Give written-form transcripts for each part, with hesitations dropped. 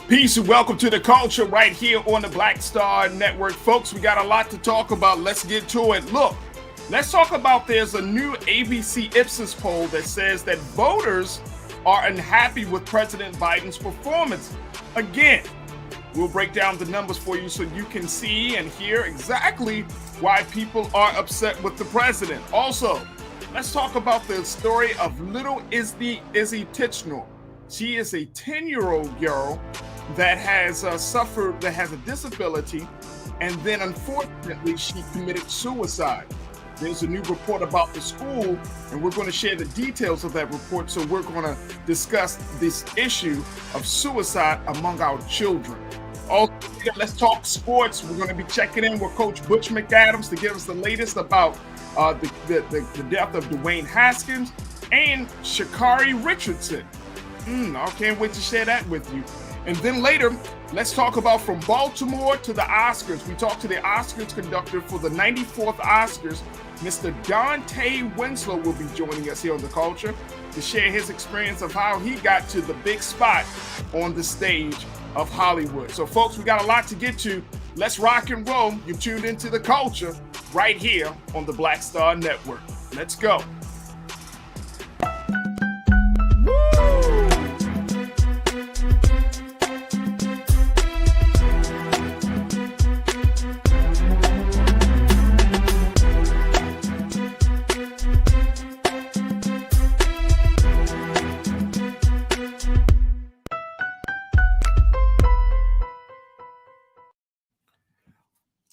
Peace and welcome to the culture right here on the Black Star Network. Folks, we got a lot to talk about. Let's get to it. Look, let's talk about there's a new ABC Ipsos poll that says that voters are unhappy with President Biden's performance. Again, we'll break down the numbers for you so you can see and hear exactly why people are upset with the president. Also, let's talk about the story of little Izzy Tichnor. She is a 10-year-old girl that has suffered, that has a disability, and then unfortunately she committed suicide. There's a new report about the school, and we're going to share the details of that report. So we're going to discuss this issue of suicide among our children. Also, let's talk sports. We're going to be checking in with Coach Butch McAdams to give us the latest about the death of Dwayne Haskins and Sha'Carri Richardson. I can't wait to share that with you. And then later, let's talk about from Baltimore to the Oscars. We talked to the Oscars conductor for the 94th Oscars. Mr. Dante Winslow will be joining us here on The Culture to share his experience of how he got to the big spot on the stage of Hollywood. So, folks, we got a lot to get to. Let's rock and roll. You're tuned into The Culture right here on the Black Star Network. Let's go.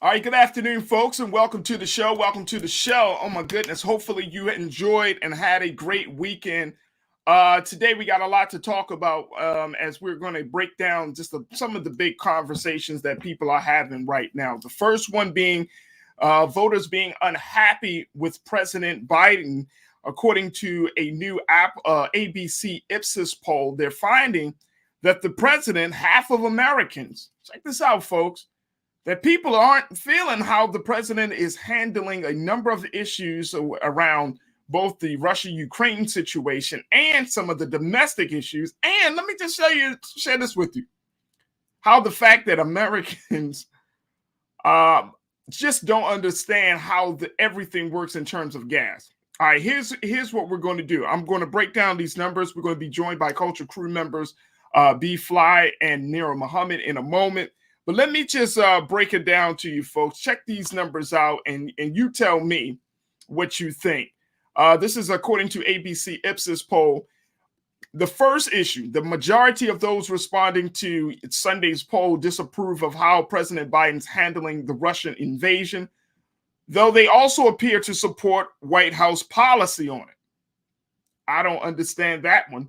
All right, good afternoon, folks, and welcome to the show. Welcome to the show. Oh, my goodness. Hopefully you enjoyed and had a great weekend. Today, we got a lot to talk about as we're going to break down just some of the big conversations that people are having right now. The first one being voters being unhappy with President Biden. According to a new ABC Ipsos poll, they're finding that the president, half of Americans, check this out, folks, that people aren't feeling how the president is handling a number of issues around both the Russia-Ukraine situation and some of the domestic issues. And let me just share this with you, how the fact that Americans just don't understand how everything works in terms of gas. All right, here's what we're going to do. I'm going to break down these numbers. We're going to be joined by Culture crew members B. Fly and Nira Muhammad in a moment. But let me just break it down to you, folks. Check these numbers out, and you tell me what you think. This is according to ABC Ipsos poll. The first issue, the majority of those responding to Sunday's poll disapprove of how President Biden's handling the Russian invasion, though they also appear to support White House policy on it. I don't understand that one.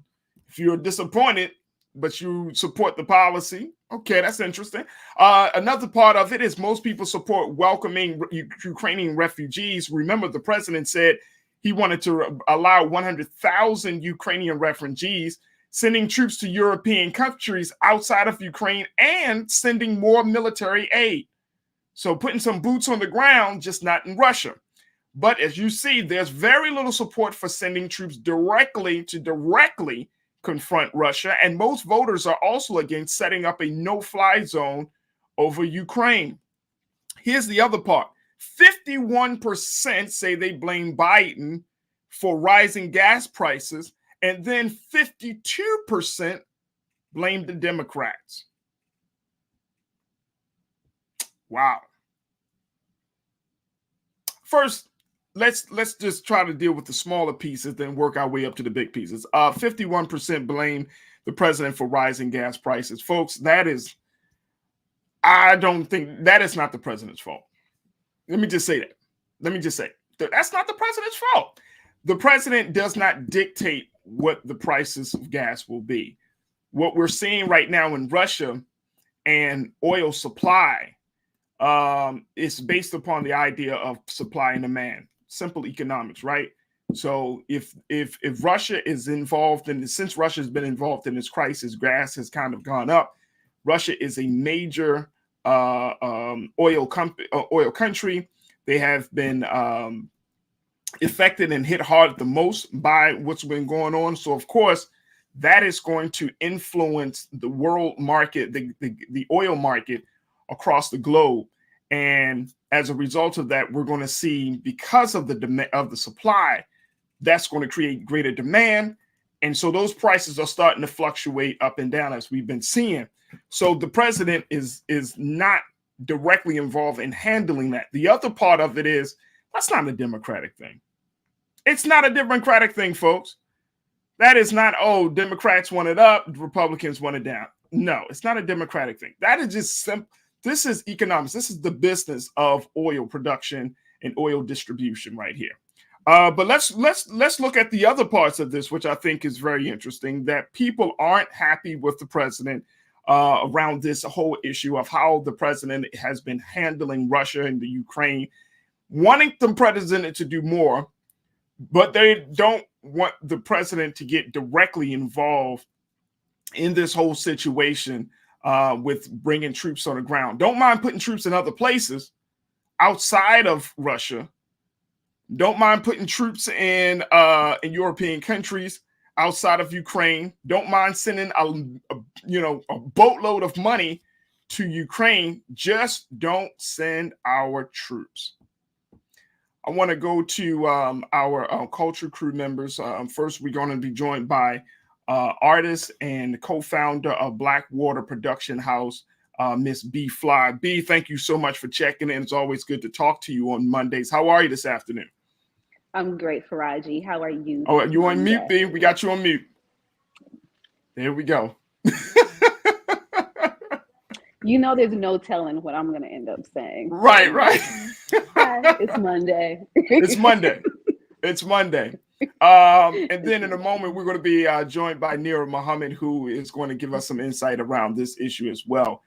If you're disappointed, but you support the policy, okay, that's interesting. Another part of it is most people support welcoming Ukrainian refugees. Remember, the president said he wanted to allow 100,000 Ukrainian refugees, sending troops to European countries outside of Ukraine and sending more military aid. So putting some boots on the ground, just not in Russia. But as you see, there's very little support for sending troops directly confront Russia, and most voters are also against setting up a no-fly zone over Ukraine. Here's the other part. 51% say they blame Biden for rising gas prices, and then 52% blame the Democrats. Wow. First, let's just try to deal with the smaller pieces, then work our way up to the big pieces. 51% blame the president for rising gas prices. Folks, I don't think that is not the president's fault. Let me just say that. That's not the president's fault. The president does not dictate what the prices of gas will be. What we're seeing right now in Russia and oil supply is based upon the idea of supply and demand. Simple economics, right? So if Russia is involved since Russia has been involved in this crisis, gas has kind of gone up. Russia is a major oil country. They have been affected and hit hard the most by what's been going on. So of course, that is going to influence the world market, the oil market across the globe. And as a result of that, we're going to see, because of the supply, that's going to create greater demand. And so those prices are starting to fluctuate up and down, as we've been seeing. So the president is not directly involved in handling that. The other part of it is, that's not a Democratic thing. It's not a Democratic thing, folks. That is not, oh, Democrats want it up, Republicans want it down. No, it's not a Democratic thing. That is just simple. This is economics. This is the business of oil production and oil distribution right here. But let's look at the other parts of this, which I think is very interesting, that people aren't happy with the president around this whole issue of how the president has been handling Russia and the Ukraine, wanting the president to do more, but they don't want the president to get directly involved in this whole situation with bringing troops on the ground. Don't mind putting troops in other places outside of Russia. Don't mind putting troops in European countries outside of Ukraine. Don't mind sending a boatload of money to Ukraine. Just don't send our troops. I want to go to our culture crew members. First, we're going to be joined by artist and co-founder of Blackwater Production House, Miss B Fly. B, thank you so much for checking in. It's always good to talk to you on Mondays. How are you this afternoon? I'm great, Farajii. How are you? Oh, you on mute, B? We got you on mute. There we go. You know, there's no telling what I'm going to end up saying. Right. Hi, it's Monday. It's Monday. And then in a moment, we're going to be joined by Nira Muhammad, who is going to give us some insight around this issue as well.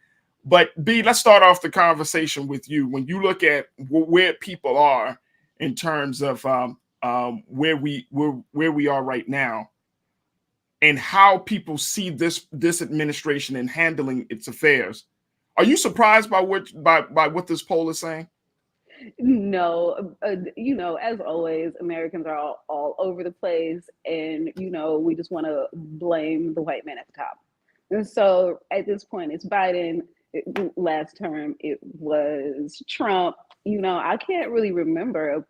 But B, let's start off the conversation with you. When you look at where people are in terms of where we are right now, and how people see this administration in handling its affairs, are you surprised by what this poll is saying? No, as always, Americans are all over the place, and we just want to blame the white man at the top. And so at this point, it's Biden. Last term, it was Trump. I can't really remember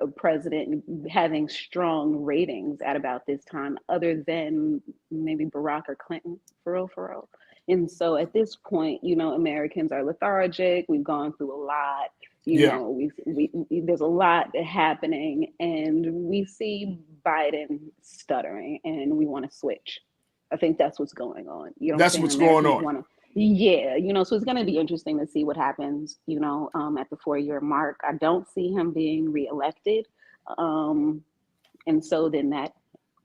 a president having strong ratings at about this time, other than maybe Barack or Clinton, for real. And so at this point, Americans are lethargic. We've gone through a lot. There's a lot happening, and we see Biden stuttering, and we want to switch. I think that's what's going on. That's what's going on. So it's going to be interesting to see what happens, at the 4-year mark. I don't see him being reelected. And so then that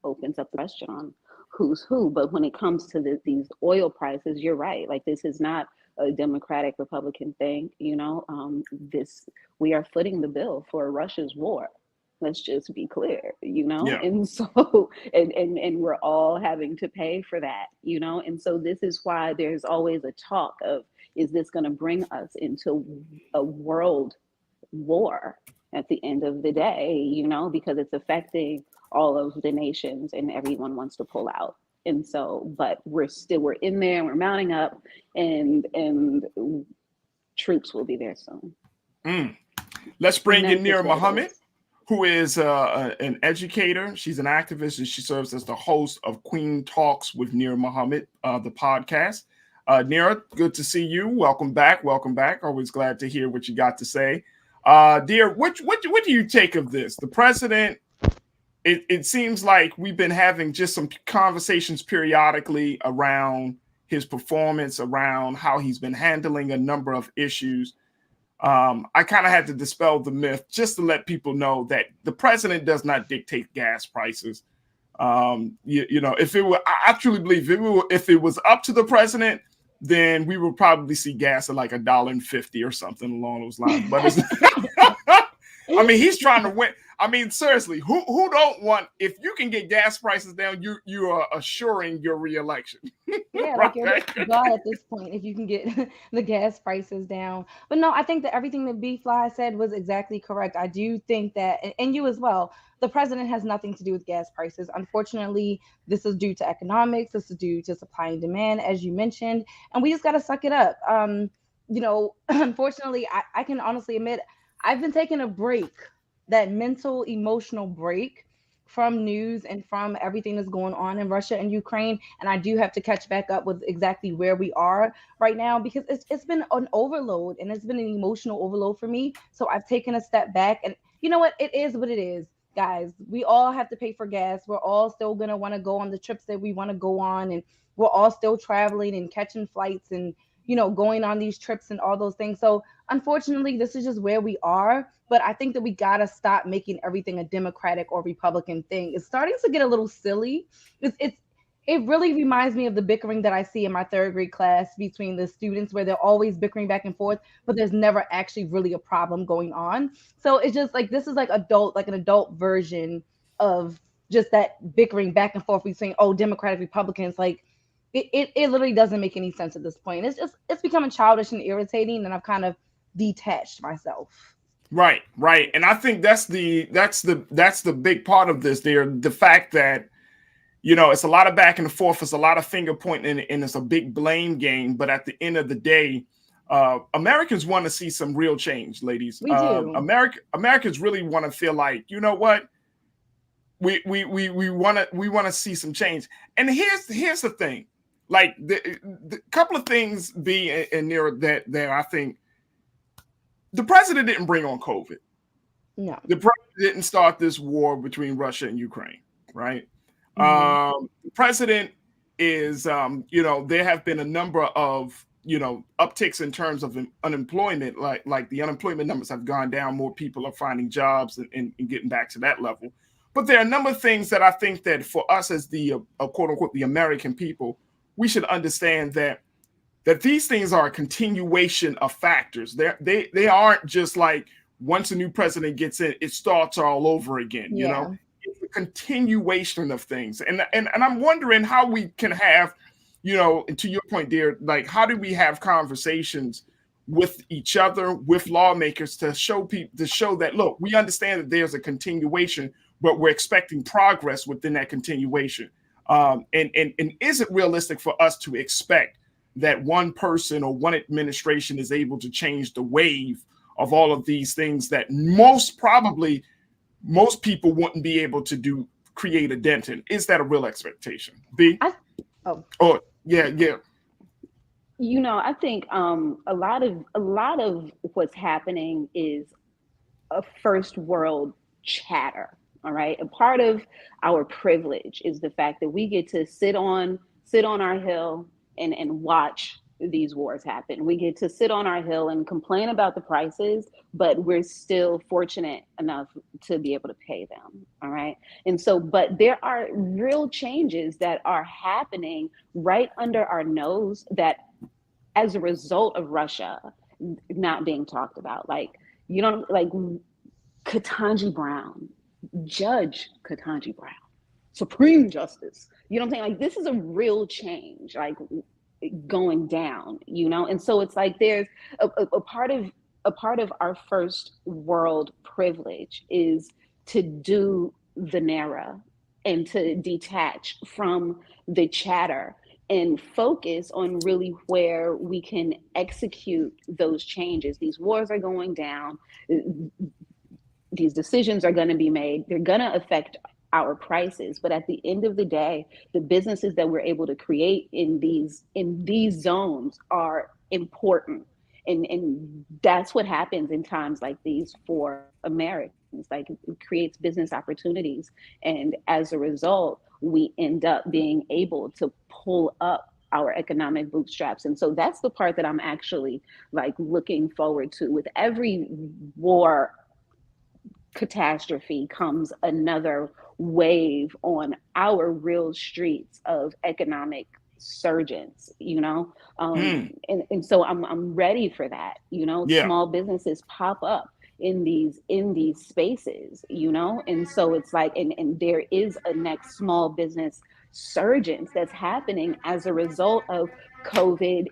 opens up the question on who's who. But when it comes to these oil prices, you're right. Like, this is not a Democratic Republican thing. We are footing the bill for Russia's war. Let's just be clear, Yeah. And so, and we're all having to pay for that, and so this is why there's always a talk of, is this going to bring us into a world war at the end of the day, because it's affecting all of the nations and everyone wants to pull out. And so, but we're in there, we're mounting up, and troops will be there soon. Let's bring in Nira Muhammad, who is an educator. She's an activist, and she serves as the host of Queen Talks with Nira Muhammad, the podcast. Nira, good to see you. Welcome back. Always glad to hear what you got to say. Dear, what do you take of this? The president, it seems like we've been having just some conversations periodically around his performance, around how he's been handling a number of issues. I kind of had to dispel the myth just to let people know that the president does not dictate gas prices. If it were, I truly believe if it was up to the president, then we would probably see gas at like $1.50 or something along those lines. But I mean, he's trying to win. I mean, seriously, who don't want, if you can get gas prices down, you are assuring your reelection. Yeah, like you're Right? God at this point if you can get the gas prices down. But no, I think that everything that B Fly said was exactly correct. I do think that, and you as well, the president has nothing to do with gas prices. Unfortunately, this is due to economics, this is due to supply and demand, as you mentioned, and we just got to suck it up. Unfortunately, I can honestly admit I've been taking a break, that mental, emotional break from news and from everything that's going on in Russia and Ukraine. And I do have to catch back up with exactly where we are right now because it's been an overload and it's been an emotional overload for me. So I've taken a step back. And you know what it is, guys. We all have to pay for gas. We're all still going to want to go on the trips that we want to go on. And we're all still traveling and catching flights and, going on these trips and all those things. So unfortunately, this is just where we are. But I think that we gotta stop making everything a Democratic or Republican thing. It's starting to get a little silly. It really reminds me of the bickering that I see in my third grade class between the students where they're always bickering back and forth, but there's never actually really a problem going on. So it's just like this is like an adult version of just that bickering back and forth between Democratic Republicans. Like it literally doesn't make any sense at this point. It's becoming childish and irritating, and I've kind of detached myself. Right, right. And I think that's the big part of this there. The fact that, it's a lot of back and forth, it's a lot of finger pointing, and it's a big blame game. But at the end of the day, Americans want to see some real change, ladies. We do. Americans really want to feel like, you know what? We want to see some change. And here's the thing. Like the couple of things be in there that I think the president didn't bring on COVID. No. The president didn't start this war between Russia and Ukraine, right? The president is, there have been a number of, upticks in terms of unemployment, like the unemployment numbers have gone down. More people are finding jobs and getting back to that level. But there are a number of things that I think that for us as the quote unquote the American people, we should understand that these things are a continuation of factors. They aren't just like once a new president gets in, it starts all over again. Yeah. It's a continuation of things. And I'm wondering how we can have, and to your point, dear, like how do we have conversations with each other, with lawmakers to show that, look, we understand that there's a continuation, but we're expecting progress within that continuation. And is it realistic for us to expect that one person or one administration is able to change the wave of all of these things that most people wouldn't be able to create a dent in? Is that a real expectation? B? Oh, yeah. I think a lot of what's happening is a first world chatter. All right. A part of our privilege is the fact that we get to sit on our hill and watch these wars happen. We get to sit on our hill and complain about the prices, but we're still fortunate enough to be able to pay them. All right. And so, but there are real changes that are happening right under our nose that as a result of Russia not being talked about. Like, like Ketanji Brown, Judge Ketanji Brown, Supreme Justice. You know what I'm saying? Like, this is a real change, like going down, And so it's like there's a part of our first world privilege is to do the NARA and to detach from the chatter and focus on really where we can execute those changes. These wars are going down. These decisions are going to be made. They're going to affect our prices, but at the end of the day, the businesses that we're able to create in these zones are important, and that's what happens in times like these for Americans. Like, it creates business opportunities, and as a result, we end up being able to pull up our economic bootstraps. And so that's the part that I'm actually like looking forward to. With every war catastrophe comes another wave on our real streets of economic surgence, and so I'm ready for that. Yeah. Small businesses pop up in these spaces, you know. And so it's like, and there is a next small business surgence that's happening as a result of COVID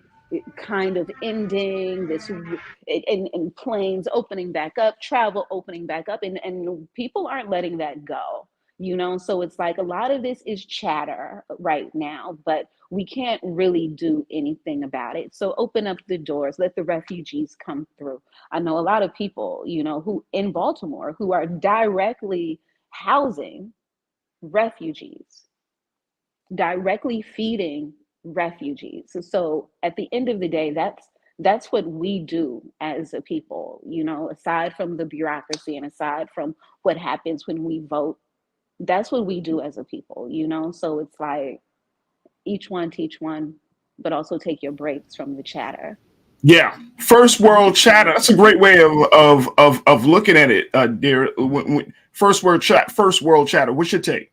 kind of ending this, and planes opening back up, travel opening back up, and people aren't letting that go, you know. So it's like a lot of this is chatter right now, but we can't really do anything about it. So open up the doors, let the refugees come through. I know a lot of people, you know, who in Baltimore who are directly housing refugees, directly feeding refugees. So at the end of the day, that's what we do as a people, you know, aside from the bureaucracy and aside from what happens when we vote, that's what we do as a people, you know. So it's like each one teach one, but also take your breaks from the chatter. Yeah, first world chatter. That's a great way of looking at it, dear. First world chatter. What's your take?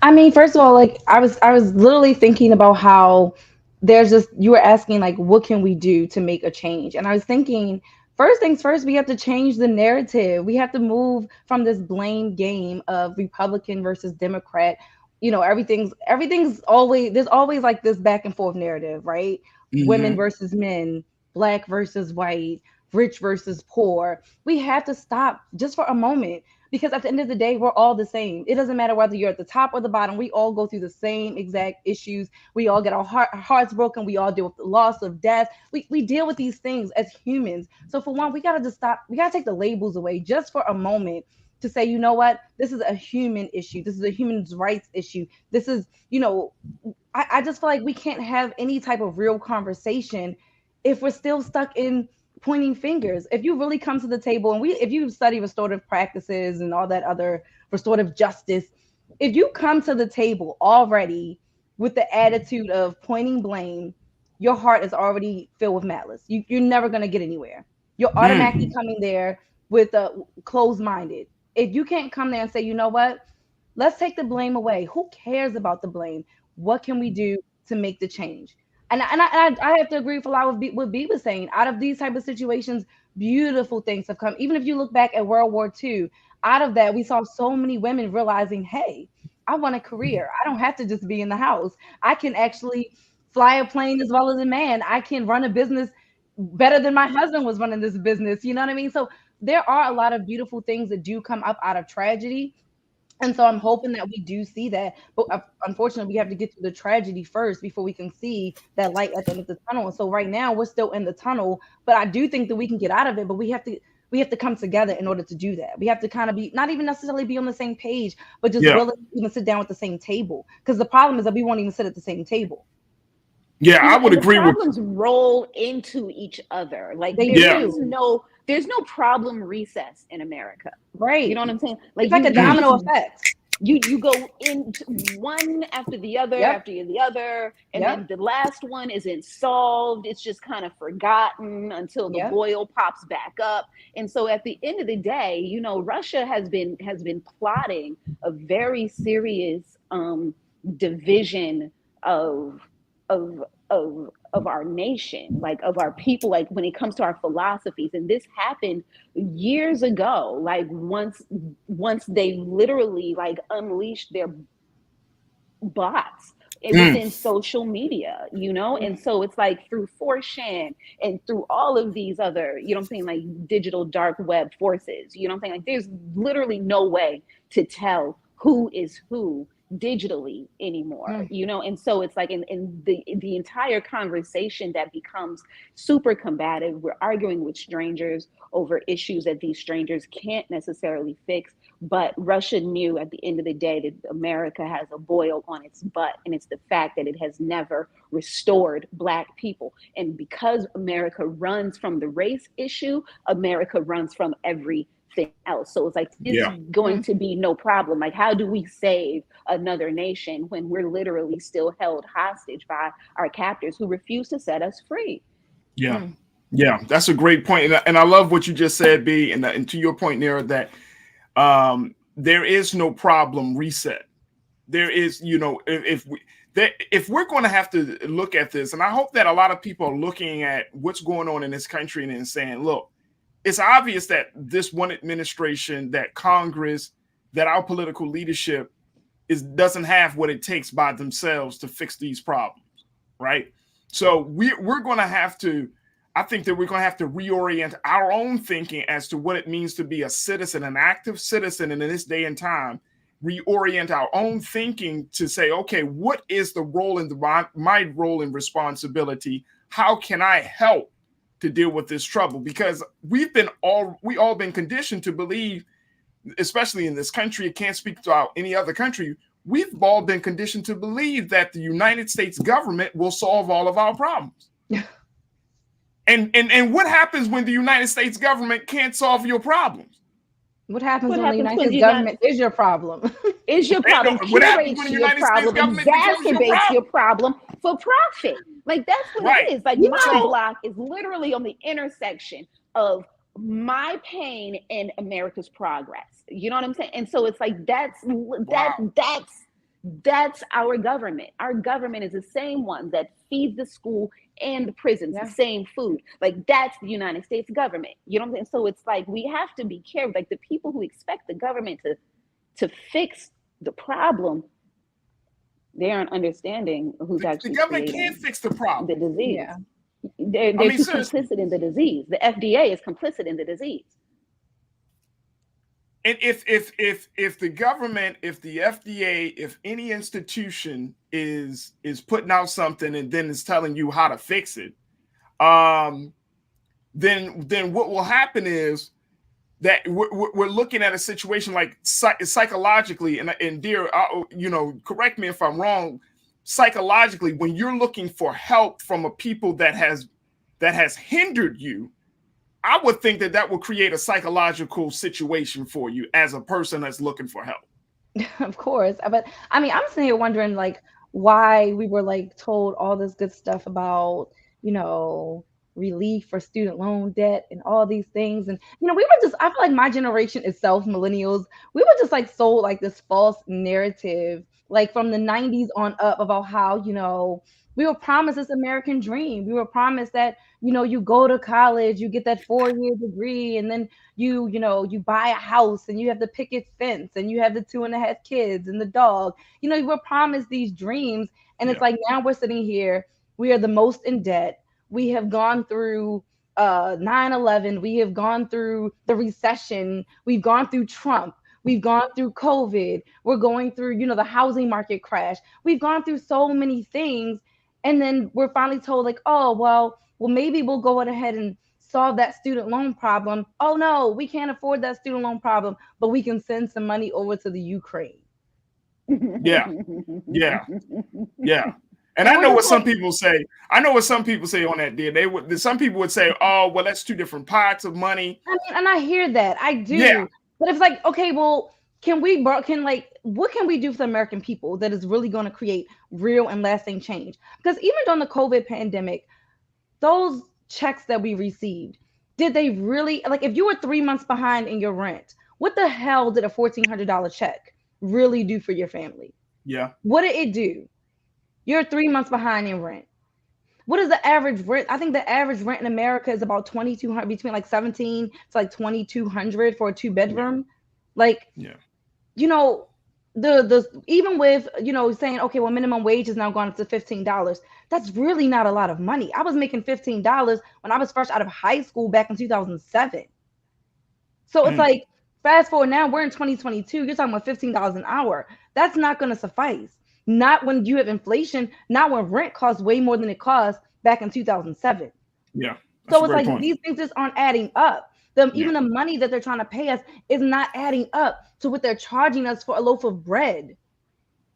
I mean, first of all, like I was literally thinking about how there's just, you were asking like what can we do to make a change? And I was thinking, first things first, we have to change the narrative. We have to move from this blame game of Republican versus Democrat. You know, everything's always, there's always like this back and forth narrative, right? Women Hmm. versus men, black versus white, rich versus poor. We have to stop just for a moment, because at the end of the day, we're all the same. It doesn't matter whether you're at the top or the bottom. We all go through the same exact issues. We all get our hearts broken. We all deal with the loss of death. We deal with these things as humans. So for one, we gotta just stop. We gotta take the labels away just for a moment to say, you know what, this is a human issue. This is a human rights issue. This is, you know, I just feel like we can't have any type of real conversation if we're still stuck in pointing fingers. If you really come to the table, and if you study restorative practices and all that other restorative justice, if you come to the table already with the attitude of pointing blame, your heart is already filled with malice. You're never going to get anywhere. You're automatically Mm. coming there with a closed minded. If you can't come there and say, you know what, let's take the blame away. Who cares about the blame? What can we do to make the change? And I have to agree with a lot with what B was saying. Out of these type of situations, beautiful things have come. Even if you look back at World War II, out of that, we saw so many women realizing, hey, I want a career. I don't have to just be in the house. I can actually fly a plane as well as a man. I can run a business better than my husband was running this business. You know what I mean? So there are a lot of beautiful things that do come up out of tragedy, and so I'm hoping that we do see that. But unfortunately, we have to get through the tragedy first before we can see that light at the end of the tunnel. And so right now we're still in the tunnel, but I do think that we can get out of it. But we have to come together in order to do that. We have to kind of be, not even necessarily be on the same page, but just Yeah, willing to even sit down at the same table. Because the problem is that we won't even sit at the same table. yeah, I would And the agree with. problems roll into each other. Like They Yeah. do. there's no problem recess in America. You know Right. what I'm saying? It's Like like a you Mm. just domino effect. you go into one after the other Yep. after the other, and then Yep. the last one isn't solved. It's just kind of forgotten until the Yep. boil pops back up. And so at the end of the day, you know, Russia has been plotting a very serious division of of of our nation, like of our people, like when it comes to our philosophies. And this happened years ago, like once they literally like unleashed their bots Mm. within social media, you know. Mm. And so it's like through 4chan and through all of these other, you know what I'm saying, like digital dark web forces, you know what I'm saying, like there's literally no way to tell who is who digitally anymore, Mm. you know. And so it's like in the entire conversation that becomes super combative. We're arguing with strangers over issues that these strangers can't necessarily fix. But Russia knew at the end of the day that America has a boil on its butt, and it's the fact that it has never restored Black people. And because America runs from the race issue, America runs from everything else. So it's like, it's Yeah. going Mm. to be no problem. Like, how do we save another nation when we're literally still held hostage by our captors who refuse to set us free? Yeah. Mm. Yeah. That's a great point. And I love what you just said, B. And to your point, Nira, that there is no problem reset. There is, you know, if we're going to have to look at this, and I hope that a lot of people are looking at what's going on in this country and saying, look, it's obvious that this one administration, that Congress, that our political leadership doesn't have what it takes by themselves to fix these problems, right? So we're going to have to, I think that we're going to have to reorient our own thinking as to what it means to be a citizen, an active citizen in this day and time. Reorient our own thinking to say, okay, what is the role in my role and responsibility? How can I help to deal with this trouble? Because we all been conditioned to believe, especially in this country, I can't speak about any other country, we've all been conditioned to believe that the United States government will solve all of our problems. And what happens when the United States government can't solve your problems? What happens when the United States government is your problem? Is your problem, curates your problem, exacerbates your problem for profit. Like, that's what it is. Like, my block is literally on the intersection of my pain and America's progress. You know what I'm saying? And so it's like, that's our government. Our government is the same one that feeds the school and the prisons the same food. Like, that's the United States government. You know what I'm saying? So it's like, we have to be careful. Like, the people who expect the government to fix the problem, they aren't understanding who's actually the government can't fix the problem. The disease. Yeah. They're too complicit in the disease. The FDA is complicit in the disease. And if the government, if the FDA, if any institution is putting out something and then is telling you how to fix it, then what will happen is that we're looking at a situation like psychologically, and dear, correct me if I'm wrong. Psychologically, when you're looking for help from a people that has hindered you, I would think that will create a psychological situation for you as a person that's looking for help. Of course. But I mean, I'm sitting here wondering, like, why we were like told all this good stuff about, relief for student loan debt and all these things. And, we were just, I feel like my generation itself, millennials, we were just like sold like this false narrative, like from the 90s on up, about how, we were promised this American dream. We were promised that, you go to college, you get that 4-year degree, and then you buy a house and you have the picket fence and you have the 2.5 kids and the dog. You were promised these dreams. And it's like, now we're sitting here, we are the most in debt. We have gone through 9/11. We have gone through the recession. We've gone through Trump. We've gone through COVID. We're going through, the housing market crash. We've gone through so many things. And then we're finally told, like, oh, well, maybe we'll go ahead and solve that student loan problem. Oh, no, we can't afford that student loan problem, but we can send some money over to the Ukraine. Yeah. And I know what some people say. I know what some people say on that deal. Some people would say, oh, well, that's two different pots of money. I mean, and I hear that. I do. Yeah. But it's like, okay, well, what can we do for the American people that is really going to create real and lasting change? Because even during the COVID pandemic, those checks that we received, did they really, like, if you were 3 months behind in your rent, what the hell did a $1,400 check really do for your family? Yeah. What did it do? You're 3 months behind in rent. What is the average rent? I think the average rent in America is about $2,200, between like 17 to like $2,200 for a 2-bedroom. Yeah. Like, the even with, saying, okay, well, minimum wage has now gone up to $15. That's really not a lot of money. I was making $15 when I was fresh out of high school back in 2007. So it's like, fast forward now, we're in 2022. You're talking about $15 an hour. That's not going to suffice. Not when you have inflation, not when rent costs way more than it cost back in 2007. Yeah. So it's like point. These things just aren't adding up. Even the money that they're trying to pay us is not adding up to what they're charging us for a loaf of bread.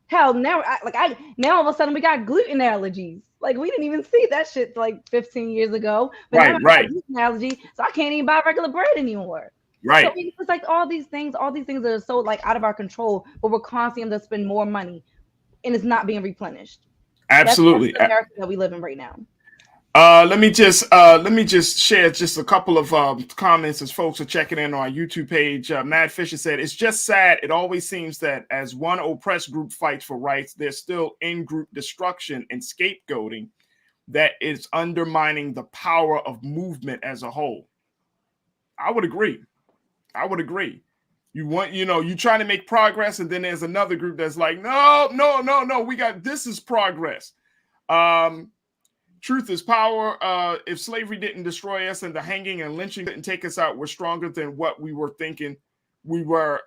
Hell, now all of a sudden we got gluten allergies. Like, we didn't even see that shit like 15 years ago. But now I got gluten allergy, so I can't even buy regular bread anymore. Right. So it's like all these things that are so like out of our control, but we're constantly having to spend more money. And it's not being replenished. Absolutely. That's the America that we live in right now. Let me just share just a couple of comments as folks are checking in on our YouTube page. Matt Fisher said, "It's just sad. It always seems that as one oppressed group fights for rights, there's still in-group destruction and scapegoating that is undermining the power of movement as a whole." I would agree. I would agree. You want, you trying to make progress, and then there's another group that's like, no, no, no, no. This is progress. Um, Truth is power. If slavery didn't destroy us and the hanging and lynching didn't take us out, we're stronger than what we were thinking we were,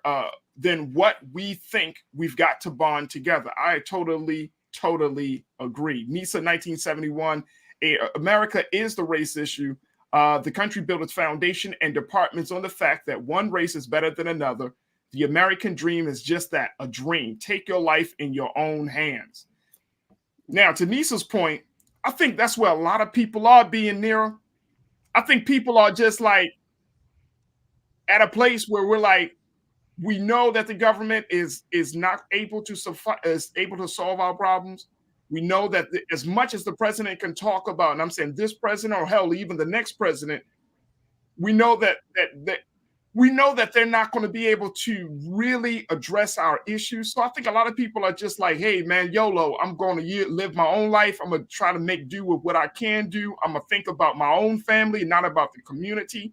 than what we think we've got to bond together. I totally, totally agree. NISA 1971, America is the race issue. The country built its foundation and departments on the fact that one race is better than another. The American dream is just that, a dream. Take your life in your own hands. Now, to Nisa's point, I think that's where a lot of people are being nearer. I think people are just like at a place where we're like, we know that the government is not able to solve our problems. We know that as much as the president can talk about, and I'm saying this president or hell, even the next president, we know that we know that they're not going to be able to really address our issues. So I think a lot of people are just like, hey, man, YOLO, I'm going to live my own life. I'm going to try to make do with what I can do. I'm going to think about my own family, not about the community.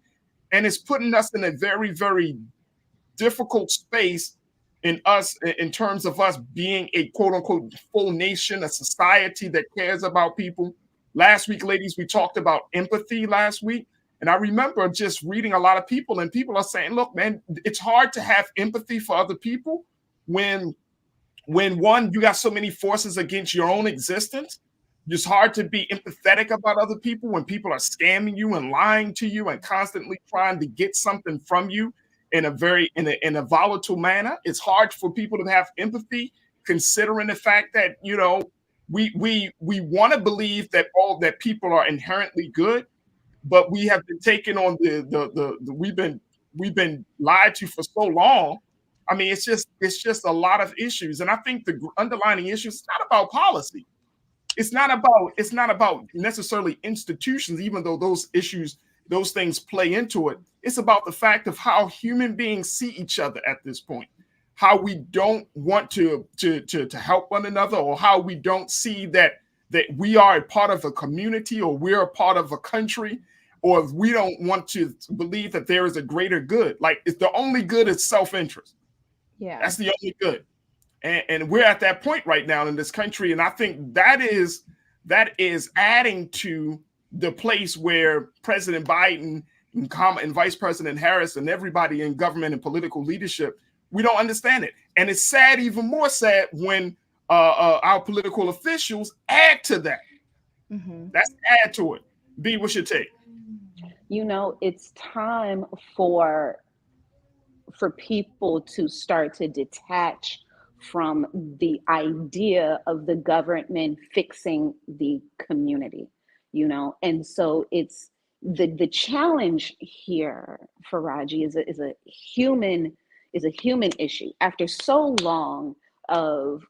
And it's putting us in a very, very difficult space in terms of us being a quote unquote full nation, a society that cares about people. Last week, ladies, we talked about empathy last week. And I remember just reading a lot of people, and people are saying, look, man, it's hard to have empathy for other people when one, you got so many forces against your own existence. It's hard to be empathetic about other people when people are scamming you and lying to you and constantly trying to get something from you in a volatile manner. It's hard for people to have empathy, considering the fact that we want to believe that all that people are inherently good, but we have been taken on we've been lied to for so long. I mean, it's just a lot of issues, and I think the underlying issue is not about policy. It's not about necessarily institutions, even though those things play into it. It's about the fact of how human beings see each other at this point, how we don't want to help one another, or how we don't see that we are a part of a community, or we're a part of a country, or if we don't want to believe that there is a greater good. Like, it's the only good is self-interest. Yeah, that's the only good. And we're at that point right now in this country. And I think that is adding to the place where President Biden and Vice President Harris and everybody in government and political leadership, we don't understand it. And it's sad, even more sad, when our political officials add to that. Mm-hmm. That's add to it. B, what's your take? It's time for people to start to detach from the idea of the government fixing the community, and so it's the challenge here, Farajii, is a human issue. After so long of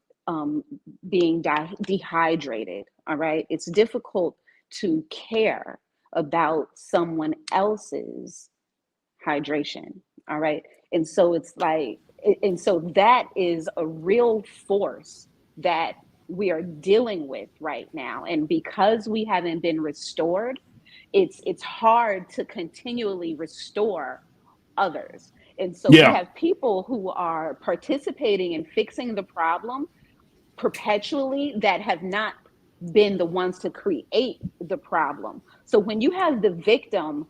being dehydrated, all right, it's difficult to care about someone else's hydration, all right, and so it's like, and so that is a real force that we are dealing with right now. And because we haven't been restored, it's hard to continually restore others. And so we have people who are participating in fixing the problem perpetually that have not been the ones to create the problem. So when you have the victim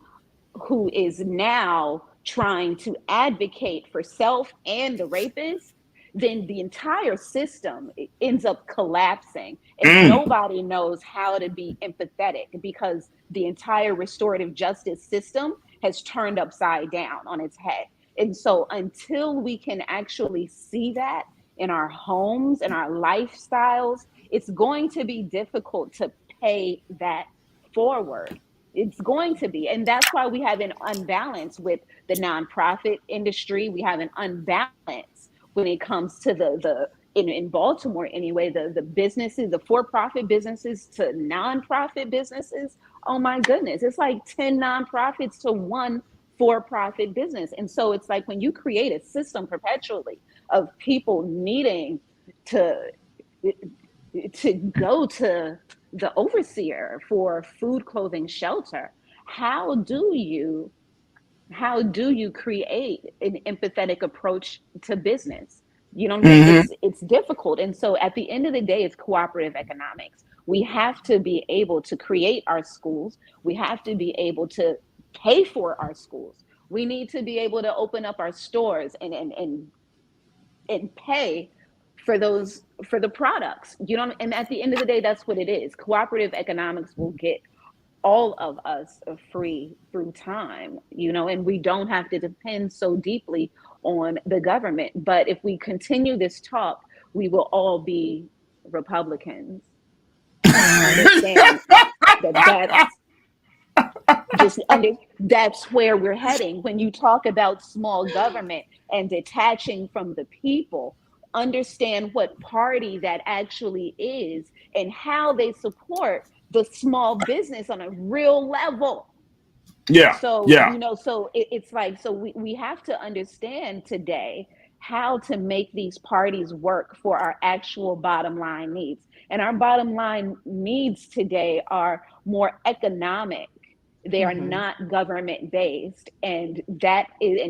who is now trying to advocate for self and the rapist, then the entire system ends up collapsing, and nobody knows how to be empathetic because the entire restorative justice system has turned upside down on its head. And so until we can actually see that in our homes and our lifestyles, it's going to be difficult to pay that forward. It's going to be. And that's why we have an unbalance with the nonprofit industry. We have an unbalance when it comes to in Baltimore anyway, the businesses, the for-profit businesses to nonprofit businesses. Oh my goodness, it's like 10 nonprofits to one for-profit business. And so it's like when you create a system perpetually of people needing to go to the overseer for food, clothing, shelter, how do you how do you create an empathetic approach to business? You know what I'm saying? It's difficult. And so at the end of the day, it's cooperative economics. We have to be able to create our schools. We have to be able to pay for our schools. We need to be able to open up our stores and pay for the products. You know, and at the end of the day, that's what it is. Cooperative economics will get all of us free through time, you know, and we don't have to depend so deeply on the government. But if we continue this talk, we will all be Republicans. Understand that's where we're heading. When you talk about small government and detaching from the people, understand what party that actually is and how they support the small business on a real level. So, you know, so it's like, so we have to understand today how to make these parties work for our actual bottom line needs. And our bottom line needs today are more economic. They are not government based, and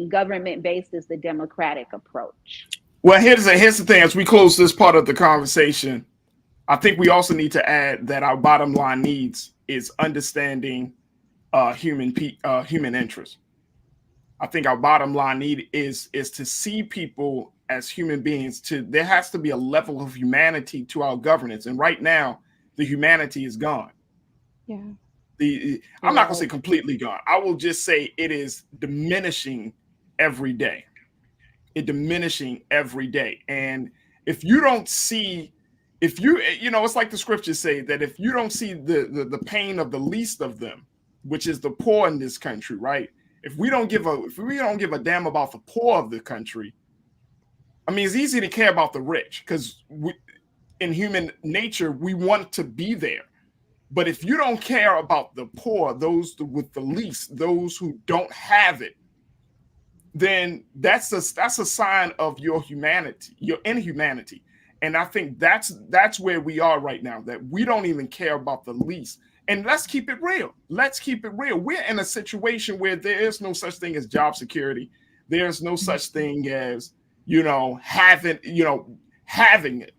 government based is the democratic approach. Well, here's the thing. As we close this part of the conversation, I think we also need to add that our bottom line needs is understanding human interest. I think our bottom line need is to see people as human beings. There has to be a level of humanity to our governance, and right now, the humanity is gone. Yeah. I'm not gonna say completely gone. I will just say it is diminishing every day. Diminishing every day. And if you don't see, you know, it's like the scriptures say that if you don't see the pain of the least of them, which is the poor in this country, right? If we don't give a damn about the poor of the country, I mean, it's easy to care about the rich because in human nature, we want to be there. But if you don't care about the poor, those with the least, those who don't have it, then that's a sign of your humanity, your inhumanity. And I think that's where we are right now, that we don't even care about the least. And let's keep it real. We're in a situation where there is no such thing as job security. There's no such thing as, you know, having it.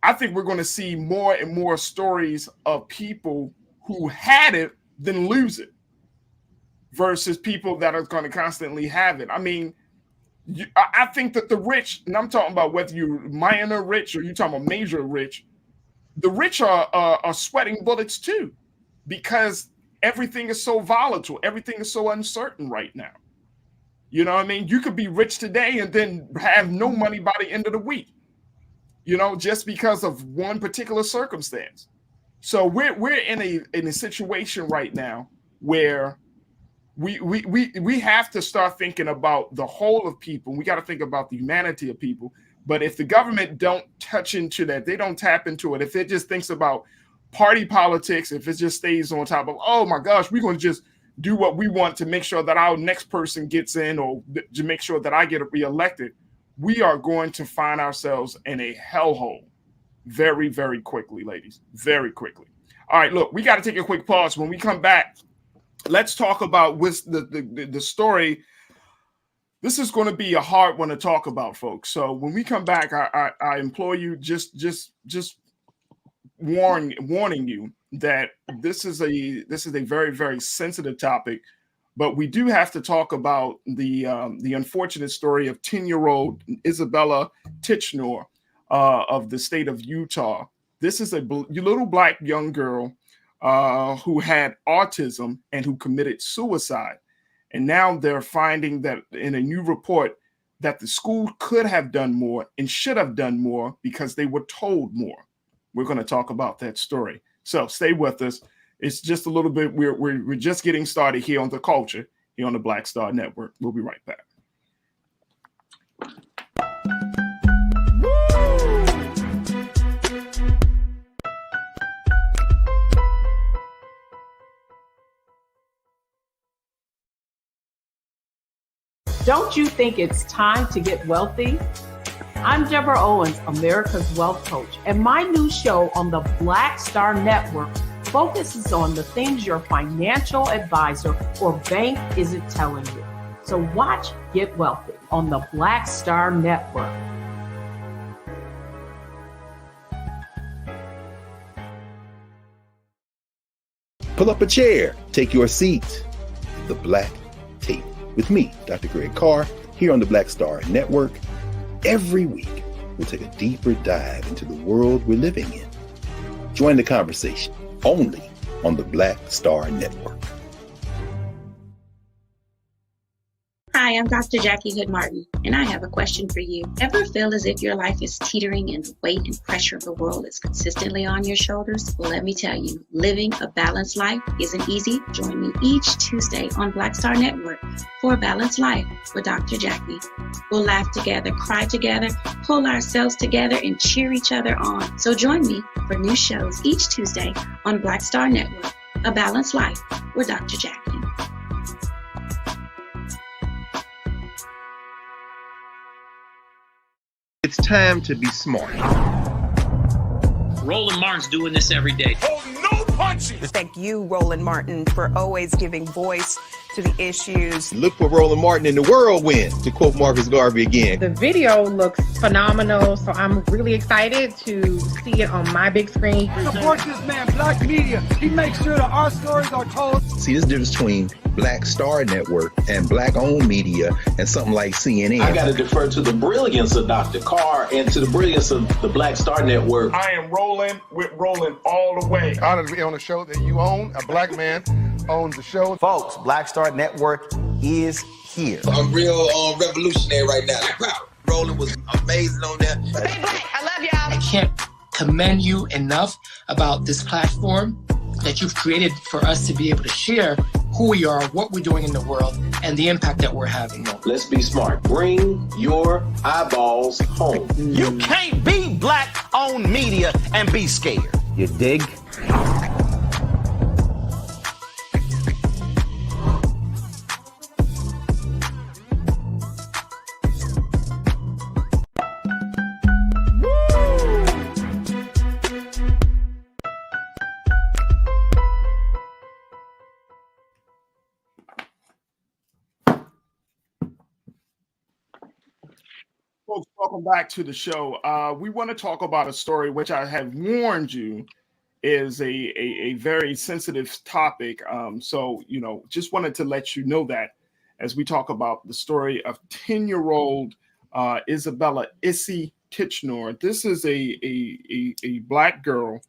I think we're going to see more and more stories of people who had it than lose it versus people that are going to constantly have it. I mean, I think that the rich, and I'm talking about whether you're minor rich or you're talking about major rich, the rich are sweating bullets too, because everything is so volatile. Everything is so uncertain right now. You know what I mean? You could be rich today and then have no money by the end of the week, you know, just because of one particular circumstance. So we're in a situation right now where we have to start thinking about the whole of people. We got to think about the humanity of people. But if the government don't touch into that, they don't tap into it, if it just thinks about party politics, if it just stays on top of, oh my gosh, we're going to just do what we want to make sure that our next person gets in, or to make sure that I get reelected, we are going to find ourselves in a hellhole very, very quickly, ladies, very quickly. All right, look, we got to take a quick pause. When we come back, let's talk about the story. This is going to be a hard one to talk about, folks. So when we come back, I implore you, just warning you that this is a very, very sensitive topic. But we do have to talk about the unfortunate story of 10-year-old Isabella Tichenor of the state of Utah. This is a little black young girl who had autism and who committed suicide. And now they're finding that in a new report that the school could have done more and should have done more because they were told more. We're going to talk about that story. So stay with us. It's just a little bit, we're just getting started here on The Culture, here on the Black Star Network. We'll be right back. Don't you think it's time to get wealthy? I'm Deborah Owens, America's Wealth Coach, and my new show on the Black Star Network focuses on the things your financial advisor or bank isn't telling you. So watch Get Wealthy on the Black Star Network. Pull up a chair, take your seat. The Black Tape with me, Dr. Greg Carr, here on the Black Star Network. Every week, we'll take a deeper dive into the world we're living in. Join the conversation only on the Black Star Network. Hi, I'm Dr. Jackie Hood-Martin, and I have a question for you. Ever feel as if your life is teetering and the weight and pressure of the world is consistently on your shoulders? Well, let me tell you, living a balanced life isn't easy. Join me each Tuesday on Black Star Network for A Balanced Life with Dr. Jackie. We'll laugh together, cry together, pull ourselves together, and cheer each other on. So join me for new shows each Tuesday on Black Star Network, A Balanced Life with Dr. Jackie. It's time to be smart. Roland Martin's doing this every day. Oh, no punches! Thank you, Roland Martin, for always giving voice to the issues. Look for Roland Martin in the whirlwind, to quote Marcus Garvey again. The video looks phenomenal, so I'm really excited to see it on my big screen. Support this man, Black Media. He makes sure that our stories are told. See, this difference between Black Star Network and Black-owned media and something like CNN. I got to defer to the brilliance of Dr. Carr and to the brilliance of the Black Star Network. I am Roland with Roland all the way. Honored to be on a show that you own. A black man owns the show. Folks, Black Star Network is here. I'm real revolutionary right now. Roland was amazing on there. Stay black. I love y'all. I can't commend you enough about this platform that you've created for us to be able to share who we are, what we're doing in the world, and the impact that we're having. Let's be smart. Bring your eyeballs home. You can't be Black-owned media and be scared. You dig? Folks, welcome back to the show. We want to talk about a story which I have warned you is a very sensitive topic. So, just wanted to let you know that as we talk about the story of 10-year-old Isabella Izzy Tichenor. This is a Black girl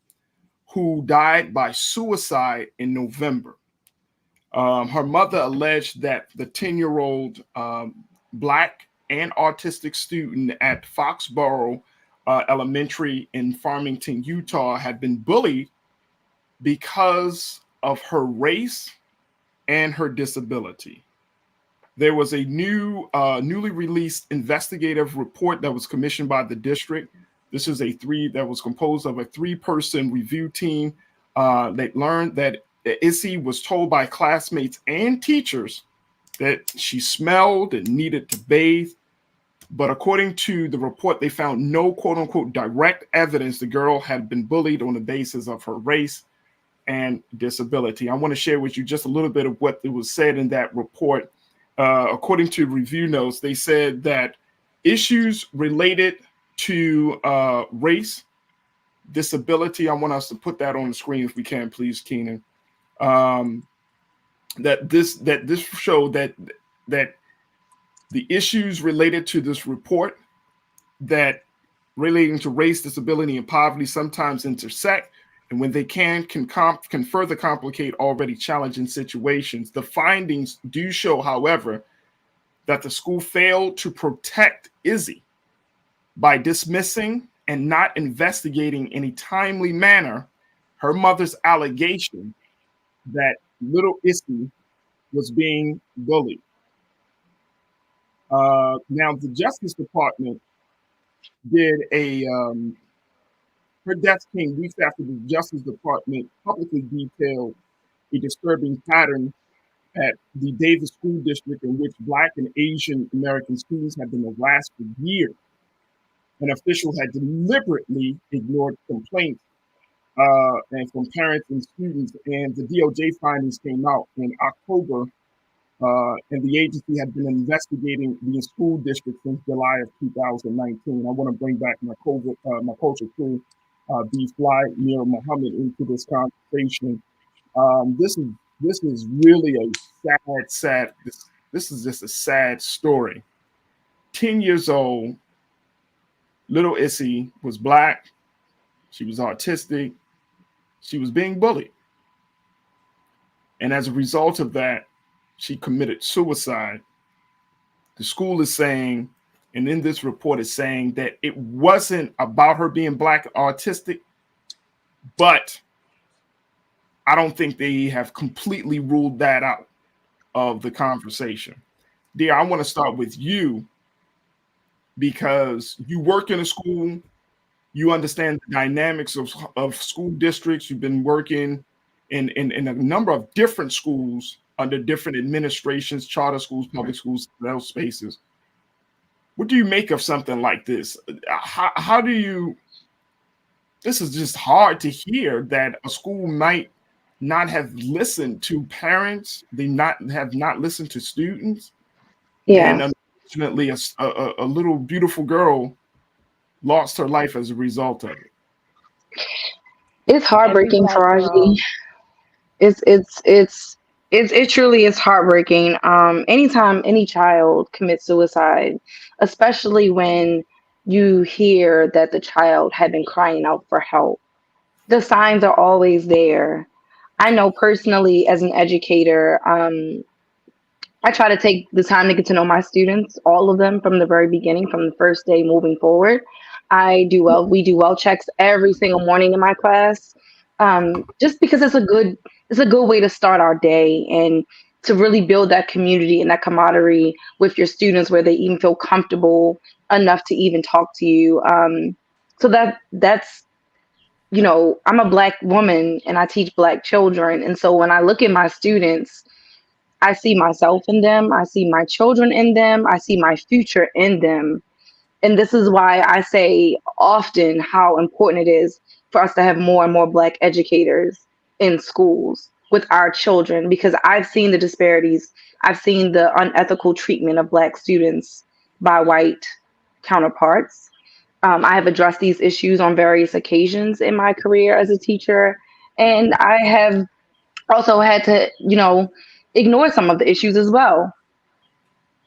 who died by suicide in November. Her mother alleged that the 10-year-old Black and autistic student at Foxborough Elementary in Farmington, Utah, had been bullied because of her race and her disability. There was a newly released investigative report that was commissioned by the district. This is that was composed of a 3-person review team that learned that Izzy was told by classmates and teachers that she smelled and needed to bathe. But according to the report, they found no quote unquote direct evidence the girl had been bullied on the basis of her race and disability. I want to share with you just a little bit of what was said in that report. According to review notes, they said that issues related to race, disability, I want us to put that on the screen if we can, please, Keenan. That this showed that the issues related to this report that relating to race, disability, and poverty sometimes intersect, and when they can further complicate already challenging situations. The findings do show, however, that the school failed to protect Izzy by dismissing and not investigating in a timely manner her mother's allegation that little Izzy was being bullied. Now, the Justice Department did her death came weeks after the Justice Department publicly detailed a disturbing pattern at the Davis School District in which Black and Asian American students had been harassed for years. An official had deliberately ignored complaints and from parents and students, and the DOJ findings came out in October And the agency had been investigating the school district since July of 2019. I want to bring back my culture crew, B. Fly, Nira Muhammad, into this conversation. This is really a sad. This is just a sad story. 10 years old, little Izzy was Black. She was autistic. She was being bullied. And as a result of that, she committed suicide. The school is saying, and in this report is saying, that it wasn't about her being Black autistic, but I don't think they have completely ruled that out of the conversation. Dear, I want to start with you because you work in a school, you understand the dynamics of school districts. You've been working in a number of different schools under different administrations, charter schools, public schools, those spaces. What do you make of something like this? How do you, this is just hard to hear that a school might not have listened to parents, they have not listened to students. Yeah. And unfortunately, a little beautiful girl lost her life as a result of it. It's heartbreaking, Farajii. It truly is heartbreaking. Anytime any child commits suicide, especially when you hear that the child had been crying out for help, the signs are always there. I know personally as an educator, I try to take the time to get to know my students, all of them from the very beginning, from the first day moving forward. We do well checks every single morning in my class, just because it's a good way to start our day and to really build that community and that camaraderie with your students where they even feel comfortable enough to even talk to you. So that's, you know, I'm a Black woman and I teach Black children. And so when I look at my students, I see myself in them. I see my children in them. I see my future in them. And this is why I say often how important it is for us to have more and more Black educators in schools with our children, because I've seen the disparities. I've seen the unethical treatment of Black students by white counterparts. I have addressed these issues on various occasions in my career as a teacher. And I have also had to, you know, ignore some of the issues as well.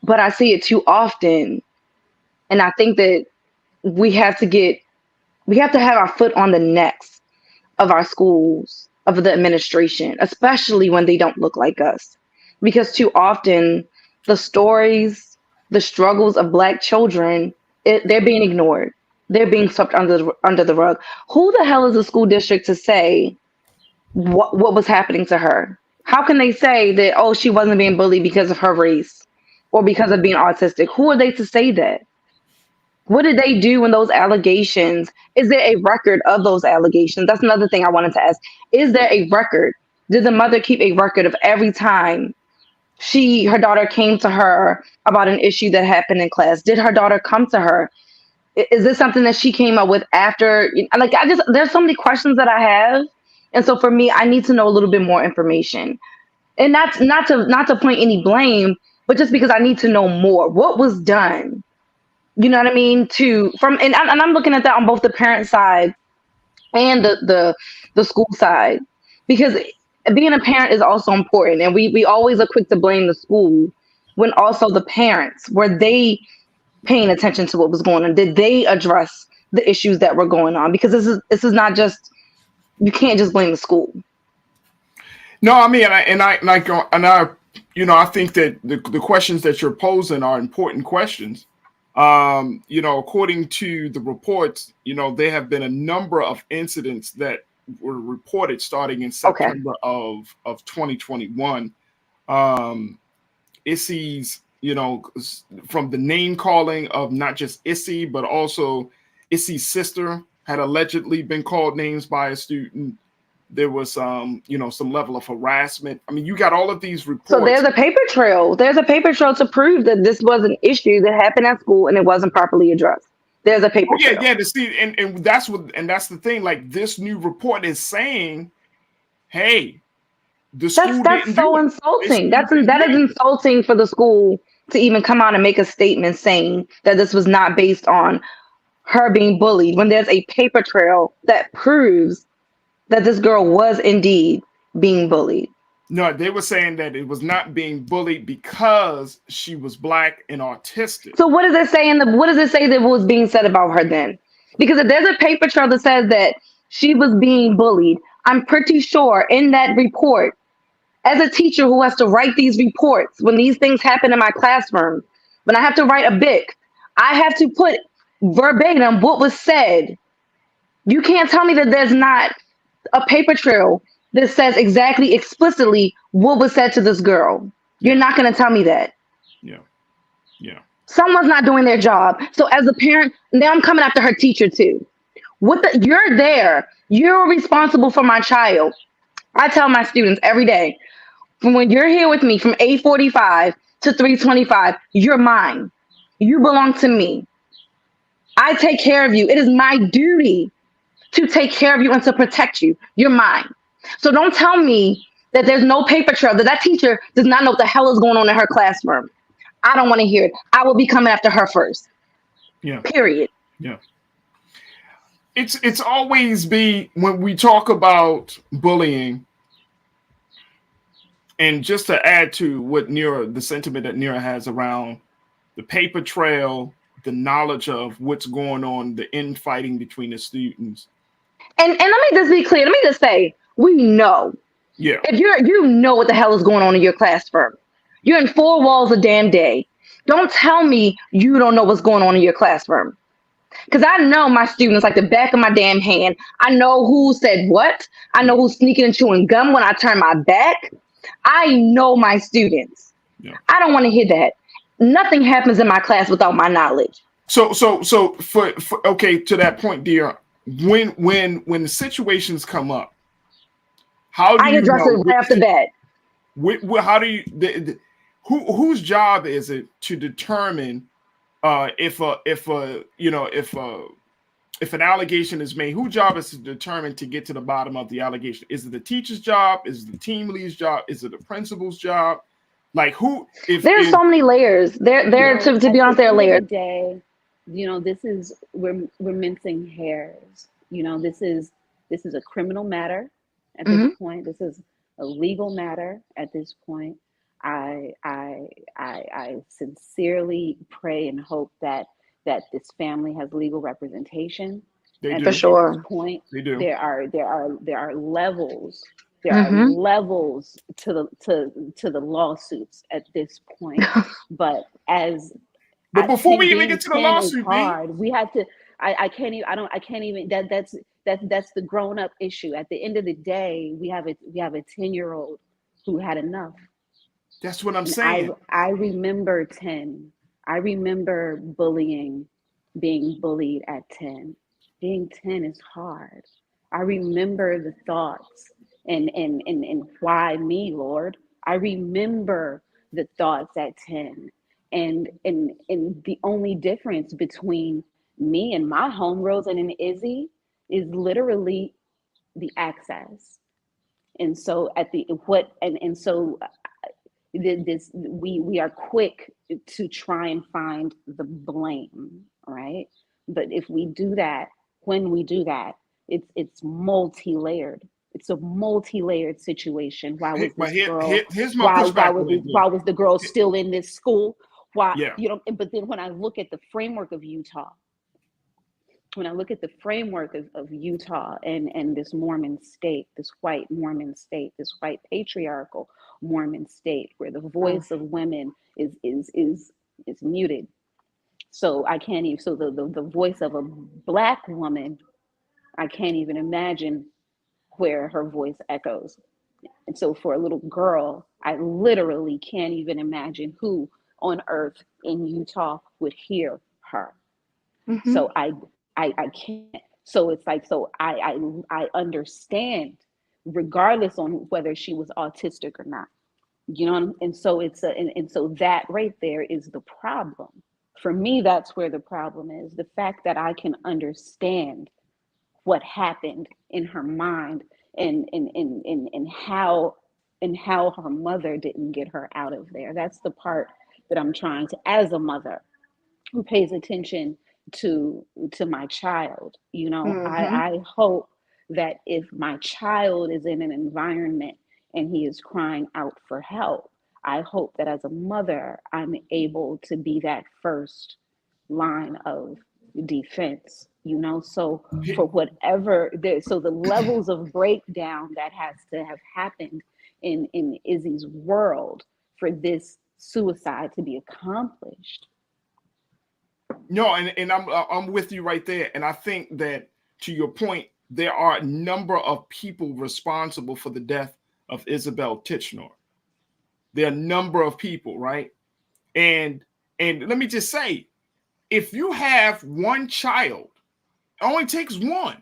But I see it too often. And I think that we have to have our foot on the necks of our schools, of the administration, especially when they don't look like us. Because too often the stories, the struggles of Black children, they're being ignored. They're being swept under the rug. Who the hell is the school district to say what was happening to her? How can they say that, oh, she wasn't being bullied because of her race or because of being autistic? Who are they to say that? What did they do when those allegations? Is there a record of those allegations? That's another thing I wanted to ask. Is there a record? Did the mother keep a record of every time her daughter came to her about an issue that happened in class? Did her daughter come to her? Is this something that she came up with after? Like, there's so many questions that I have. And so for me, I need to know a little bit more information. And that's not to point any blame, but just because I need to know more. What was done? You know what I mean? And I'm looking at that on both the parent side and the school side, because being a parent is also important. And we always are quick to blame the school when also the parents, were they paying attention to what was going on? Did they address the issues that were going on? Because this is not just, you can't just blame the school. No, I mean, I you know, I think that the questions that you're posing are important questions. You know, according to the reports, you know, there have been a number of incidents that were reported starting in September of 2021. Izzy's, you know, from the name calling of not just Izzy, but also Izzy's sister had allegedly been called names by a student. There was you know, some level of harassment. I mean, you got all of these reports. So there's a paper trail. There's a paper trail to prove that this was an issue that happened at school and it wasn't properly addressed. There's a paper trail. Yeah, to see, and that's the thing. Like, this new report is saying, hey, The school That's so insulting. That is insulting for the school to even come out and make a statement saying that this was not based on her being bullied when there's a paper trail that proves that this girl was indeed being bullied. No, they were saying that it was not being bullied because she was Black and autistic. So what does it say what does it say that was being said about her then? Because if there's a paper trail that says that she was being bullied, I'm pretty sure in that report, as a teacher who has to write these reports when these things happen in my classroom, when I have to write a BIC, I have to put verbatim what was said. You can't tell me that there's not a paper trail that says exactly explicitly what was said to this girl. You're not going to tell me that. Yeah. Yeah. Someone's not doing their job. So as a parent, now I'm coming after her teacher too. You're there. You're responsible for my child. I tell my students every day, from when you're here with me from 8:45 to 3:25, you're mine. You belong to me. I take care of you. It is my duty to take care of you and to protect you. You're mine. So don't tell me that there's no paper trail, that teacher does not know what the hell is going on in her classroom. I don't want to hear it. I will be coming after her first. Yeah. Period. Yeah. It's always be when we talk about bullying, and just to add to what the sentiment that Nira has around the paper trail, the knowledge of what's going on, the infighting between the students. And let me just be clear. Let me just say, we know. Yeah. If you know what the hell is going on in your classroom. You're in four walls a damn day. Don't tell me you don't know what's going on in your classroom. Because I know my students like the back of my damn hand. I know who said what. I know who's sneaking and chewing gum when I turn my back. I know my students. Yeah. I don't want to hear that. Nothing happens in my class without my knowledge. So for okay, to that point, dear, when the situations come up, how do you address it right off the bat? How do you whose job is it to determine if an allegation is made? Whose job is to determine to get to the bottom of the allegation? Is it the teacher's job? Is it the team lead's job? Is it the principal's job? Like who? There's so many layers. To be honest, there are layers. Day, we're mincing hairs. This is a criminal matter at this point. This is a legal matter at this point. I sincerely pray and hope that this family has legal representation. They do. For sure. At this point, they do. There are levels. There are levels to the lawsuits at this point. But before we even get to the lawsuit, we had to. I can't even. That's the grown up issue. At the end of the day, we have a 10-year-old who had enough. That's what I'm saying. I remember 10. I remember being bullied at 10. Being 10 is hard. I remember the thoughts and why me, Lord. I remember the thoughts at 10. And the only difference between me and my homegirls and an Izzy is literally the access. And so we are quick to try and find the blame, right? But when we do that, it's multi-layered. It's a multi-layered situation. Why was the girl still in this school? Why? Yeah. But then when I look at the framework of Utah, of Utah and this Mormon state, this white Mormon state, this white patriarchal Mormon state, where the voice of women is muted. So I can't even. So the voice of a Black woman, I can't even imagine where her voice echoes. And so for a little girl, I literally can't even imagine who on earth in Utah would hear her. Mm-hmm. So I can't. So it's like, so I understand, regardless on whether she was autistic or not, and so and so that right there is the problem. For me, that's where the problem is. The fact that I can understand what happened in her mind and how and how her mother didn't get her out of there. That's the part that I'm trying to, as a mother who pays attention to my child. You know, I hope that if my child is in an environment and he is crying out for help, I hope that as a mother, I'm able to be that first line of defense, you know. So for whatever so the levels of breakdown that has to have happened in Izzy's world for this suicide to be accomplished. No, and I'm with you right there. And I think that, to your point, there are a number of people responsible for the death of Isabel Tichenor. There are a number of people, right? And let me just say, if you have one child, it only takes one.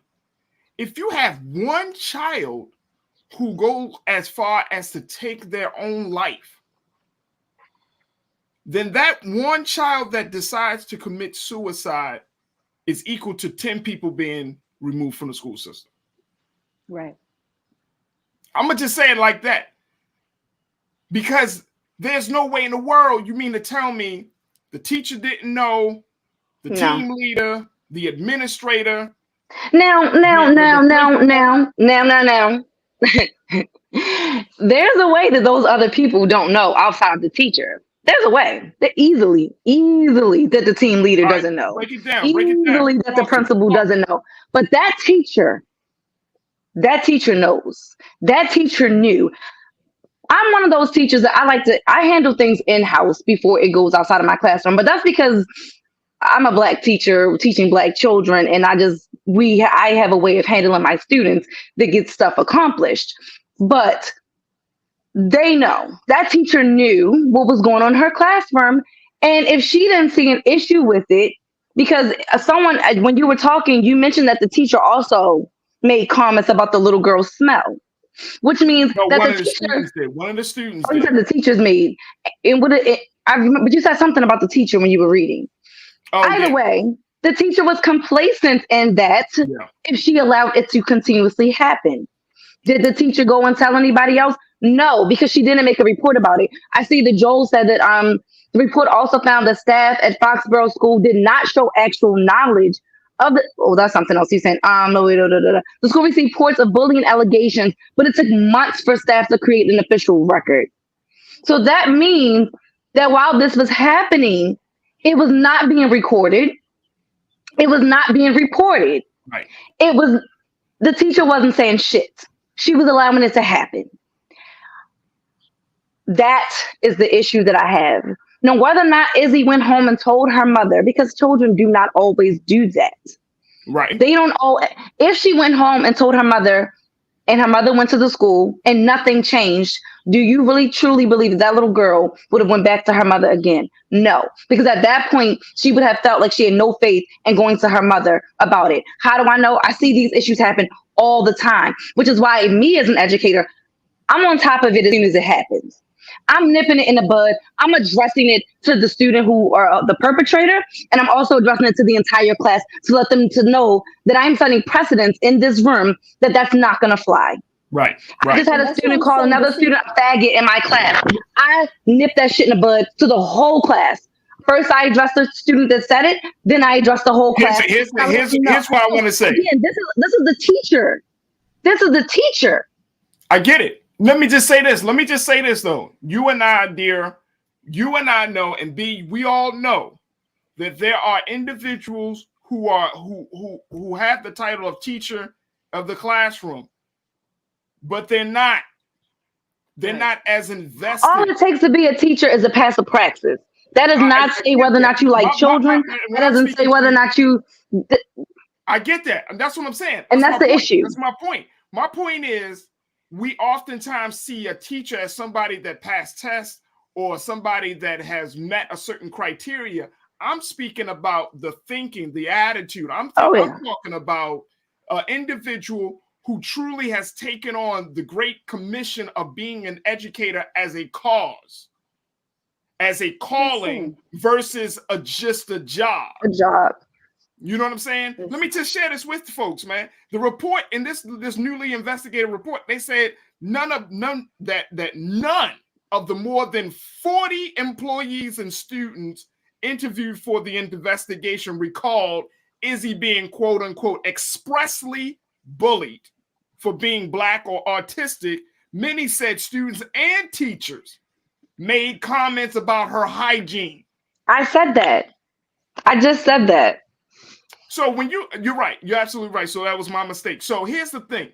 If you have one child who goes as far as to take their own life, then that one child that decides to commit suicide is equal to 10 people being removed from the school system. Right. I'm going to just say it like that. Because there's no way in the world you mean to tell me the teacher didn't know, the team leader, the administrator. Now. There's a way that those other people don't know outside the teacher. There's a way that easily that the team leader doesn't know. Break it down. Easily that the principal doesn't know. But that teacher knows. That teacher knew. I'm one of those teachers that I handle things in-house before it goes outside of my classroom. But that's because I'm a Black teacher teaching Black children, and I have a way of handling my students that gets stuff accomplished. But they know. That teacher knew what was going on in her classroom. And if she didn't see an issue with it, because when you were talking, you mentioned that the teacher also made comments about the little girl's smell, which means that one of the students did. One of the students did. The teachers made. I remember, but you said something about the teacher when you were reading. Either way, the teacher was complacent in that if she allowed it to continuously happen. Did the teacher go and tell anybody else? No, because she didn't make a report about it. I see that Joel said that the report also found that staff at Foxborough School did not show actual knowledge of the. Oh, that's something else. He's saying, The school received reports of bullying allegations, but it took months for staff to create an official record. So that means that while this was happening, it was not being recorded. It was not being reported. Right. The teacher wasn't saying shit. She was allowing it to happen. That is the issue that I have. Now, whether or not Izzy went home and told her mother, because children do not always do that. Right. They don't always. If she went home and told her mother, and her mother went to the school and nothing changed, do you really truly believe that little girl would have went back to her mother again? No, because at that point, she would have felt like she had no faith in going to her mother about it. How do I know? I see these issues happen all the time, which is why me as an educator, I'm on top of it as soon as it happens. I'm nipping it in the bud. I'm addressing it to the student who are the perpetrator, and I'm also addressing it to the entire class to let them to know that I'm setting precedence in this room that that's not going to fly. Right. I just had a student call another student a faggot in my class. I nipped that shit in the bud to the whole class. First, I addressed the student that said it. Then I addressed the whole class. Here's what I want to say. Again, this is the teacher. This is the teacher. I get it. Let me just say this though. You and I, dear, know, and B, we all know that there are individuals who have the title of teacher of the classroom, but they're not as invested. All it takes to be a teacher is a pass of praxis. That does not say whether or not you like children. That doesn't say whether or not you. I get that. And that's what I'm saying. And that's the issue. That's my point. My point is, we oftentimes see a teacher as somebody that passed tests or somebody that has met a certain criteria. I'm speaking about the thinking, the attitude. I'm talking about an individual who truly has taken on the great commission of being an educator as a cause, as a calling versus just a job. A job. You know what I'm saying? Let me just share this with folks, man. The report in this newly investigated report, they said none of the more than 40 employees and students interviewed for the investigation recalled Izzy being quote unquote expressly bullied for being Black or autistic. Many said students and teachers made comments about her hygiene. I said that. I just said that. So when you're right, you're absolutely right. So that was my mistake. So here's the thing.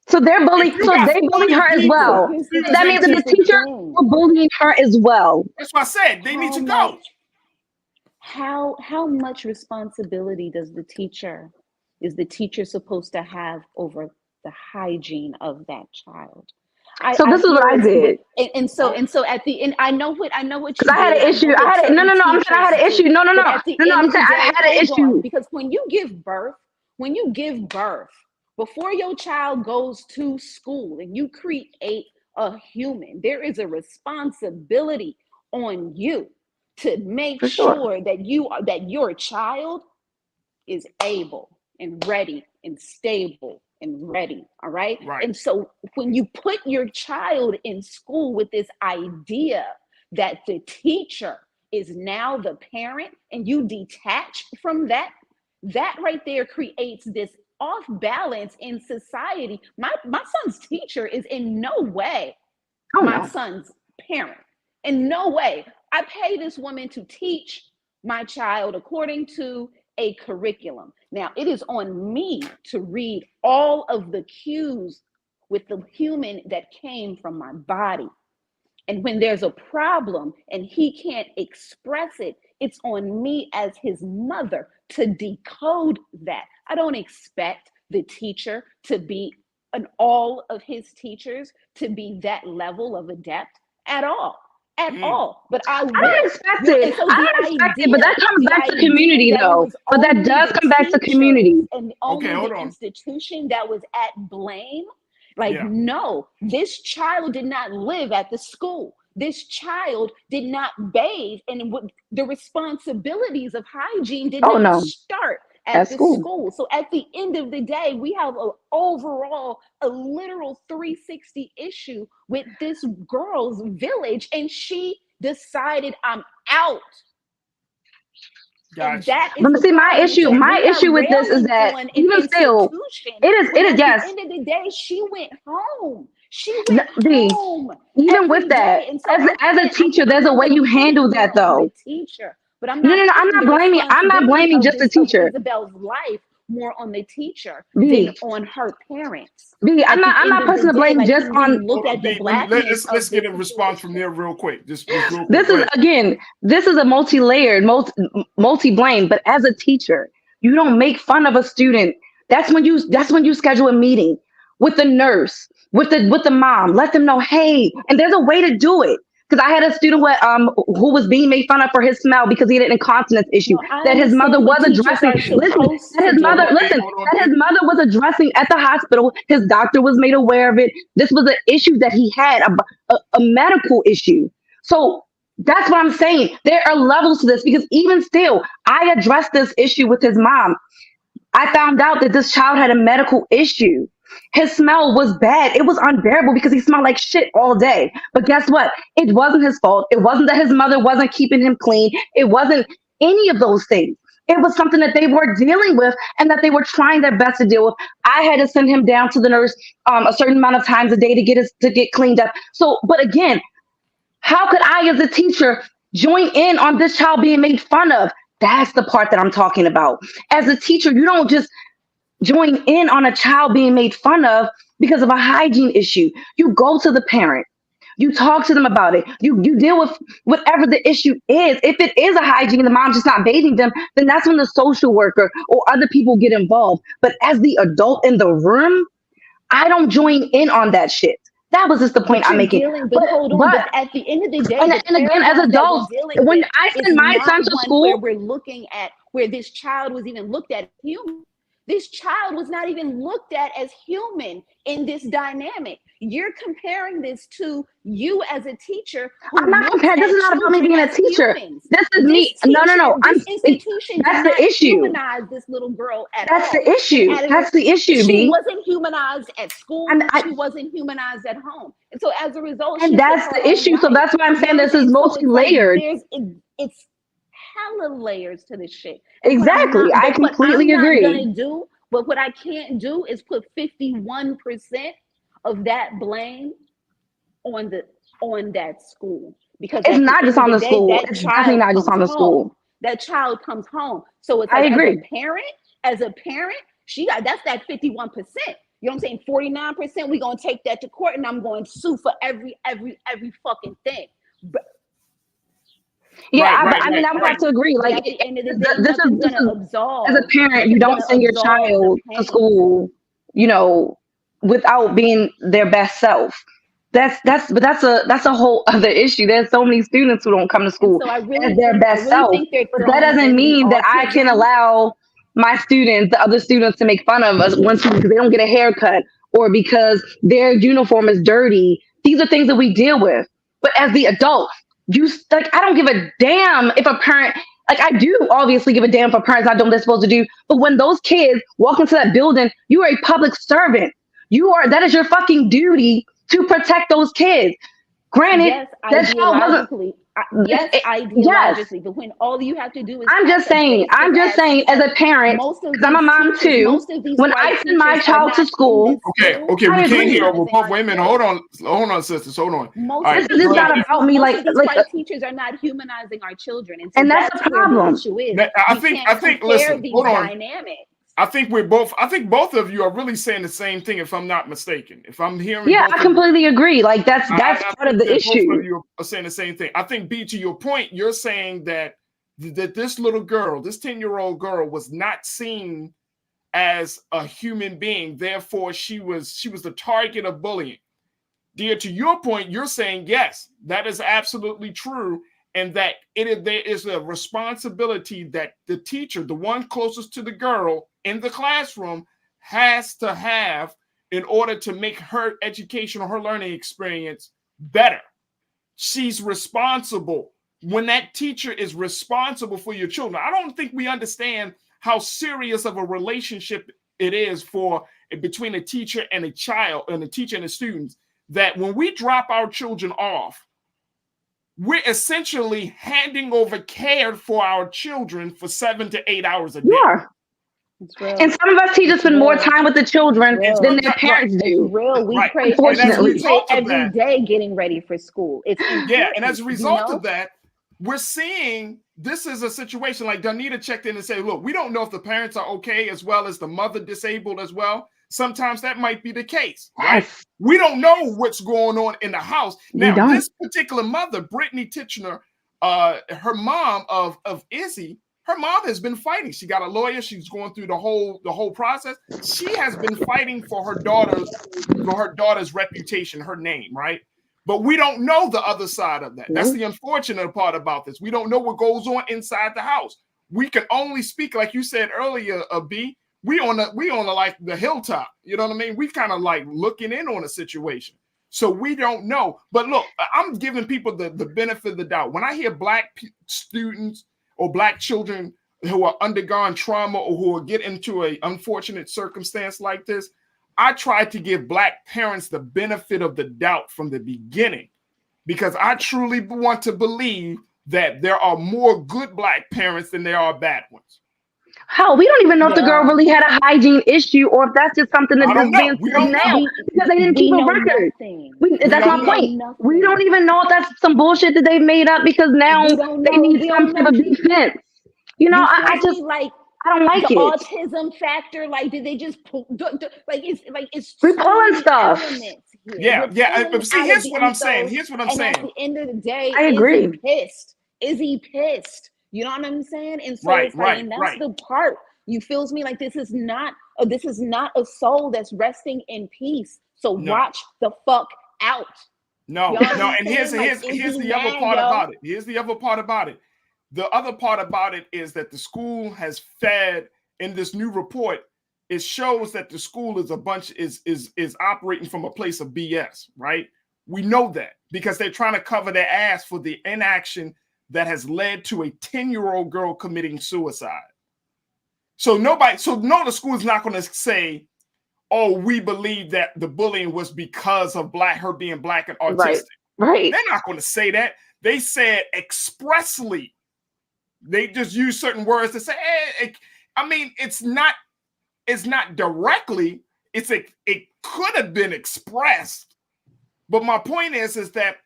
So they're bullying. So they bully her as well. So that means that the teacher were bullying her as well. That's what I said. They need to go. How much responsibility is the teacher supposed to have over the hygiene of that child? So this is what I did. And so at the end, I know what you did. I had an issue. I'm saying I had an issue. No. I'm saying I had an issue. Because when you give birth, before your child goes to school and you create a human, there is a responsibility on you to make sure that your child is able and ready and stable and ready. All right. And so when you put your child in school with this idea that the teacher is now the parent and you detach from that right there creates this off balance in society. My son's teacher is in no way my son's parent. In no way. I pay this woman to teach my child according to a curriculum. Now, it is on me to read all of the cues with the human that came from my body. And when there's a problem and he can't express it, it's on me as his mother to decode that. I don't expect the teacher to be, and all of his teachers to be that level of adept at all. But I don't expect it. But that comes back to community, though. But that does come back to community. And only the institution that was at blame. No, this child did not live at the school. This child did not bathe, and the responsibilities of hygiene did not start at the school. So at the end of the day, we have a literal 360 issue with this girl's village, and she decided, I'm out. But see, my issue with this is that even still, it is yes. At the end of the day, she went home. Home. Even with that, as a teacher, there's a way you handle that, though. But I'm not blaming just the teacher. Isabel's life more on the teacher than on her parents. I'm not putting the blame just on. Let's get a response from there real quick. Just real quick. This is a multi-layered, multi-blame. But as a teacher, you don't make fun of a student. That's when you schedule a meeting with the nurse, with the mom. Let them know, hey, and there's a way to do it. Because I had a student who was being made fun of for his smell because he had an incontinence issue that his mother was addressing. That his mother was addressing at the hospital. His doctor was made aware of it. This was an issue that he had, a medical issue. So that's what I'm saying. There are levels to this because even still, I addressed this issue with his mom. I found out that this child had a medical issue. His smell was bad. It was unbearable because he smelled like shit all day. But guess what? It wasn't his fault. It wasn't that his mother wasn't keeping him clean. It wasn't any of those things. It was something that they were dealing with and that they were trying their best to deal with. I had to send him down to the nurse a certain amount of times a day to get cleaned up. So, but again, how could I as a teacher join in on this child being made fun of? That's the part that I'm talking about. As a teacher, you don't just join in on a child being made fun of because of a hygiene issue. You go to the parent. You talk to them about it. You deal with whatever the issue is. If it is a hygiene, the mom's just not bathing them, then that's when the social worker or other people get involved. But as the adult in the room, I don't join in on that shit. That was just the point I'm making. But at the end of the day, and again, as adults, when I send my son to school, where we're looking at where this child was even looked at human. This child was not even looked at as human in this dynamic. You're comparing this to you as a teacher. I'm not comparing. This is not about me being a teacher. This is me. No. This institution that's did not the issue. humanize this little girl at all. That's the issue. That's the issue, She B. wasn't humanized at school. She wasn't humanized at home. And so as a result, and that's the issue. So that's why I'm saying this is multi-layered. It's hella layers to this shit. Exactly. I completely agree. But what I can't do is put 51% of that blame on that school, because it's not just on the school. It's definitely not just on the school. That child comes home, so it's I like, agree. As a parent, that's that 51%. You know what I'm saying? 49%. We're gonna take that to court, and I'm going to sue for every fucking thing. But I mean, I would have to agree. Like, at the end of the day, this is absolve. As a parent, you don't send your child to school, you know, without being their best self. That's a whole other issue. There's so many students who don't come to school as their best self. But that doesn't mean that I can allow my students, the other students, to make fun of us once because they don't get a haircut or because their uniform is dirty. These are things that we deal with. But as the adults, I don't give a damn if a parent, I do obviously give a damn for parents not doing what they're supposed to do. But when those kids walk into that building, you are a public servant. That is your fucking duty to protect those kids. Granted, yes, ideologically, but when all you have to do is I'm just saying as a parent, because I'm a mom too, when I send my child to school. Okay, we can't hear. Wait a minute, hold on, sisters, hold on. This is not about me. Like white teachers are not humanizing our children, and that's the problem. I think. Listen, hold on. Dynamics. I think both of you are really saying the same thing, if I'm not mistaken. If I'm hearing, I completely agree. Like that's part of the issue. Both of you are saying the same thing. I think, B, to your point, you're saying that this little girl, this 10-year-old girl, was not seen as a human being. Therefore, she was the target of bullying. Dear, to your point, you're saying yes, that is absolutely true. And that there is a responsibility that the teacher, the one closest to the girl in the classroom, has to have in order to make her education or her learning experience better. She's responsible. When that teacher is responsible for your children, I don't think we understand how serious of a relationship it is between a teacher and a child, and a teacher and the students, that when we drop our children off, we're essentially handing over care for our children for 7 to 8 hours a day. Yeah. And some of us teachers spend more time with the children than their parents do. It's real. We pray every day getting ready for school. And as a result of that, we're seeing this is a situation like Danita checked in and said, look, we don't know if the parents are okay as well as the mother disabled as well. Sometimes that might be the case, right? Yes. We don't know what's going on in the house. Now, this particular mother, Brittany Titchener, her mom of Izzy, her mom has been fighting. She got a lawyer. She's going through the whole process. She has been fighting for her daughter's reputation, her name, right? But we don't know the other side of that. That's the unfortunate part about this. We don't know what goes on inside the house. We can only speak, like you said earlier, B. We on like the hilltop, you know what I mean? We kind of like looking in on a situation. So we don't know. But look, I'm giving people the benefit of the doubt. When I hear Black students or Black children who are undergone trauma or who will get into an unfortunate circumstance like this, I try to give Black parents the benefit of the doubt from the beginning, because I truly want to believe that there are more good Black parents than there are bad ones. Hell, we don't even know if the girl really had a hygiene issue or if that's just something that's being said now because they didn't keep a record. That's my point. We don't even know if that's some bullshit that they made up because now they need some type of defense. You know, I just like I don't like the it. Autism factor, like, did they just pull? It's we're pulling stuff. Yeah. See, here's what I'm saying. At the end of the day, I agree. Izzy pissed. You know what I'm saying? And so that's the part. You feels me like this is not a soul that's resting in peace. So watch the fuck out. No. And here's the other part about it. Here's the other part about it. The other part about it is that the school has fed in this new report it shows that the school is is operating from a place of BS, right? We know that because they're trying to cover their ass for the inaction that has led to a 10-year-old girl committing suicide. So the school is not going to say, oh, we believe that the bullying was because of her being black and autistic. Right. They're not going to say that. They said expressly. They just use certain words to say, I mean, it's not directly. It could have been expressed. But my point is that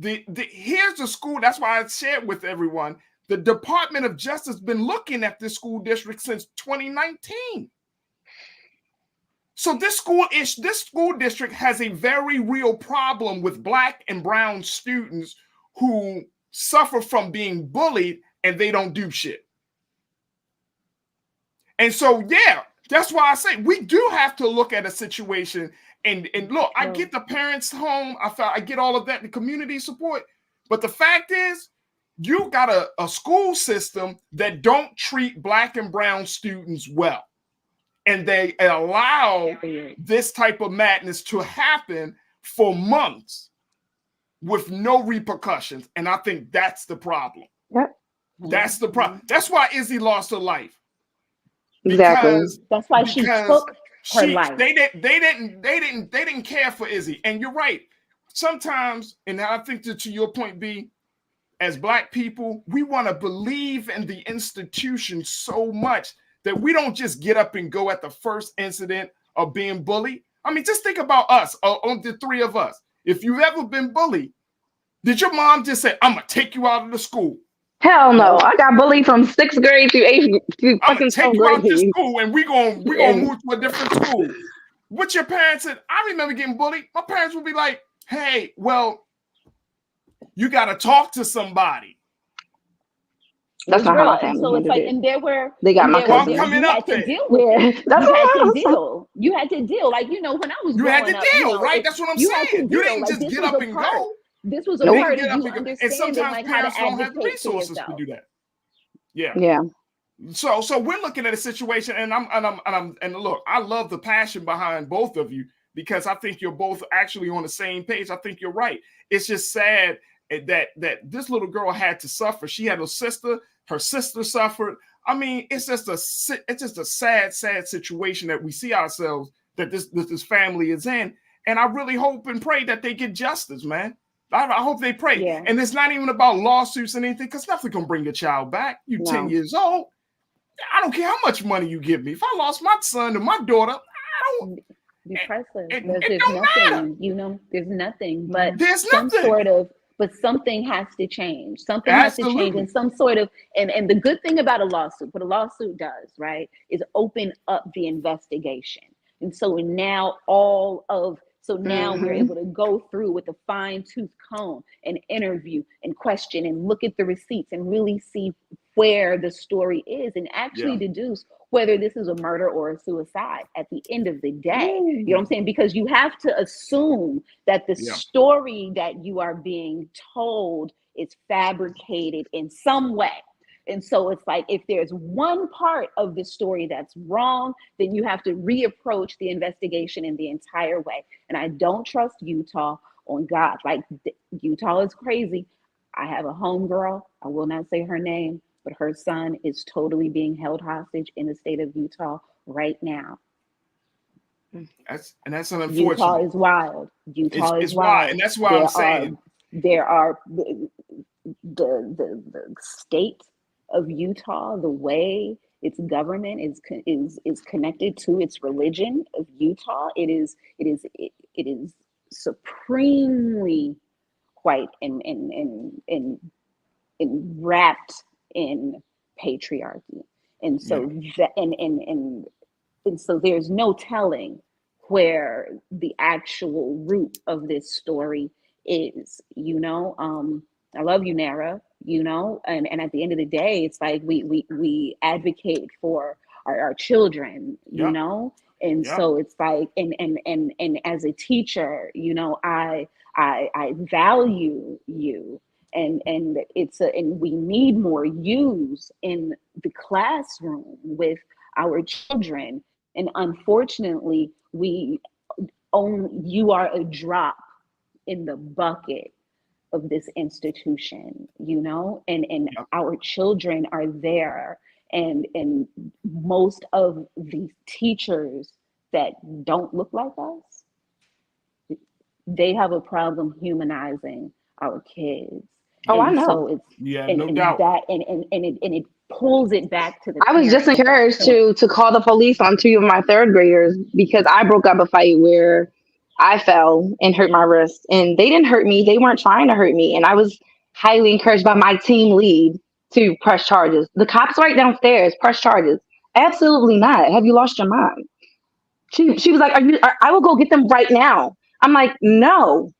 here's the school. That's why I shared with everyone. The Department of Justice has been looking at this school district since 2019. So this school district has a very real problem with black and brown students who suffer from being bullied and they don't do shit. And so, yeah, that's why I say we do have to look at a situation and look, I get the parents home. I get all of that, the community support. But the fact is, you got a school system that don't treat black and brown students well. And they allow this type of madness to happen for months with no repercussions. And I think that's the problem. Yep. That's the problem. That's why Izzy lost her life. Exactly. That's why she took her life. They didn't care for Izzy. And you're right. Sometimes, and I think that to your point, B, as black people, we want to believe in the institution so much that we don't just get up and go at the first incident of being bullied. I mean, just think about us, on the three of us. If you've ever been bullied, did your mom just say, I'm going to take you out of the school? Hell no. I got bullied from 6th grade through 8th grade. I'm going to take you out of this school and we're going to move to a different school. What your parents said, I remember getting bullied. My parents would be like, hey, well, you got to talk to somebody. That's not how my And family so it's like, handled it. and there were They got my Well, I'm cousin. coming you up had to there. deal with it. That's You what had I to was deal. You had to deal. Like, you know, when I was You growing had to up, you deal, know, right? That's what I'm you had to saying. You deal. didn't Like, just this get was up a and part. go. This was a You didn't part get of up you and go. And understanding sometimes like how parents to don't have the advocate for resources to yourself. do that. Yeah. Yeah. So we're looking at a situation, and look, I love the passion behind both of you because I think you're both actually on the same page. I think you're right. It's just sad that this little girl had to suffer. She had a sister. Her sister suffered. I mean, it's just a sad situation that we see ourselves that this family is in. And I really hope and pray that they get justice, man. I hope they pray. Yeah. And it's not even about lawsuits and anything, because nothing can bring your child back. You're 10 years old. I don't care how much money you give me. If I lost my son and my daughter, I don't. Be priceless. It don't nothing, matter. you know, there's nothing, but There's some nothing. sort of, but something has to change. Something has to change, Absolutely. and some sort of, and the good thing about a lawsuit, what a lawsuit does, right, is open up the investigation. And so now now we're able to go through with a fine tooth comb and interview and question and look at the receipts and really see where the story is and actually deduce whether this is a murder or a suicide at the end of the day. You know what I'm saying? Because you have to assume that the story that you are being told is fabricated in some way. And so it's like, if there's one part of the story that's wrong, then you have to reapproach the investigation in the entire way. And I don't trust Utah on God. Like, Utah is crazy. I have a homegirl. I will not say her name, but her son is totally being held hostage in the state of Utah right now. That's an unfortunate. Utah is wild. Utah is wild. And that's why I'm saying there are the state of Utah, the way its government is connected to its religion of Utah. It is supremely white and wrapped in patriarchy. And so and so there's no telling where the actual root of this story is, you know. I love you, Nara, you know, and at the end of the day, it's like we advocate for our children, you know, and so it's like, and as a teacher, you know, I value you, and we need more yous in the classroom with our children, And unfortunately, you are a drop in the bucket of this institution, and our children are there. And most of these teachers that don't look like us, they have a problem humanizing our kids. Oh, I know. So it's no doubt. That it pulls it back to the I was just parents. encouraged to call the police on 2 of my third graders because I broke up a fight where I fell and hurt my wrist, and they didn't hurt me. They weren't trying to hurt me. And I was highly encouraged by my team lead to press charges. The cops right downstairs, press charges. Absolutely not. Have you lost your mind? She was like, I will go get them right now. I'm like, no,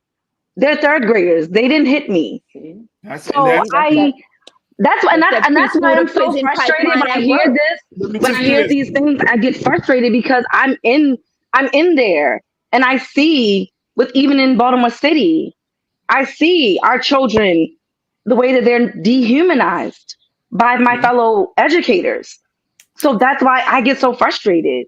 they're third graders. They didn't hit me. That's why I'm so frustrated when I hear this. When I hear these things, I get frustrated because I'm in there, and I see even in Baltimore City, I see our children the way that they're dehumanized by my fellow educators. So that's why I get so frustrated.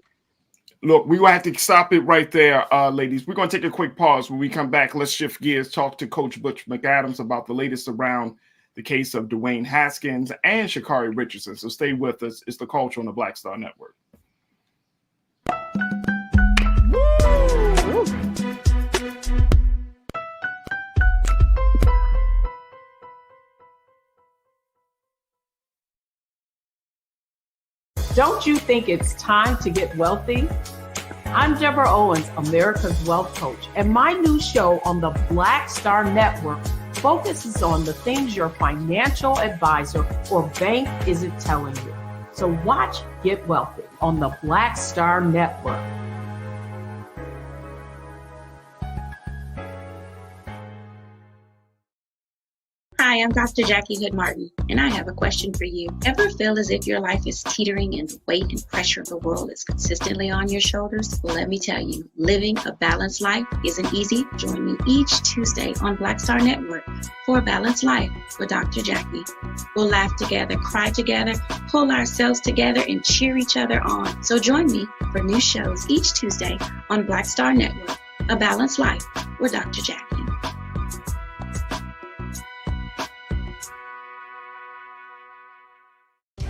Look, we will have to stop it right there, ladies. We're going to take a quick pause. When we come back, let's shift gears, talk to Coach Butch McAdams about the latest around the case of Dwayne Haskins and Sha'Carri Richardson. So stay with us. It's The Culture on the Black Star Network. Don't you think it's time to get wealthy? I'm Deborah Owens, America's Wealth Coach, and my new show on the Black Star Network focuses on the things your financial advisor or bank isn't telling you. So watch Get Wealthy on the Black Star Network. Hi, I'm Dr. Jackie Hood Martin, and I have a question for you. Ever feel as if your life is teetering and the weight and pressure of the world is consistently on your shoulders? Well, let me tell you, living a balanced life isn't easy. Join me each Tuesday on Black Star Network for A Balanced Life with Dr. Jackie. We'll laugh together, cry together, pull ourselves together, and cheer each other on. So join me for new shows each Tuesday on Black Star Network, A Balanced Life with Dr. Jackie.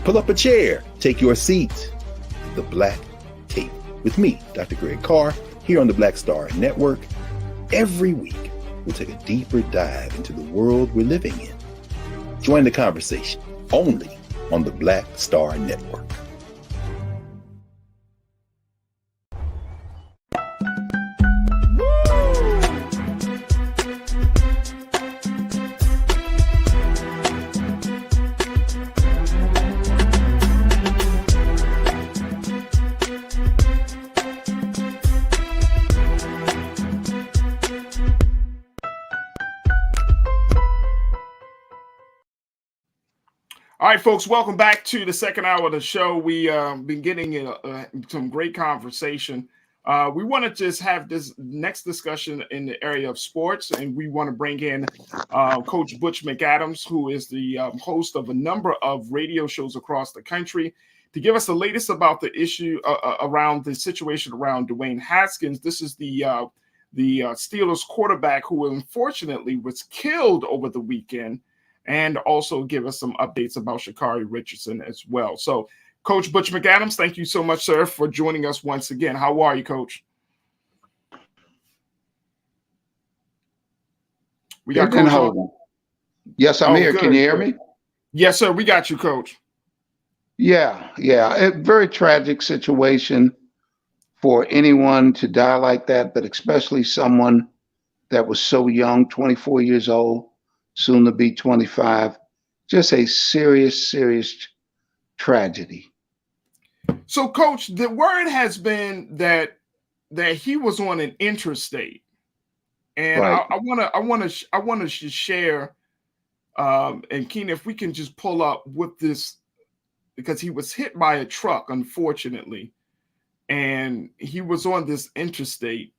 Pull up a chair, take your seat. The Black Tape with me, Dr. Greg Carr, here on the Black Star Network. Every week, we'll take a deeper dive into the world we're living in. Join the conversation only on the Black Star Network. All right, folks, welcome back to the second hour of the show. We been getting some great conversation. We want to just have this next discussion in the area of sports, and we want to bring in Coach Butch McAdams, who is the host of a number of radio shows across the country, to give us the latest about the issue around the situation around Dwayne Haskins. This is the Steelers quarterback who unfortunately was killed over the weekend, and also give us some updates about Sha'Carri Richardson as well. So, Coach Butch McAdams, thank you so much, sir, for joining us once again. How are you, Coach? We got Coach on. Yes, I'm here. Good. Can you hear me? Yes, sir. We got you, Coach. Yeah. A very tragic situation for anyone to die like that, but especially someone that was so young, 24 years old, soon to be 25. Just a serious tragedy. So, Coach, the word has been that he was on an interstate, and right. I want to share. And Keenan, if we can just pull up with this, because he was hit by a truck, unfortunately, and he was on this interstate.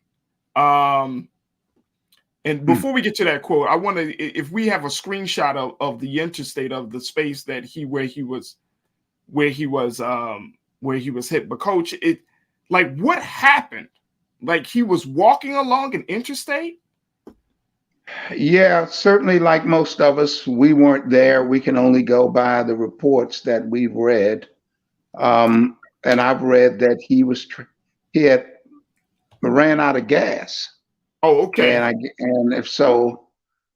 And before we get to that quote, I want to, if we have a screenshot of the interstate, of the space that where he was hit. But Coach, Like, what happened? Like, he was walking along an interstate? Yeah, certainly, like most of us, we weren't there. We can only go by the reports that we've read. And I've read that he had ran out of gas. Oh, okay. And if so,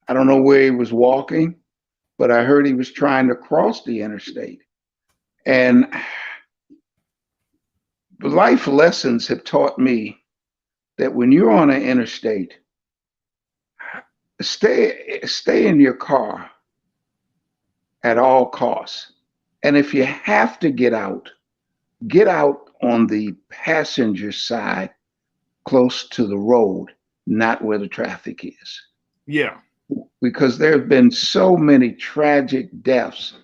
I don't know where he was walking, but I heard he was trying to cross the interstate. And life lessons have taught me that when you're on an interstate, stay in your car at all costs. And if you have to get out on the passenger side, close to the road, not where the traffic is. Yeah. Because there have been so many tragic deaths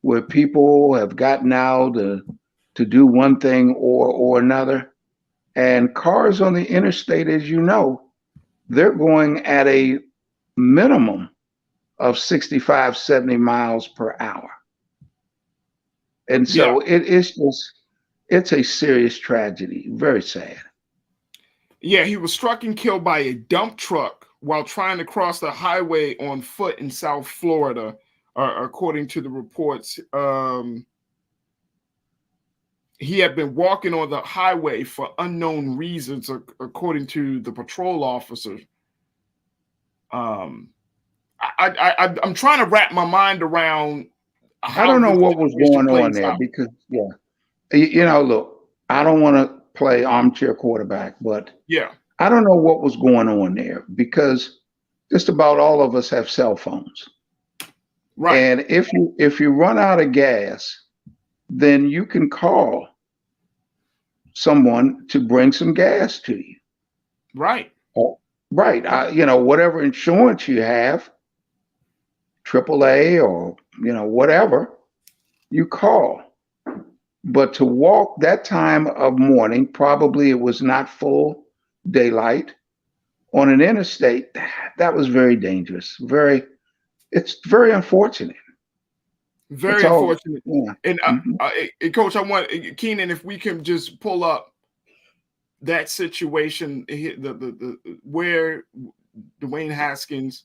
where people have gotten out to do one thing or another. And cars on the interstate, as you know, they're going at a minimum of 65, 70 miles per hour. And so it's a serious tragedy, very sad. Yeah, he was struck and killed by a dump truck while trying to cross the highway on foot in South Florida, according to the reports. He had been walking on the highway for unknown reasons, according to the patrol officer. I'm trying to wrap my mind around. I don't know what was going on there because, look, I don't want to play armchair quarterback, but I don't know what was going on there because just about all of us have cell phones. Right. And if you run out of gas, then you can call someone to bring some gas to you. Right. Right. Whatever insurance you have, AAA or, whatever, you call. But to walk that time of morning, probably it was not full daylight on an interstate, that was very dangerous. It's very unfortunate. Very unfortunate. Yeah. And Coach, I want Keenan, if we can just pull up that situation, the where Dwayne Haskins.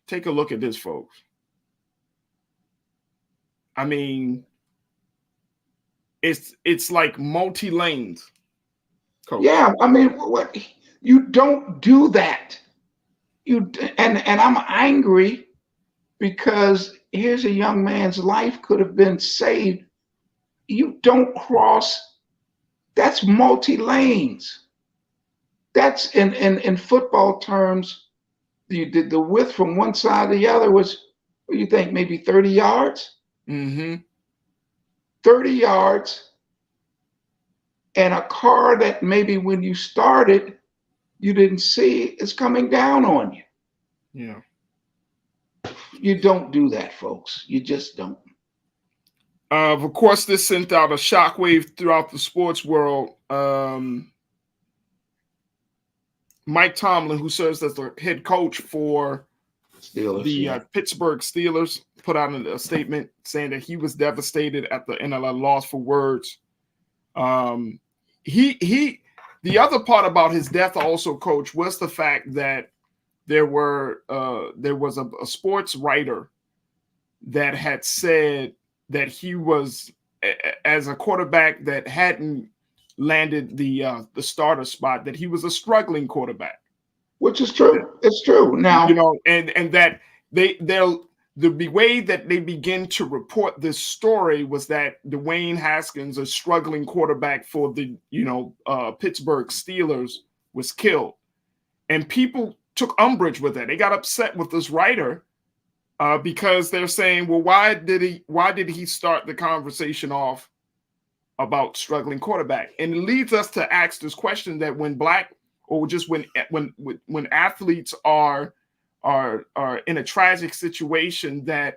Take a look at this, folks. I mean, it's like multi-lanes. Coach. Yeah, I mean, what you don't do that. And I'm angry because here's a young man's life could have been saved. You don't cross. That's multi-lanes. That's in football terms. The width from one side to the other was, what do you think, maybe 30 yards? Mm-hmm. 30 yards. And a car that maybe when you started, you didn't see is coming down on you. Yeah. You don't do that, folks. You just don't. Of course, this sent out a shockwave throughout the sports world. Mike Tomlin, who serves as the head coach for the Pittsburgh Steelers, put out a statement saying that he was devastated at the NLL loss for words. The other part about his death also, Coach, was the fact that there was a sports writer that had said that he was, as a quarterback that hadn't landed the starter spot, that he was a struggling quarterback. Which is true. It's true. Now, and that the way that they begin to report this story was that Dwayne Haskins, a struggling quarterback for the Pittsburgh Steelers, was killed, and people took umbrage with that. They got upset with this writer because they're saying, well, why did he start the conversation off about struggling quarterback? And it leads us to ask this question that when athletes are in a tragic situation, that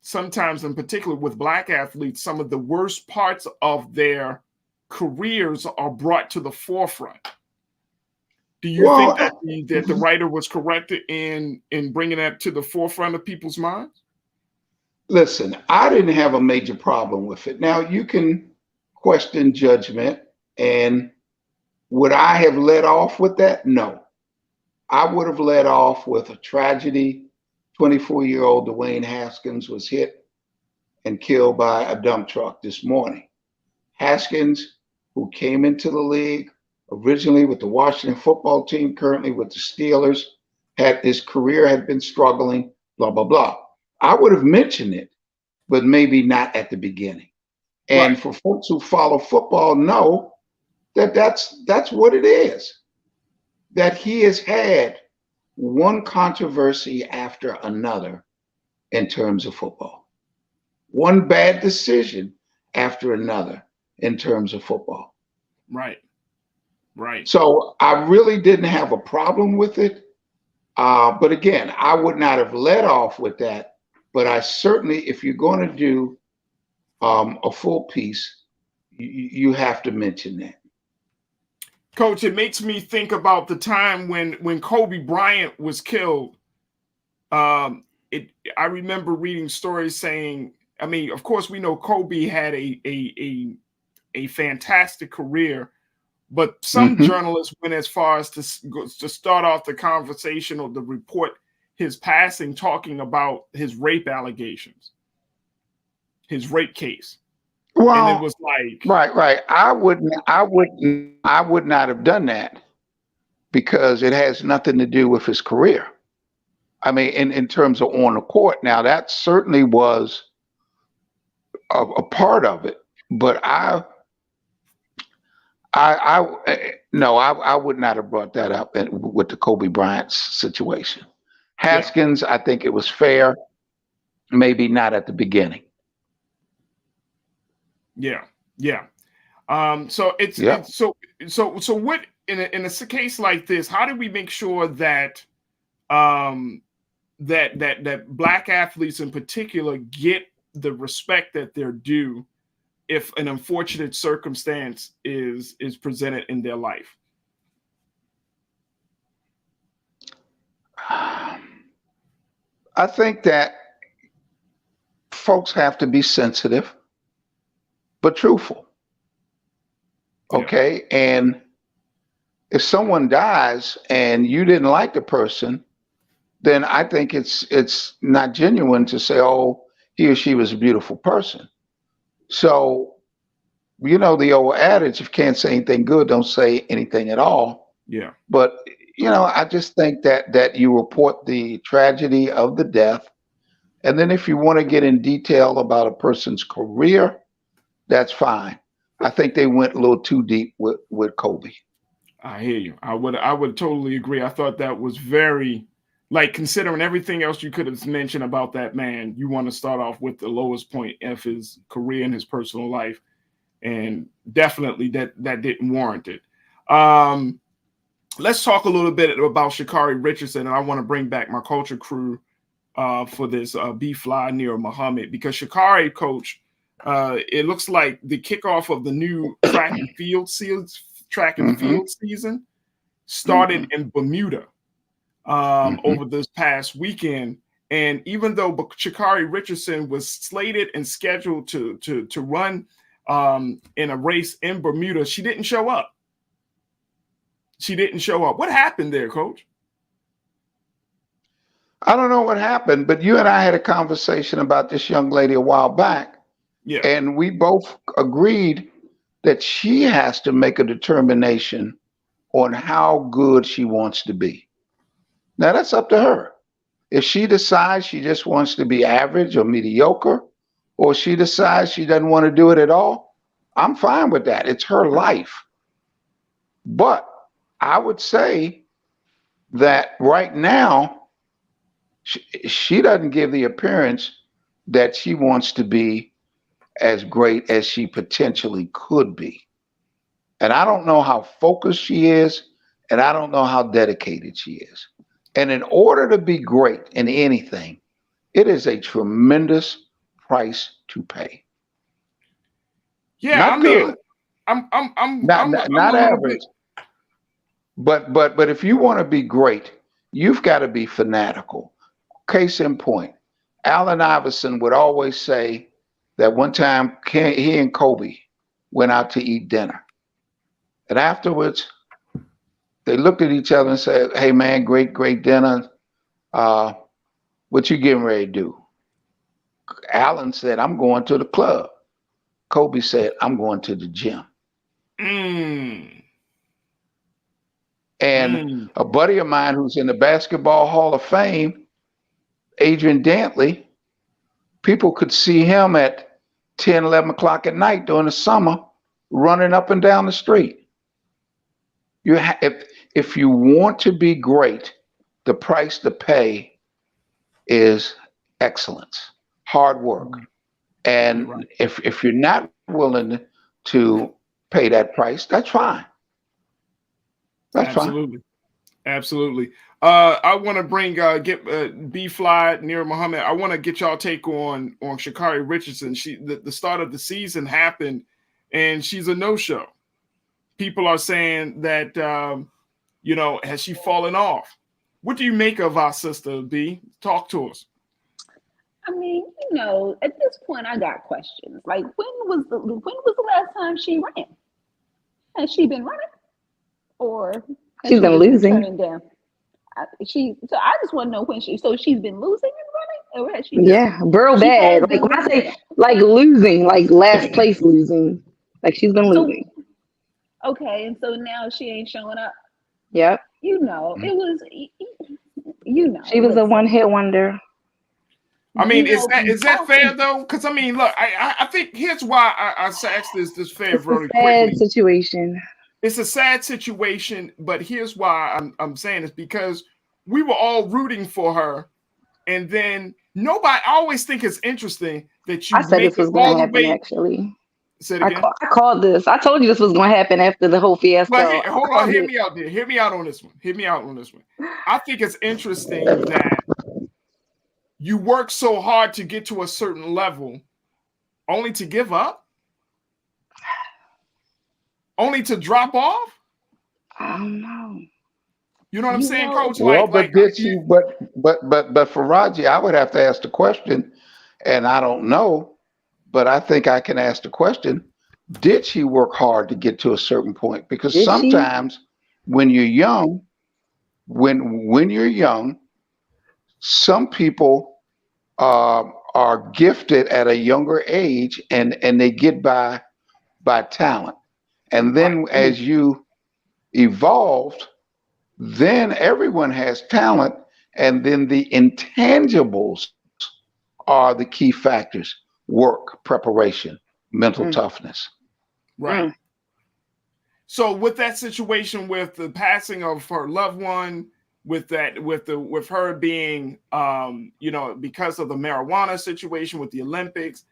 sometimes, in particular with Black athletes, some of the worst parts of their careers are brought to the forefront. Do you think that the writer was correct in bringing that to the forefront of people's minds? Listen, I didn't have a major problem with it. Now, you can question judgment, And would I have led off with that? No. I would have led off with a tragedy. 24-year-old Dwayne Haskins was hit and killed by a dump truck this morning. Haskins, who came into the league originally with the Washington football team, currently with the Steelers, his career had been struggling, blah, blah, blah. I would have mentioned it, but maybe not at the beginning. And for folks who follow football know that that's what it is, that he has had one controversy after another in terms of football, one bad decision after another in terms of football. Right. So I really didn't have a problem with it. But again, I would not have led off with that. But I certainly, if you're going to do a full piece, you have to mention that. Coach, it makes me think about the time when Kobe Bryant was killed. I remember reading stories saying, I mean, of course, we know Kobe had a fantastic career, but some journalists went as far as to start off the conversation or to report his passing, talking about his rape allegations, his rape case. Well, and it was like, right. I would not have done that because it has nothing to do with his career. I mean, in terms of on the court, now that certainly was a part of it, but I would not have brought that up with the Kobe Bryant situation. Haskins, I think it was fair, maybe not at the beginning. Yeah. So so what in a case like this, how do we make sure that that Black athletes in particular get the respect that they're due if an unfortunate circumstance is presented in their life? I think that folks have to be sensitive but truthful. Okay. Yeah. And if someone dies and you didn't like the person, then I think it's not genuine to say, oh, he or she was a beautiful person. So, you know, the old adage, if you can't say anything good, don't say anything at all. Yeah. But, you know, I just think that you report the tragedy of the death. And then if you want to get in detail about a person's career, that's fine. I think they went a little too deep with Kobe. I hear you. I would totally agree. I thought that was very, like, considering everything else you could have mentioned about that man, you want to start off with the lowest point of his career and his personal life. And definitely that didn't warrant it. Let's talk a little bit about Sha'Carri Richardson. And I want to bring back my culture crew for this B-Fly Nira Muhammad, because Sha'Carri, coach, it looks like the kickoff of the new track and field season started in Bermuda over this past weekend. And even though Sha'Carri Richardson was slated and scheduled to run in a race in Bermuda, she didn't show up. What happened there, Coach? I don't know what happened, but you and I had a conversation about this young lady a while back. Yeah. And we both agreed that she has to make a determination on how good she wants to be. Now, that's up to her. If she decides she just wants to be average or mediocre, or she decides she doesn't want to do it at all, I'm fine with that. It's her life. But I would say that right now, she doesn't give the appearance that she wants to be as great as she potentially could be. And I don't know how focused she is, and I don't know how dedicated she is. And in order to be great in anything, it is a tremendous price to pay. Yeah, not good. I'm not average. But if you want to be great, you've got to be fanatical. Case in point, Allen Iverson would always say that one time he and Kobe went out to eat dinner. And afterwards, they looked at each other and said, "Hey man, great dinner. What you getting ready to do?" Alan said, "I'm going to the club." Kobe said, "I'm going to the gym." And a buddy of mine who's in the Basketball Hall of Fame, Adrian Dantley, people could see him at 10, 11 o'clock at night during the summer running up and down the street. If you want to be great, the price to pay is excellence, hard work. And if you're not willing to pay that price, that's fine. That's absolutely fine. Absolutely. I want to bring B Fly, Nira Muhammad. I want to get y'all take on Sha'Carri Richardson. The start of the season happened and she's a no-show. People are saying that has she fallen off? What do you make of our sister, B? Talk to us. I mean, at this point, I got questions. Like, when was the last time she ran? Has she been running, or she's been losing? Turning down? So I just want to know when she's been losing and running, or has she? Yeah, real bad. Like when I say like losing, like last place losing, like she's been losing. Okay, and so now she ain't showing up. Yep. It was. She was a one-hit wonder. I mean, is that fair though? Because I mean, look, I think here's why I asked this fair very quickly. Sad situation. It's a sad situation, but here's why I'm saying this, because we were all rooting for her, and then nobody. I always think it's interesting that you. I said this was going to happen. Actually, say it again. I called this. I told you this was going to happen after the whole fiasco. But hold on, hear me out there. Hear me out on this one. I think it's interesting that you work so hard to get to a certain level, only to give up, only to drop off. I don't know. You know what I'm saying, Coach? Well, but Farajii, I would have to ask the question, and I don't know, but I think I can ask the question: did she work hard to get to a certain point? Because sometimes when you're young, when you're young, some people are gifted at a younger age and they get by talent. And then as you evolved, then everyone has talent, and then the intangibles are the key factors: work, preparation, mental toughness. Right. So with that situation, with the passing of her loved one, with her being, because of the marijuana situation with the Olympics,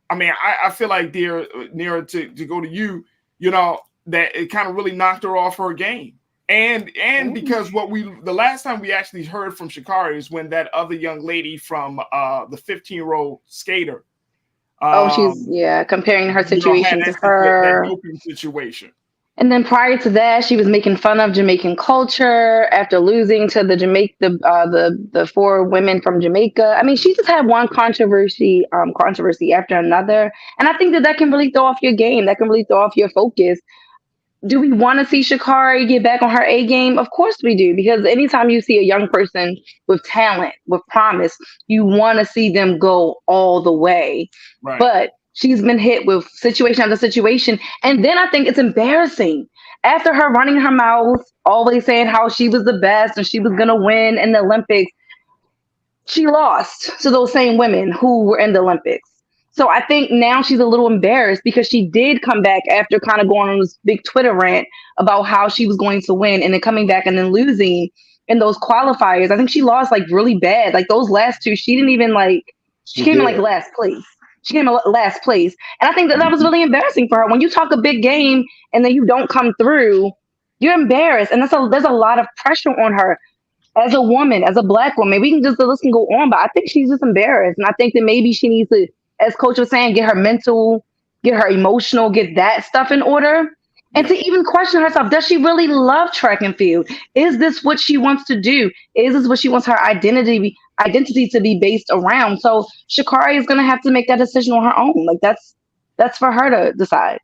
I mean, I feel like, Nira, to go to you, that it kind of really knocked her off her game. And because the last time we actually heard from Sha'Carri is when that other young lady from the 15-year-old skater. She's comparing her situation to her. That doping situation. And then prior to that, she was making fun of Jamaican culture after losing to the 4 women from Jamaica. I mean, she just had one controversy after another, and I think that can really throw off your game. That can really throw off your focus. Do we want to see Sha'Carri get back on her A game? Of course we do, because anytime you see a young person with talent, with promise, you want to see them go all the way. Right. But she's been hit with situation after situation. And then I think it's embarrassing. After her running her mouth, always saying how she was the best and she was going to win in the Olympics, she lost to those same women who were in the Olympics. So I think now she's a little embarrassed because she did come back after kind of going on this big Twitter rant about how she was going to win and then coming back and then losing in those qualifiers. I think she lost like really bad. Like those last 2, she didn't even she came in like last place. She came in last place. And I think that was really embarrassing for her. When you talk a big game and then you don't come through, you're embarrassed. And there's a lot of pressure on her as a woman, as a Black woman. We can just, the list can go on, but I think she's just embarrassed. And I think that maybe she needs to, as Coach was saying, get her mental, get her emotional, get that stuff in order. And to even question herself, does she really love track and field? Is this what she wants to do? Is this what she wants her identity to be based around? So Sha'Carri is going to have to make that decision on her own. Like that's for her to decide.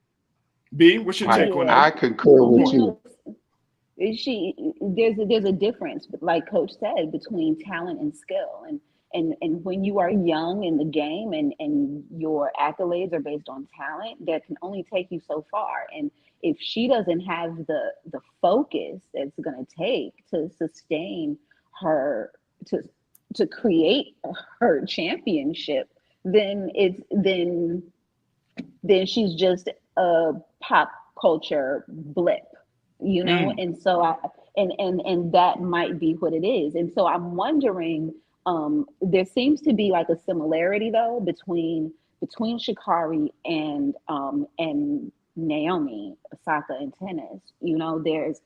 B, what's your take on that? I concur with You you. know, there's a difference, like Coach said, between talent and skill. And when you are young in the game and your accolades are based on talent, that can only take you so far. And if she doesn't have the focus that's going to take to sustain her, to create her championship, then she's just a pop culture blip, you know. And so and that might be what it is. And so I'm wondering, there seems to be like a similarity though between Sha'Carri and Naomi Osaka in tennis. You know, there's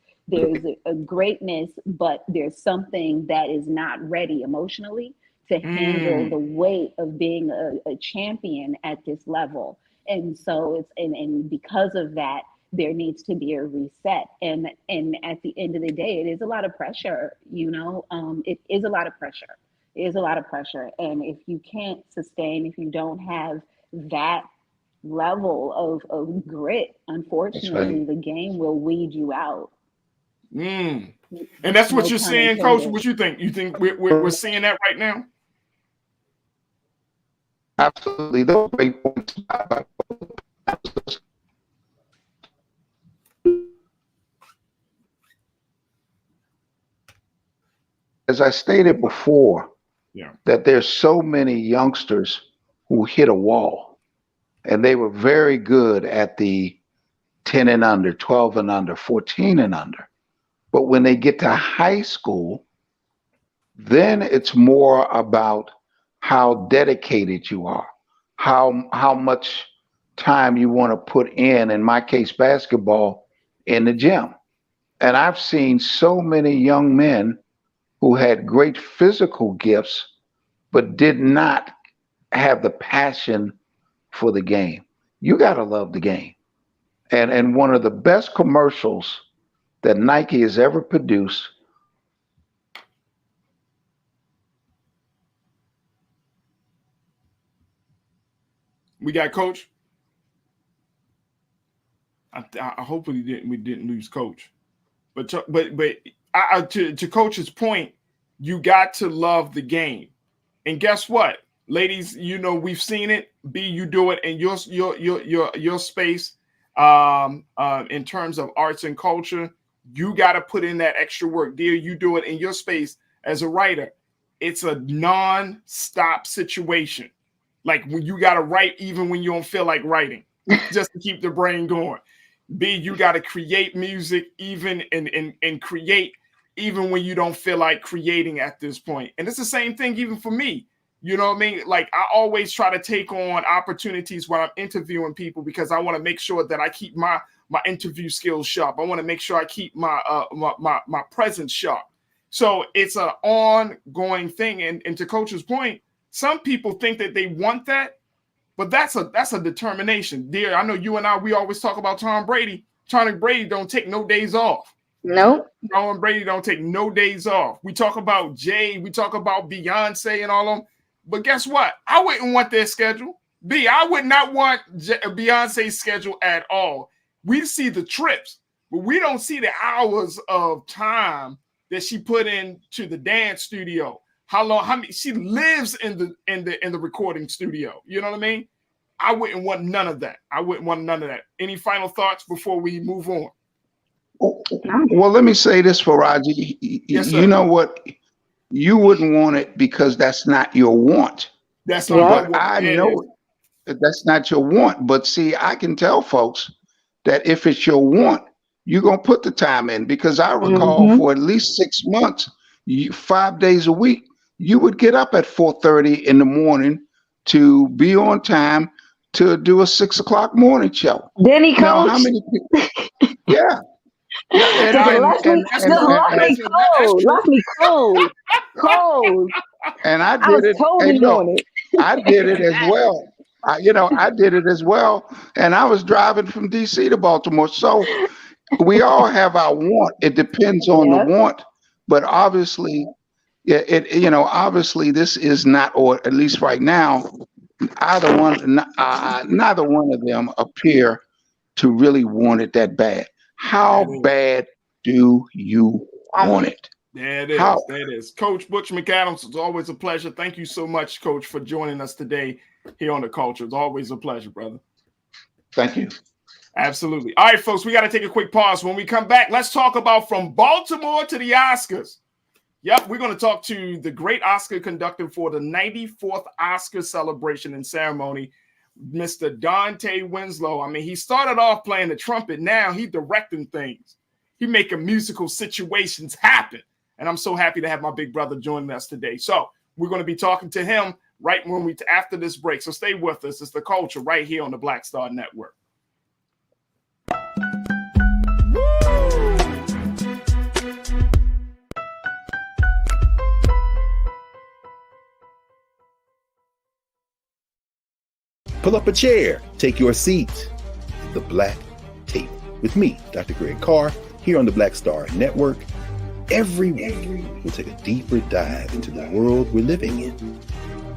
a greatness, but there's something that is not ready emotionally to handle the weight of being a champion at this level. And so it's and because of that, there needs to be a reset. And at the end of the day, it is a lot of pressure, you know. It is a lot of pressure. It is a lot of pressure. And if you can't sustain, if you don't have that level of grit, unfortunately, the game will weed you out. And that's what you're saying, Coach. What you think? You think we're seeing that right now? Absolutely. Those great points. As I stated before, that there's so many youngsters who hit a wall, and they were very good at the 10 and under, 12 and under, 14 and under. But when they get to high school, then it's more about how dedicated you are, how much time you want to put in my case, basketball, in the gym. And I've seen so many young men who had great physical gifts, but did not have the passion for the game. You got to love the game. And one of the best commercials that Nike has ever produced. We got Coach. I hope we didn't lose Coach. But to Coach's point, you got to love the game. And guess what, ladies? You know, we've seen it. B, you do it in your space. In terms of arts and culture, you got to put in that extra work. Dear, you do it in your space as a writer. It's a non-stop situation. Like when you got to write even when you don't feel like writing, just to keep the brain going. B, you got to create music even and create even when you don't feel like creating at this point. And it's the same thing even for me. You know what I mean? Like I always try to take on opportunities when I'm interviewing people because I want to make sure that I keep my interview skills sharp. I want to make sure I keep my presence sharp. So it's an ongoing thing. And to Coach's point, some people think that they want that, but that's a determination. Dear, I know you and I, we always talk about Tom Brady. Tom Brady don't take no days off. Nope. Tom Brady don't take no days off. We talk about Jay, we talk about Beyonce and all of them. But guess what? I wouldn't want their schedule. B, I would not want Beyonce's schedule at all. We see the trips, but we don't see the hours of time that she put into the dance studio. How many she lives in the recording studio. You know what I mean? I wouldn't want none of that. I wouldn't want none of that. Any final thoughts before we move on? Well, let me say this, Farajii. Yes, you know what? You wouldn't want it because that's not your want. That's not what I know. That's not your want. But see, I can tell folks that if it's your want, you're going to put the time in. Because I recall for at least 6 months, 5 days a week, you would get up at 4:30 in the morning to be on time to do a 6 o'clock morning show. Denny, Coach. Now, how many people? Yeah. Left me cold. And I did it. Totally on it. I did it as well. I did it as well. And I was driving from DC to Baltimore. So we all have our want. It depends on the want. But obviously, obviously this is not, or at least right now, neither one of them appear to really want it that bad. How bad do you want it? There it is. How? There it is. Coach Butch McAdams, it's always a pleasure. Thank you so much, Coach, for joining us today here on The Culture. It's always a pleasure, brother. Thank you. Absolutely. All right, folks, we got to take a quick pause. When we come back, let's talk about from Baltimore to the Oscars. Yep, we're going to talk to the great Oscar conductor for the 94th Oscar celebration and ceremony, Mr. Dante Winslow. I mean, he started off playing the trumpet. Now he's directing things. He's making musical situations happen. And I'm so happy to have my big brother joining us today. So we're going to be talking to him right when after this break. So stay with us. It's The Culture right here on the Black Star Network. Pull up a chair, take your seat. The Black Tape with me, Dr. Greg Carr, here on the Black Star Network. Every week, we'll take a deeper dive into the world we're living in.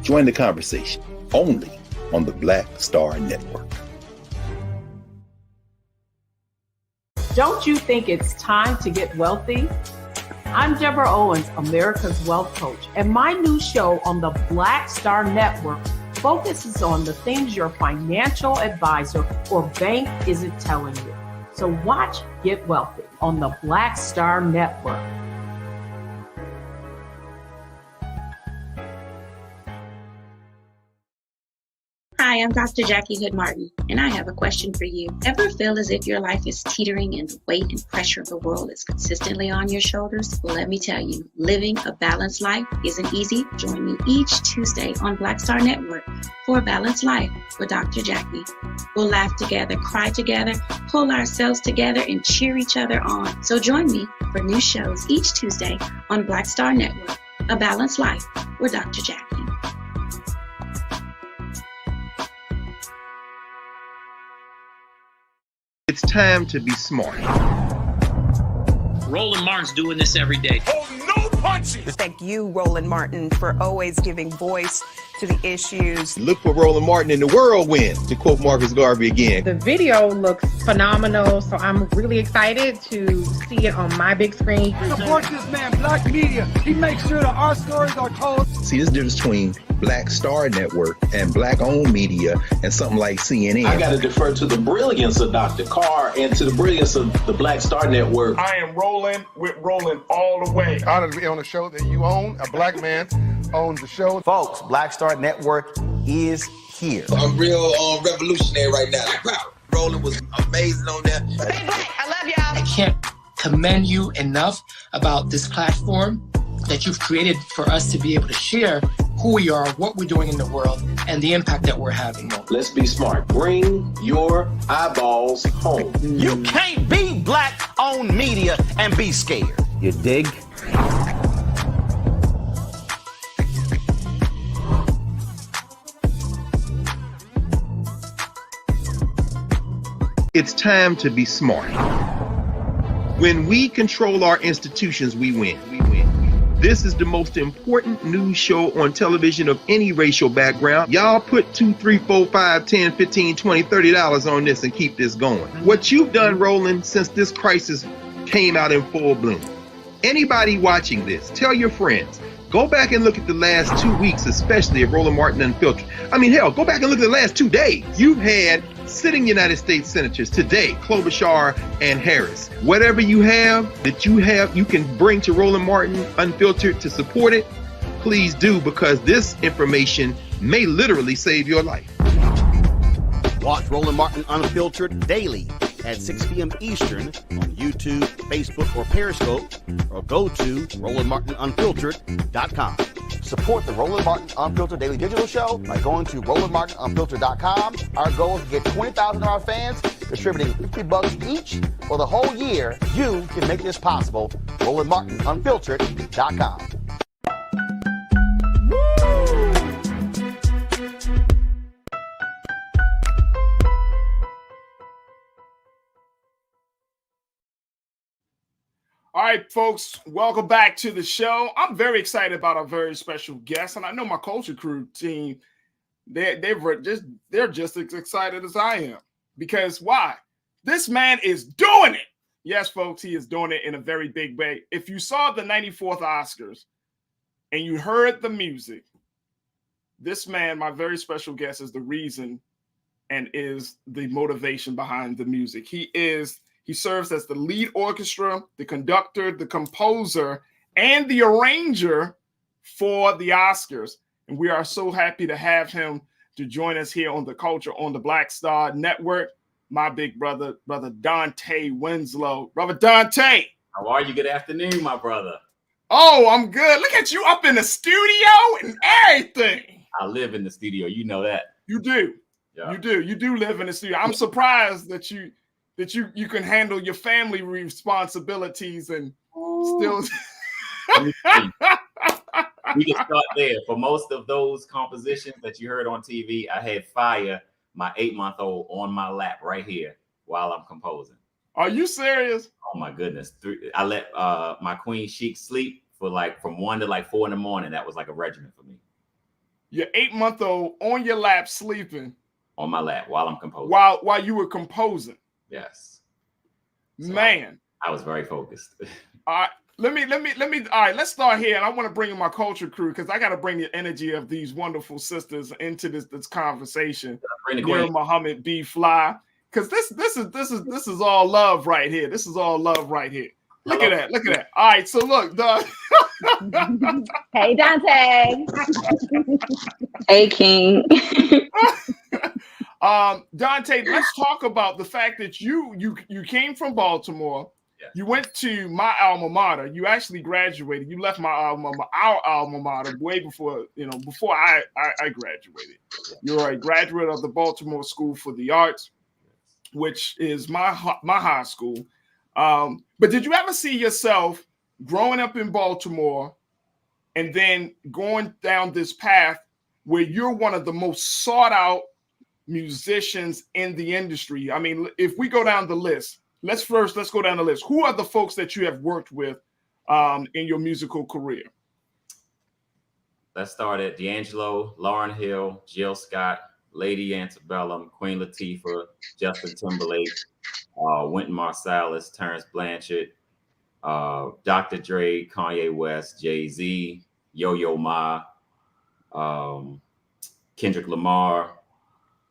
Join the conversation only on the Black Star Network. Don't you think it's time to get wealthy? I'm Deborah Owens, America's Wealth Coach, and my new show on the Black Star Network focuses on the things your financial advisor or bank isn't telling you. So watch Get Wealthy on the Black Star Network. Hi, I'm Dr. Jackie Hood Martin, and I have a question for you. Ever feel as if your life is teetering and the weight and pressure of the world is consistently on your shoulders? Well, let me tell you, living a balanced life isn't easy. Join me each Tuesday on Black Star Network for A Balanced Life with Dr. Jackie. We'll laugh together, cry together, pull ourselves together, and cheer each other on. So join me for new shows each Tuesday on Black Star Network, A Balanced Life with Dr. Jackie. It's time to be smart. Roland Martin's doing this every day. Oh, no punches! Thank you, Roland Martin, for always giving voice to the issues. Look for Roland Martin in the whirlwind, to quote Marcus Garvey again. The video looks phenomenal, so I'm really excited to see it on my big screen. Support this man, Black Media. He makes sure that our stories are told. See, there's a difference between Black Star Network and Black-owned media and something like CNN. I got to defer to the brilliance of Dr. Carr and to the brilliance of the Black Star Network. I am Roland with Roland all the way. Honored to be on a show that you own. A black man owns the show. Folks, Black Star Network is here. I'm real revolutionary right now. Like, wow, Roland was amazing on there. Hey, Black, I love y'all. I can't commend you enough about this platform that you've created for us to be able to share who we are, what we're doing in the world, and the impact that we're having. Let's be smart. Bring your eyeballs home. You can't be Black-owned media and be scared. You dig? It's time to be smart. When we control our institutions, we win. This is the most important news show on television of any racial background. Y'all put $2, $3, $4, $5, $10, $15, $20, $30 on this and keep this going. What you've done, Roland, since this crisis came out in full bloom. Anybody watching this, tell your friends. Go back and look at the last 2 weeks, especially of Roland Martin Unfiltered. I mean, hell, go back and look at the last 2 days. You've had sitting United States senators today, Klobuchar and Harris. Whatever you have, you can bring to Roland Martin Unfiltered to support it. Please do, because this information may literally save your life. Watch Roland Martin Unfiltered daily at 6 p.m. Eastern on YouTube, Facebook, or Periscope, or go to RolandMartinUnfiltered.com. Support the Roland Martin Unfiltered Daily Digital Show by going to RolandMartinUnfiltered.com. Our goal is to get 20,000 of our fans contributing $50 each for the whole year. You can make this possible. RolandMartinUnfiltered.com. All right, folks, welcome back to the show. I'm very excited about our very special guest, and I know my Culture Crew team, they're just as excited as I am. Because why? This man is doing it. Yes, folks, he is doing it in a very big way. If you saw the 94th Oscars and you heard the music, this man, my very special guest, is the reason and is the motivation behind the music. He serves as the lead orchestra, the conductor, the composer, and the arranger for the Oscars. And we are so happy to have him to join us here on The Culture on the Black Star Network. My big brother, Brother Dante Winslow. Brother Dante. How are you? Good afternoon, my brother. Oh, I'm good. Look at you up in the studio and everything. I live in the studio. You know that. You do. Yeah. You do live in the studio. I'm surprised that you can handle your family responsibilities and still. We can start there. For most of those compositions that you heard on TV, I had Fire, my 8-month-old, on my lap right here while I'm composing. Are you serious? Oh my goodness! I let my queen Chic sleep for from 1 to 4 in the morning. That was like a regimen for me. Your 8-month-old on your lap sleeping. On my lap while I'm composing. While you were composing. Yes. So man. I was very focused. All right. Let me. All right, let's start here. And I want to bring in my culture crew because I got to bring the energy of these wonderful sisters into this conversation. Nira Muhammad, B Fly. Because this is all love right here. This is all love right here. Look at that. Look at that. All right. So look, hey Dante. Hey King. Dante, let's talk about the fact that you came from Baltimore. Yes. You went to my alma mater. You actually graduated. You left our alma mater way before I graduated. You're a graduate of the Baltimore School for the Arts, which is my high school. But did you ever see yourself growing up in Baltimore and then going down this path where you're one of the most sought out musicians in the industry? I mean, if we go down the list, let's go down the list. Who are the folks that you have worked with in your musical career? Let's start at D'Angelo, Lauryn Hill, Jill Scott, Lady Antebellum, Queen Latifah, Justin Timberlake, Wynton Marsalis, Terrence Blanchard, Dr. Dre, Kanye West, Jay-Z, Yo-Yo Ma, Kendrick Lamar,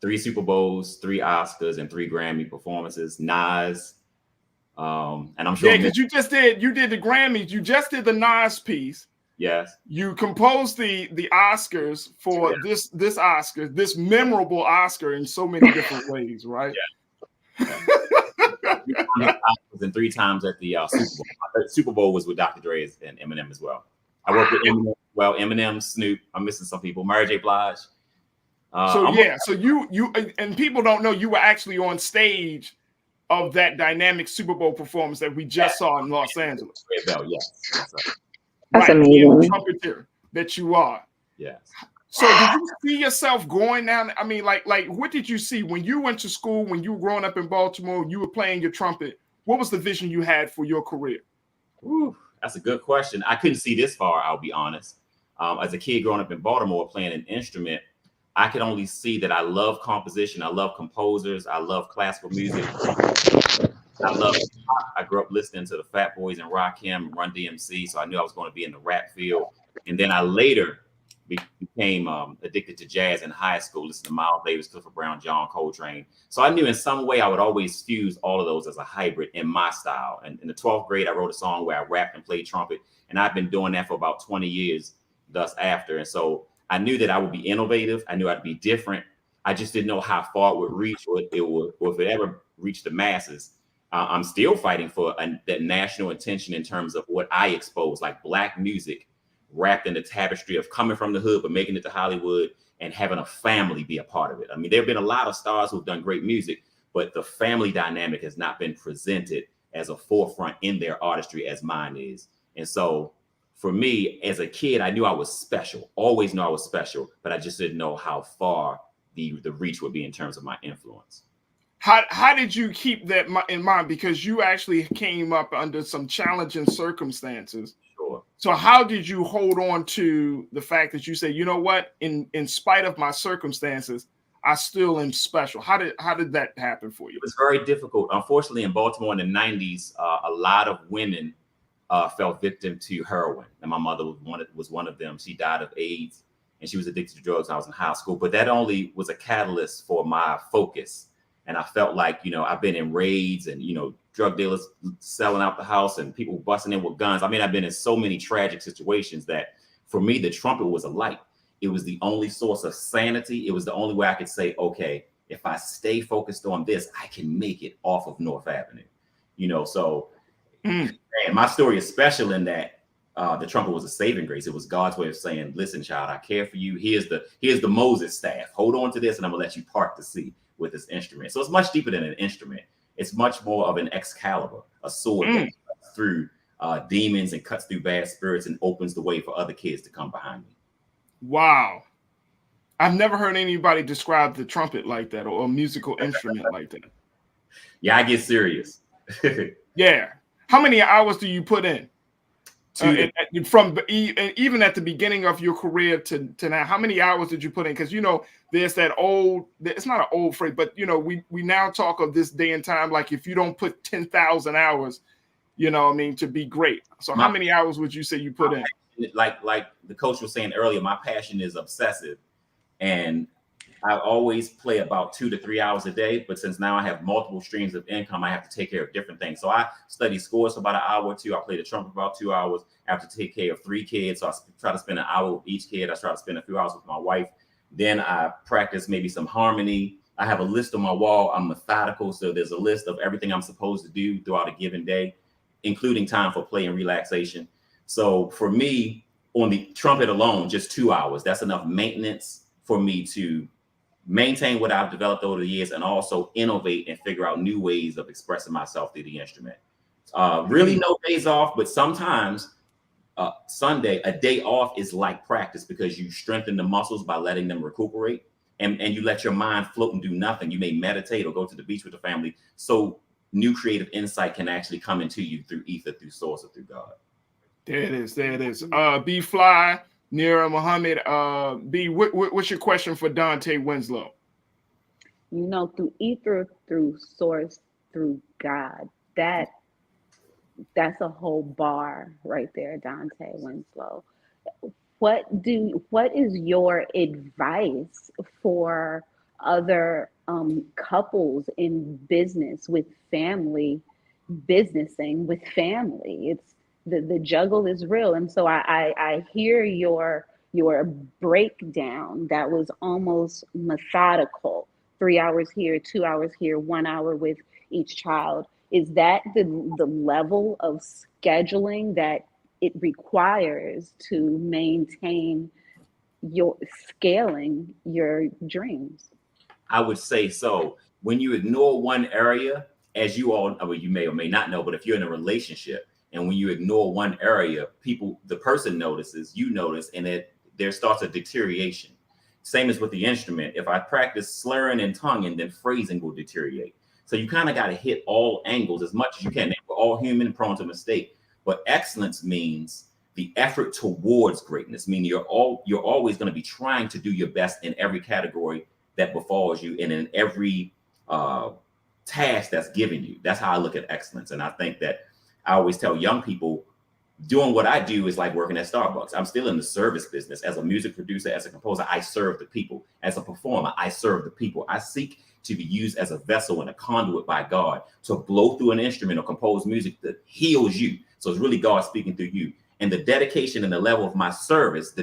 3 Super Bowls, 3 Oscars, and 3 Grammy performances. Nas, and I'm sure. Yeah, because you did the Grammys. You just did the Nas piece. Yes. You composed the Oscars for this Oscar, this memorable Oscar in so many different ways, right? Yeah. And 3 times at the Super Bowl. The Super Bowl was with Dr. Dre and Eminem as well. I worked with Eminem. Well, Eminem, Snoop. I'm missing some people. Mary J. Blige. So you and people don't know you were actually on stage of that dynamic Super Bowl performance that we just saw in Los Angeles. Red Bell, yes. That's right, amazing. The trumpeter that you are. Yes. So did you see yourself going down? I mean, like what did you see when you went to school, when you were growing up in Baltimore, you were playing your trumpet? What was the vision you had for your career? Ooh, that's a good question. I couldn't see this far, I'll be honest. As a kid growing up in Baltimore playing an instrument, I could only see that I love composition. I love composers. I love classical music. I grew up listening to the Fat Boys and Rakim, Run DMC, so I knew I was going to be in the rap field. And then I later became addicted to jazz in high school, listening to Miles Davis, Clifford Brown, John Coltrane. So I knew in some way I would always fuse all of those as a hybrid in my style. And in the 12th grade, I wrote a song where I rapped and played trumpet. And I've been doing that for about 20 years thus after. And so I knew that I would be innovative. I knew I'd be different. I just didn't know how far it would reach or if it ever reached the masses. I'm still fighting for that national attention in terms of what I expose, like Black music wrapped in the tapestry of coming from the hood, but making it to Hollywood and having a family be a part of it. I mean, there have been a lot of stars who've done great music, but the family dynamic has not been presented as a forefront in their artistry as mine is. And so for me, as a kid, I knew I was special, always knew I was special, but I just didn't know how far the reach would be in terms of my influence. How did you keep that in mind? Because you actually came up under some challenging circumstances. Sure. So how did you hold on to the fact that you say, you know what, in spite of my circumstances, I still am special. How did that happen for you? It was very difficult. Unfortunately, in Baltimore in the 90s, a lot of women fell victim to heroin, and my mother was one of them. She died of AIDS, and she was addicted to drugs when I was in high school. But that only was a catalyst for my focus. And I felt like, I've been in raids and, drug dealers selling out the house and people busting in with guns. I mean, I've been in so many tragic situations that for me, the trumpet was a light. It was the only source of sanity. It was the only way I could say, okay, if I stay focused on this, I can make it off of North Avenue, so and my story is special in that the trumpet was a saving grace. It was God's way of saying, listen, child, I care for you. Here's the Moses staff. Hold on to this and I'm gonna let you part the sea with this instrument. So it's much deeper than an instrument. It's much more of an Excalibur, a sword that cuts through demons and cuts through bad spirits and opens the way for other kids to come behind me. Wow. I've never heard anybody describe the trumpet like that or a musical instrument like that. Yeah, I get serious. Yeah. How many hours do you put in? From even at the beginning of your career to now, how many hours did you put in? Because there's that it's not an old phrase, but we now talk of this day and time like if you don't put 10,000 hours, to be great. So how many hours would you say you put in? Like the coach was saying earlier, my passion is obsessive, and I always play about 2 to 3 hours a day. But since now I have multiple streams of income, I have to take care of different things. So I study scores for about an hour or two. I play the trumpet for about 2 hours. I have to take care of 3 kids. So I try to spend an hour with each kid. I try to spend a few hours with my wife. Then I practice maybe some harmony. I have a list on my wall. I'm methodical. So there's a list of everything I'm supposed to do throughout a given day, including time for play and relaxation. So for me, on the trumpet alone, just 2 hours, that's enough maintenance for me to maintain what I've developed over the years and also innovate and figure out new ways of expressing myself through the instrument. Really no days off, but sometimes Sunday, a day off is like practice because you strengthen the muscles by letting them recuperate and you let your mind float and do nothing. You may meditate or go to the beach with the family. So new creative insight can actually come into you through ether, through source, or through God. There it is. B Fly, Nira Muhammad. B, what's your question for Dante Winslow? Through ether, through source, through God. That's a whole bar right there, Dante Winslow. What is your advice for other couples in business with family, businessing with family? It's the juggle is real. And so I hear your breakdown that was almost methodical. 3 hours here, 2 hours here, 1 hour with each child. Is that the level of scheduling that it requires to maintain your scaling your dreams? I would say so. When you ignore one area, as you all, you may or may not know, but if you're in a relationship and when you ignore one area, the person notices, you notice, and there starts a deterioration. Same as with the instrument. If I practice slurring and tonguing, then phrasing will deteriorate. So you kind of got to hit all angles as much as you can. We're all human and prone to mistake. But excellence means the effort towards greatness, meaning you're always going to be trying to do your best in every category that befalls you and in every task that's given you. That's how I look at excellence. And I think that I always tell young people, doing what I do is like working at Starbucks. I'm still in the service business. As a music producer, as a composer, I serve the people. As a performer, I serve the people. I seek to be used as a vessel and a conduit by God to blow through an instrument or compose music that heals you. So it's really God speaking through you. And the dedication and the level of my service,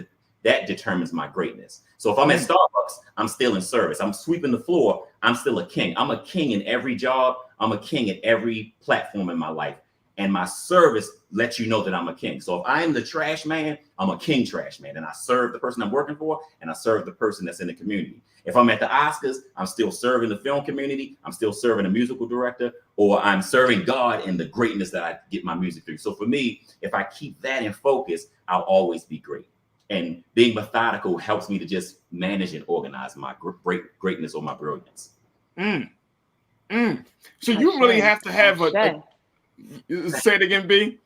that determines my greatness. So if I'm at Starbucks, I'm still in service. I'm sweeping the floor, I'm still a king. I'm a king in every job. I'm a king at every platform in my life. And my service lets you know that I'm a king. So if I'm the trash man, I'm a king trash man. And I serve the person I'm working for, and I serve the person that's in the community. If I'm at the Oscars, I'm still serving the film community. I'm still serving a musical director, or I'm serving God in the greatness that I get my music through. So for me, if I keep that in focus, I'll always be great. And being methodical helps me to just manage and organize my greatness or my brilliance. So you really have to have say it again, B.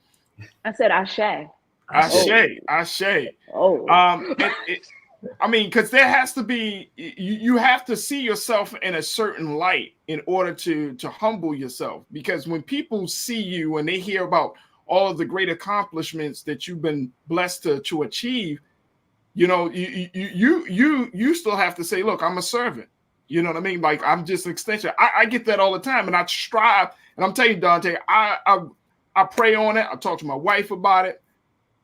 I said ashe. Ashe. Oh. I mean, because there has to be, you have to see yourself in a certain light in order to humble yourself. Because when people see you and they hear about all of the great accomplishments that you've been blessed to achieve, you know, you still have to say, look, I'm a servant. You know what I mean? Like, I'm just an extension. I get that all the time, and I strive. And I'm telling you, Dante, I pray on it. I talk to my wife about it,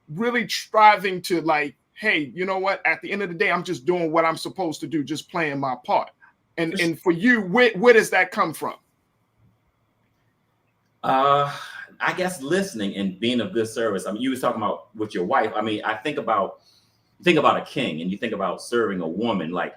really striving to, like, hey, you know what? At the end of the day, I'm just doing what I'm supposed to do, just playing my part. And for you, where does that come from? I guess listening and being of good service. I mean, you was talking about with your wife. I mean, I think about a king, and you think about serving a woman. Like,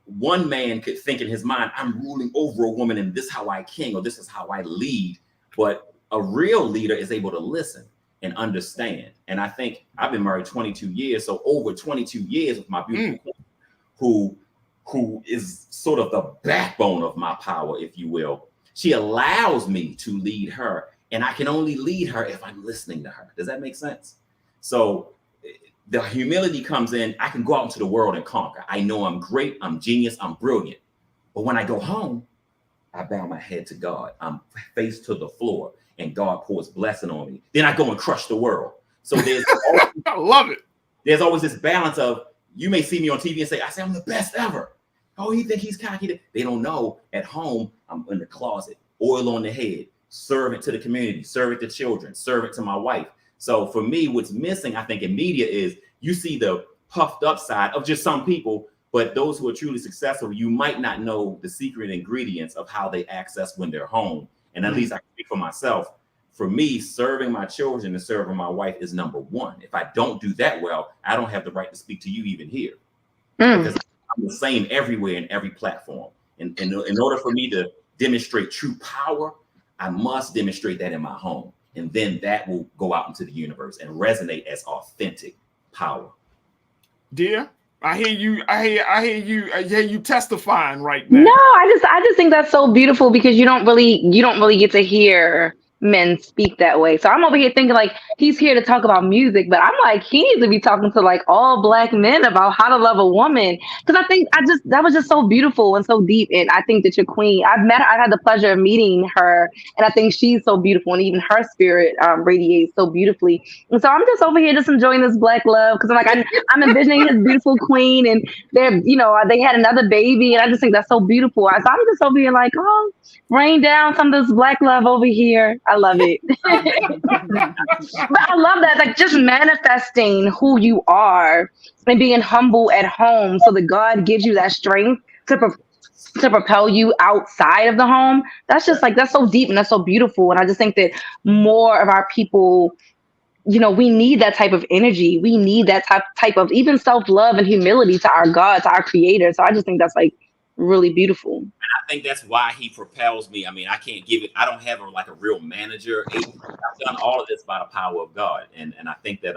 one man could think in his mind, I'm ruling over a woman, and this is how I king, or this is how I lead. But a real leader is able to listen and understand. And I think I've been married 22 years, so over 22 years with my beautiful queen, who is sort of the backbone of my power, if you will. She allows me to lead her, and I can only lead her if I'm listening to her. Does that make sense? So the humility comes in. I can go out into the world and conquer. I know I'm great, I'm genius, I'm brilliant. But when I go home, I bow my head to God. I'm face to the floor, and God pours blessing on me. Then I go and crush the world. So there's always, I love it. There's always this balance of, you may see me on TV and say, I'm the best ever. Oh, you think he's cocky? They don't know. At home, I'm in the closet, oil on the head, servant to the community, servant to children, servant to my wife. So for me, what's missing, I think, in media is you see the puffed up side of just some people, but those who are truly successful, you might not know the secret ingredients of how they access when they're home. And at least I can speak for myself. For me, serving my children and serving my wife is number one. If I don't do that well, I don't have the right to speak to you even here. Because I'm the same everywhere in every platform. And in order for me to demonstrate true power, I must demonstrate that in my home. And then that will go out into the universe and resonate as authentic power. Dear, I hear you testifying right now. No, I just think that's so beautiful, because you don't really get to hear men speak that way. So I'm over here thinking, like, he's here to talk about music, but I'm like, he needs to be talking to, like, all Black men about how to love a woman. Because I think that was just so beautiful and so deep. And I think that your queen, I've had the pleasure of meeting her, and I think she's so beautiful, and even her spirit radiates so beautifully. And so I'm just over here just enjoying this Black love, because I'm envisioning his beautiful queen, and they had another baby, and I just think that's so beautiful. So I'm just over here like, oh, rain down some of this Black love over here. I love it. But I love that, like, just manifesting who you are and being humble at home, so that God gives you that strength to propel you outside of the home. That's just like, that's so deep and that's so beautiful. And I just think that more of our people, we need that type of energy. We need that type of even self-love and humility to our God, to our creator. So I just think that's, like, really beautiful. And I think that's why he propels me. I mean, I can't give it. I don't have a real manager. I've done all of this by the power of God. And I think that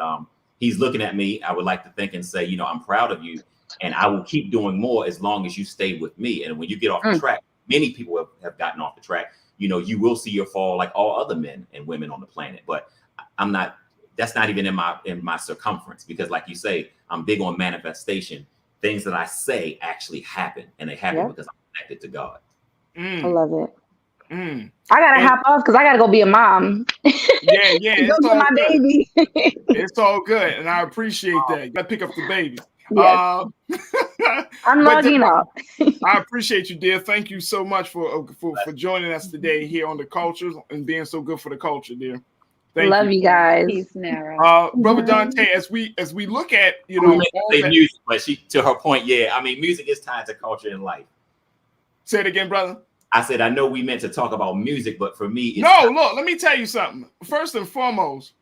he's looking at me. I would like to think and say, I'm proud of you, and I will keep doing more as long as you stay with me. And when you get off the track, many people have gotten off the track. You will see your fall, like all other men and women on the planet. But I'm not. That's not even in my circumference, because, like you say, I'm big on manifestation. Things that I say actually happen, and they happen because I'm connected to God. I love it. I gotta hop off because I gotta go be a mom. Yeah, it's all my good. baby. It's all good, and I appreciate that. You gotta pick up the baby. Yes. I'm logging off. I appreciate you, dear. Thank you so much for joining us today here on The Culture and being so good for the culture, dear. Love you guys. Peace, Nara. Brother Dante, as we look at music, but to her point, music is tied to culture and life. Say it again, brother. I said, I know we meant to talk about music, but for me, look, let me tell you something. First and foremost,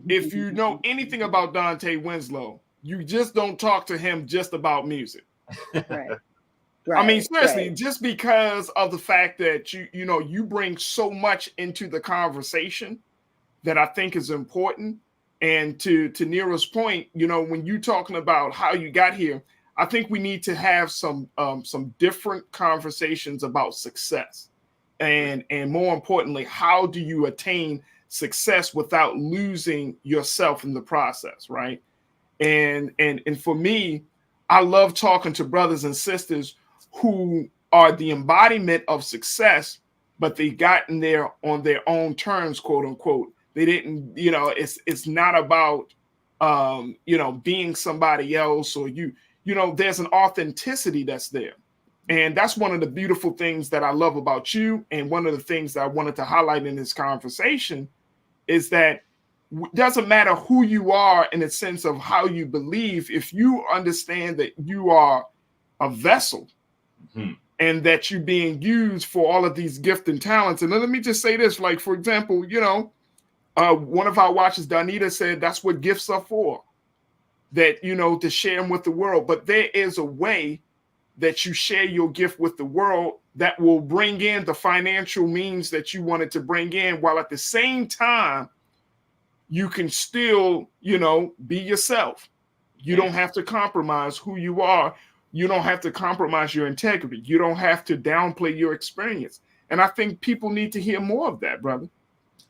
if you know anything about Dante Winslow, you just don't talk to him just about music. Right. I mean, seriously, just because of the fact that you bring so much into the conversation that I think is important. And to Nero's point, when you're talking about how you got here, I think we need to have some different conversations about success, and more importantly, how do you attain success without losing yourself in the process, right? And for me, I love talking to brothers and sisters who are the embodiment of success, but they gotten there on their own terms, quote unquote. They didn't, it's not about, being somebody else, or there's an authenticity that's there. And that's one of the beautiful things that I love about you. And one of the things that I wanted to highlight in this conversation is that it doesn't matter who you are in the sense of how you believe, if you understand that you are a vessel and that you're being used for all of these gifts and talents. And let me just say this, like, for example, one of our watchers, Donita, said that's what gifts are for, that, to share them with the world. But there is a way that you share your gift with the world that will bring in the financial means that you wanted to bring in, while at the same time, you can still, be yourself. You don't have to compromise who you are. You don't have to compromise your integrity. You don't have to downplay your experience. And I think people need to hear more of that, brother.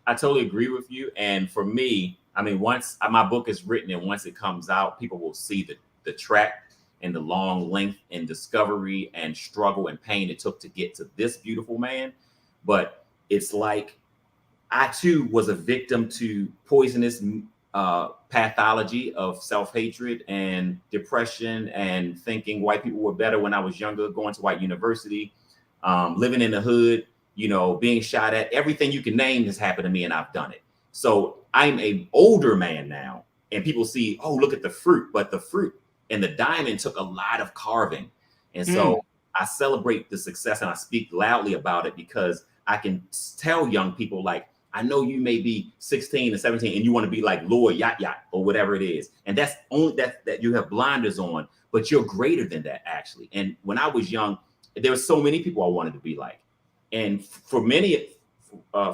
I totally agree with you. And for me, I mean, once my book is written and once it comes out, people will see the track and the long length and discovery and struggle and pain it took to get to this beautiful man. But it's like, I too was a victim to poisonous pathology of self-hatred and depression, and thinking white people were better when I was younger, going to white university, living in the hood, being shot at. Everything you can name has happened to me, and I've done it. So I'm an older man now, and people see, oh, look at the fruit, but the fruit and the diamond took a lot of carving. And so I celebrate the success and I speak loudly about it, because I can tell young people, like, I know you may be 16 and 17 and you want to be like Lord Yacht Yacht or whatever it is. And that's only that you have blinders on, but you're greater than that, actually. And when I was young, there were so many people I wanted to be like. And for a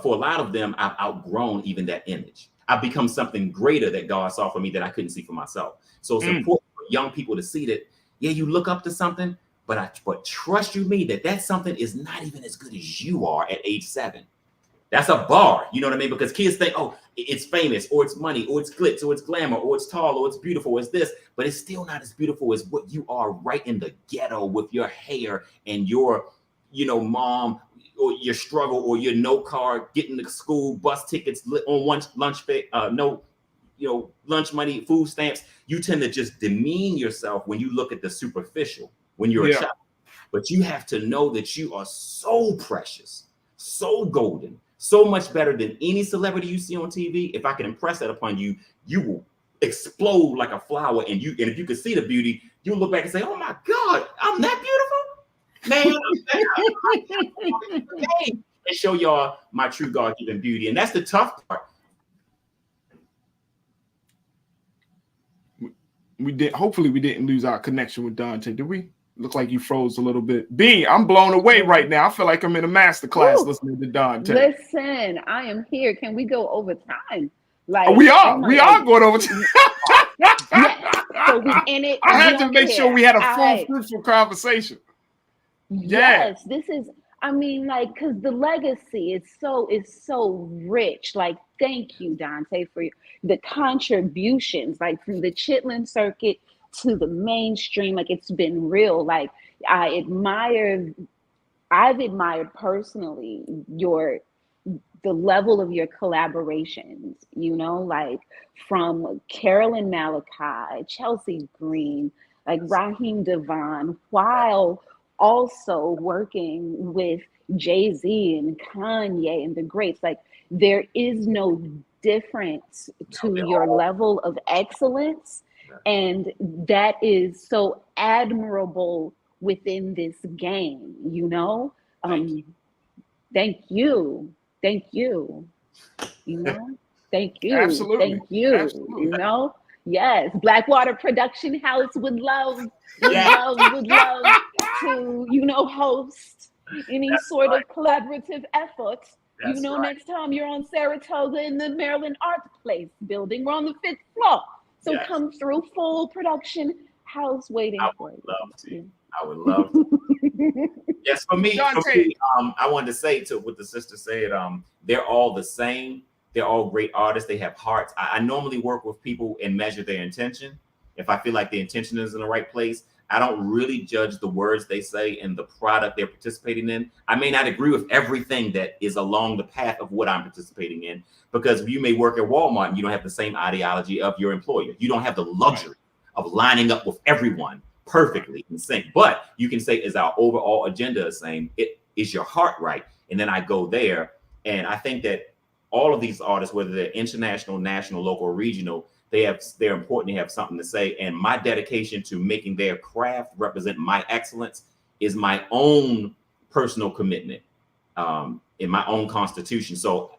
lot of them, I've outgrown even that image. I've become something greater that God saw for me that I couldn't see for myself. So it's important for young people to see that, yeah, you look up to something, but trust you me that something is not even as good as you are at age 7. That's a bar, you know what I mean? Because kids think, oh, it's famous, or it's money, or it's glitz, or it's glamour, or it's tall, or it's beautiful, or it's this, but it's still not as beautiful as what you are right in the ghetto with your hair and your, mom, or your struggle, or your no card, getting to school, bus tickets on one lunch, lunch money, food stamps. You tend to just demean yourself when you look at the superficial when you're a child. But you have to know that you are so precious, so golden, so much better than any celebrity you see on TV. If I can impress that upon you, you will explode like a flower. And if you could see the beauty, you'll look back and say, oh my God, I'm that beautiful? Man, and show y'all my true God-given beauty. And that's the tough part. Hopefully we didn't lose our connection with Dante. Did we? Look like you froze a little bit. B, I'm blown away right now. I feel like I'm in a master class listening to Dante. Listen, I am here. Can we go over time? Like we are going over time. So we in it. I had to make sure we had a full, fruitful conversation. Yes, this is. I mean, like, because the legacy is so rich. Like, thank you, Dante, for the contributions, like from the Chitlin circuit to the mainstream. Like, it's been real. Like, I've admired personally the level of your collaborations, like from Carolyn Malachi, Chelsea Green, like Raheem Devon, while also working with Jay-Z and Kanye and the greats. Like, there is no difference to your level of excellence. And that is so admirable within this game, Thank you. Thank you. Thank you. Absolutely. Thank you. Absolutely. Yes. Blackwater Production House would love to, host any sort of collaborative effort. Next time you're on Saratoga in the Maryland Arts Place building, we're on the 5th floor. So come through, full production house waiting for you. I would love to. Yes, for me, I wanted to say to what the sister said, they're all the same. They're all great artists. They have hearts. I normally work with people and measure their intention. If I feel like the intention is in the right place, I don't really judge the words they say and the product they're participating in. I may not agree with everything that is along the path of what I'm participating in, because you may work at Walmart and you don't have the same ideology of your employer. You don't have the luxury of lining up with everyone perfectly in sync. But you can say, is our overall agenda the same? Is your heart right? And then I go there. And I think that all of these artists, whether they're international, national, local, or regional, they're important to have something to say. And my dedication to making their craft represent my excellence is my own personal commitment in my own constitution. So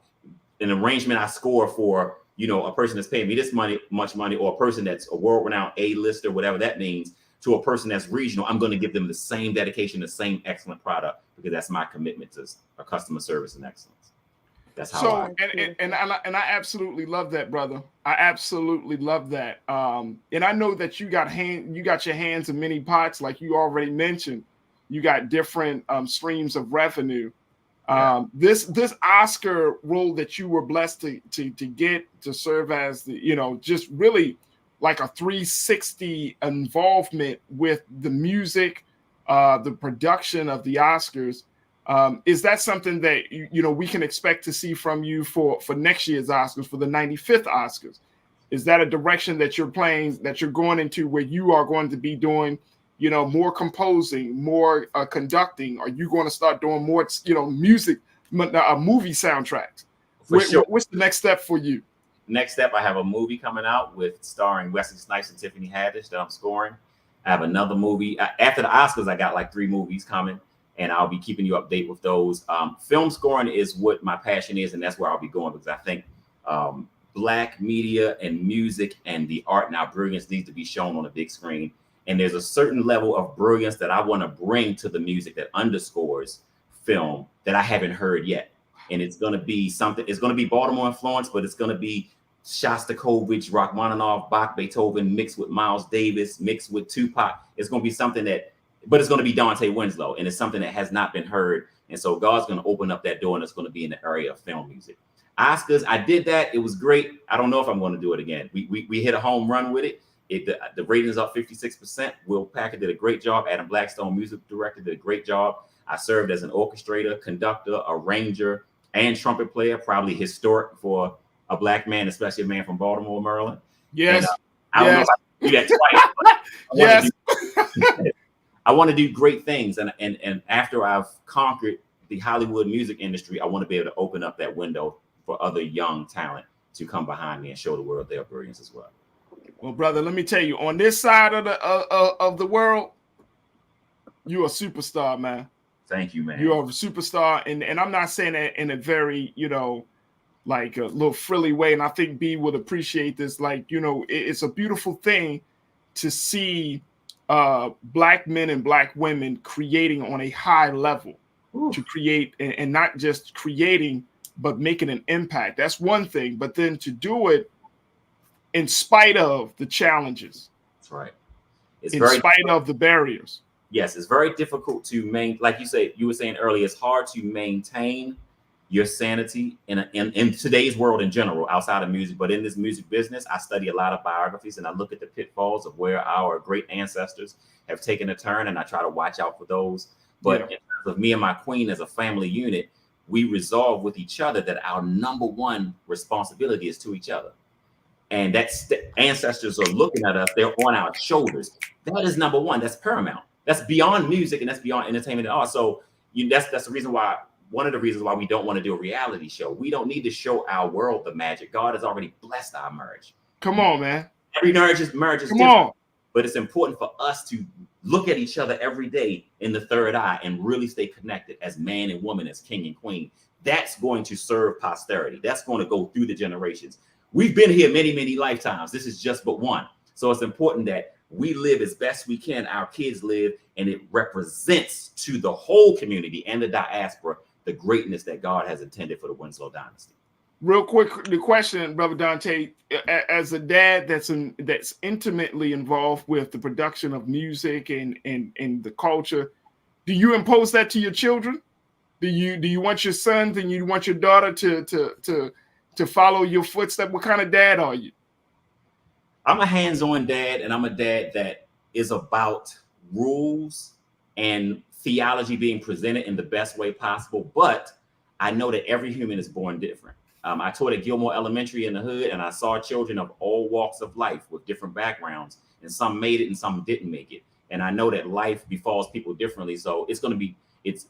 an arrangement I score for, a person that's paying me this much money, or a person that's a world-renowned A-lister, whatever that means, to a person that's regional, I'm going to give them the same dedication, the same excellent product, because that's my commitment to a customer service and excellence. That's how I absolutely love that, brother. I absolutely love that. And I know that you got your hands in many pots, like you already mentioned. You got different streams of revenue. This Oscar role that you were blessed to get to serve as the, just really like a 360 involvement with the music, the production of the Oscars. Is that something that we can expect to see from you for next year's Oscars, for the 95th Oscars? Is that a direction that you're going into, where you are going to be doing, more composing, more conducting? Are you going to start doing more, music, movie soundtracks? Sure. What's the next step for you? Next step, I have a movie coming out starring Wesley Snipes and Tiffany Haddish that I'm scoring. I have another movie after the Oscars. I got like 3 movies coming, and I'll be keeping you updated with those. Film scoring is what my passion is, and that's where I'll be going, because I think Black media and music and the art and our brilliance needs to be shown on a big screen. And there's a certain level of brilliance that I want to bring to the music that underscores film that I haven't heard yet. And it's going to be something, it's going to be Baltimore influence, but it's going to be Shostakovich, Rachmaninoff, Bach, Beethoven, mixed with Miles Davis, mixed with Tupac. It's going to be something but it's going to be Dante Winslow, and it's something that has not been heard. And so God's going to open up that door, and it's going to be in the area of film music. Oscars, I did that. It was great. I don't know if I'm going to do it again. We hit a home run with it. The rating's up 56%. Will Packer did a great job. Adam Blackstone, music director, did a great job. I served as an orchestrator, conductor, arranger, and trumpet player, probably historic for a Black man, especially a man from Baltimore, Maryland. Yes. And, I don't know if I can do that twice. But I want to do great things. And after I've conquered the Hollywood music industry, I want to be able to open up that window for other young talent to come behind me and show the world their brilliance as well. Well, brother, let me tell you, on this side of the world, you're a superstar, man. Thank you, man. You are a superstar, and I'm not saying that in a very, like a little frilly way. And I think B would appreciate this. Like, it's a beautiful thing to see Black men and Black women creating on a high level. Ooh. To create, and not just creating, but making an impact. That's one thing. But then to do it in spite of the challenges. That's right. In spite of the barriers. Yes, it's very difficult to maintain. Like you were saying earlier, it's hard to maintain your sanity in today's world in general, outside of music. But in this music business, I study a lot of biographies, and I look at the pitfalls of where our great ancestors have taken a turn, and I try to watch out for those. But in terms of me and my queen as a family unit, we resolve with each other that our number one responsibility is to each other. And that's ancestors are looking at us, they're on our shoulders. That is number one, that's paramount. That's beyond music, and that's beyond entertainment and art. So that's the reason why, one of the reasons why we don't want to do a reality show. We don't need to show our world the magic. God has already blessed our marriage. Come on, man. Every marriage is different. On. But it's important for us to look at each other every day in the third eye and really stay connected as man and woman, as king and queen. That's going to serve posterity. That's going to go through the generations. We've been here many, many lifetimes. This is just but one. So it's important that we live as best we can, our kids live, and it represents to the whole community and the diaspora the greatness that God has intended for the Winslow dynasty. Real quick, the question, Brother Dante, as a dad that's intimately involved with the production of music and the culture, do you impose that to your children? Do you want your sons and you want your daughter to follow your footsteps? What kind of dad are you? I'm a hands-on dad, and I'm a dad that is about rules and theology being presented in the best way possible. But I know that every human is born different. I taught at Gilmore Elementary in the hood, and I saw children of all walks of life with different backgrounds, and some made it and some didn't make it. And I know that life befalls people differently. So it's going to be, it's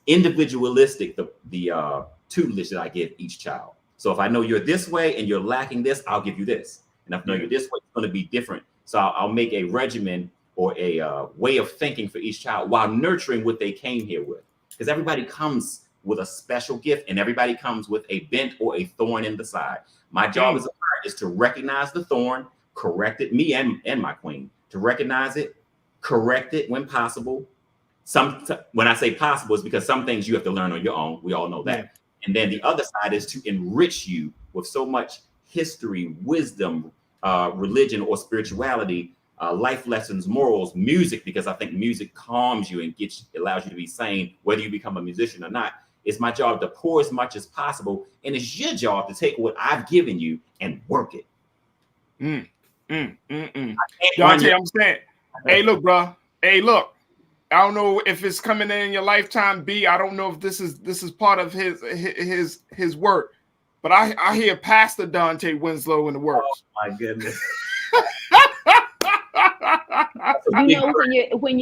individualistic, the tutelage that I give each child. So if I know you're this way and you're lacking this, I'll give you this. And if I know you're this way, it's going to be different. So I'll make a regimen or a way of thinking for each child while nurturing what they came here with. Because everybody comes with a special gift, and everybody comes with a bent or a thorn in the side. My job as a parent is to recognize the thorn, correct it, me and my queen, to recognize it, correct it when possible. When I say possible, is because some things you have to learn on your own. We all know that. Yeah. And then the other side is to enrich you with so much history, wisdom, religion or spirituality, life lessons, morals, music, because I think music calms you and allows you to be sane, whether you become a musician or not. It's my job to pour as much as possible, and it's your job to take what I've given you and work it. Dante, I'm saying, hey, look, bro. Hey, look. I don't know if it's coming in your lifetime, B. I don't know if this is part of his work, but I hear Pastor Dante Winslow in the works. Oh my goodness. You know, when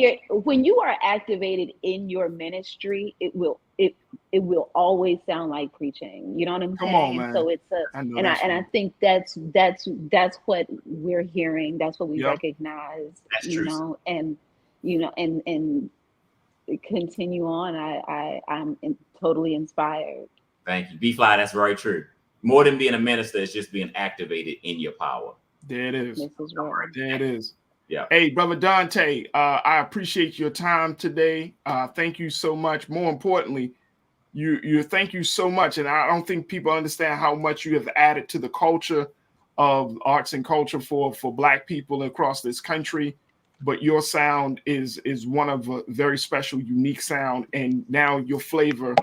you are activated in your ministry, it will always sound like preaching. You know what I'm saying? Come on, man. So it's I think that's what we're hearing. That's what we recognize. That's you true. know, and you know, and continue on. I'm totally inspired. Thank you, B-Fly. That's very true. More than being a minister, it's just being activated in your power. There it is. There it is. Yeah. Hey, brother Dante, I appreciate your time today. Thank you so much. More importantly, you thank you so much. And I don't think people understand how much you have added to the culture of arts and culture for Black people across this country. But your sound is one of a very special, unique sound. And now your flavor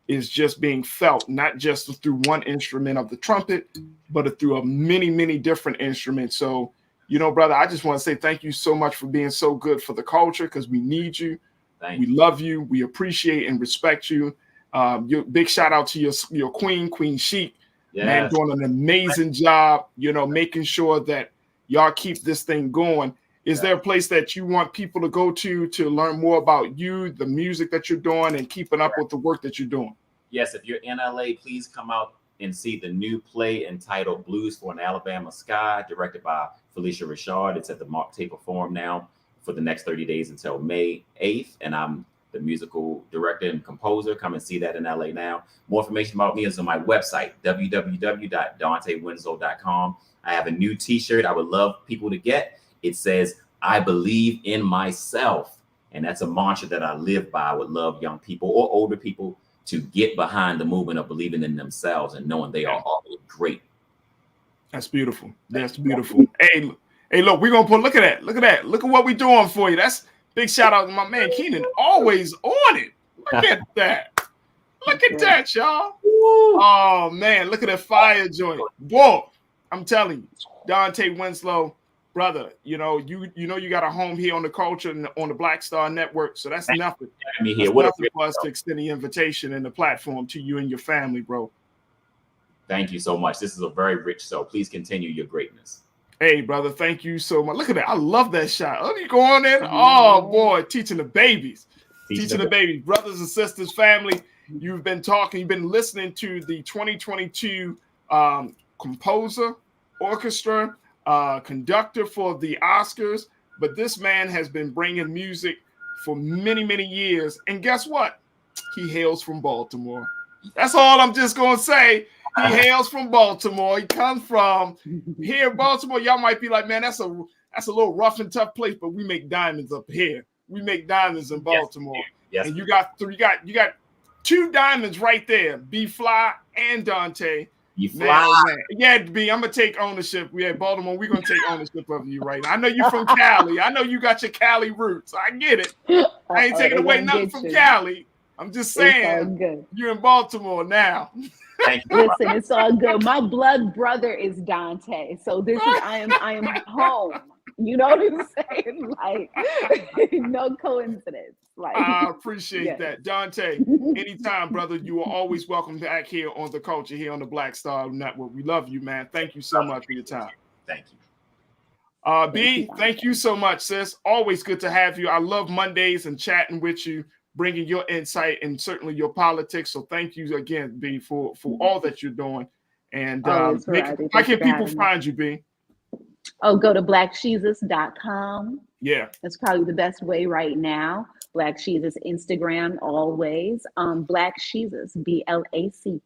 is just being felt, not just through one instrument of the trumpet, but through many, many different instruments. So, you know, brother, I just want to say thank you so much for being so good for the culture, because we need you. We love you. We appreciate and respect you. Your big shout out to your Queen Chic, man, doing an amazing job, you know, making sure that y'all keep this thing going. Is there a place that you want people to go to learn more about you, the music that you're doing, and keeping up with the work that you're doing? Yes, if you're in LA, please come out and see the new play entitled Blues for an Alabama Sky, directed by Felicia Richard. It's at the Mark Taper Forum now for the next 30 days until May 8th. And I'm the musical director and composer. Come and see that in LA now. More information about me is on my website, www.dantewinslow.com. I have a new t-shirt I would love people to get. It says, I believe in myself. And that's a mantra that I live by. I would love young people or older people to get behind the movement of believing in themselves and knowing they are all great. That's beautiful. That's beautiful. Hey, look, we're going to look at that. Look at what we're doing for you. That's big shout out to my man, Keenan, always on it. Look at that. Look at that, y'all. Oh, man, look at that fire joint. Whoa, I'm telling you, Dante Winslow, brother, you know you got a home here on the culture and on the Black Star Network, so that's nothing. That's nothing for us to extend the invitation and the platform to you and your family, bro. Thank you so much. This is a very rich show. Please continue your greatness. Hey, brother, thank you so much. Look at that. I love that shot. Look, you go on in. Oh, boy, teaching the babies. Teaching the babies. Brothers and sisters, family, you've been listening to the 2022 composer, orchestra, conductor for the Oscars, but this man has been bringing music for many, many years. And guess what? He hails from Baltimore. That's all I'm just going to say. He hails from Baltimore. He comes from here, Baltimore. Y'all might be like, man, that's a little rough and tough place, but we make diamonds up here. We make diamonds in Baltimore. Yes. And you got two diamonds right there, B-Fly and Dante. Man. Yeah, B, I'm gonna take ownership. Yeah, Baltimore, we're gonna take ownership of you right now. I know you're from Cali. I know you got your Cali roots. I get it. I ain't taking away nothing from Cali. I'm just saying you're in Baltimore now. Thank you. Listen, it's all good. My blood brother is Dante, so this is I am home. You know what I'm saying? Like, no coincidence. Like, I appreciate yes. that, Dante. Anytime, brother. You are always welcome back here on the Culture, here on the Black Star Network. We love you, man. Thank you so much for your time. Thank you. B, thank you so much, sis. Always good to have you. I love Mondays and chatting with you, bringing your insight and certainly your politics. So thank you again, B, for all that you're doing. And how can people find you, B? Oh, go to blacksheezus.com. Yeah. That's probably the best way right now. Black Sheezus Instagram always. Black Sheezus, BLACKSHESUS.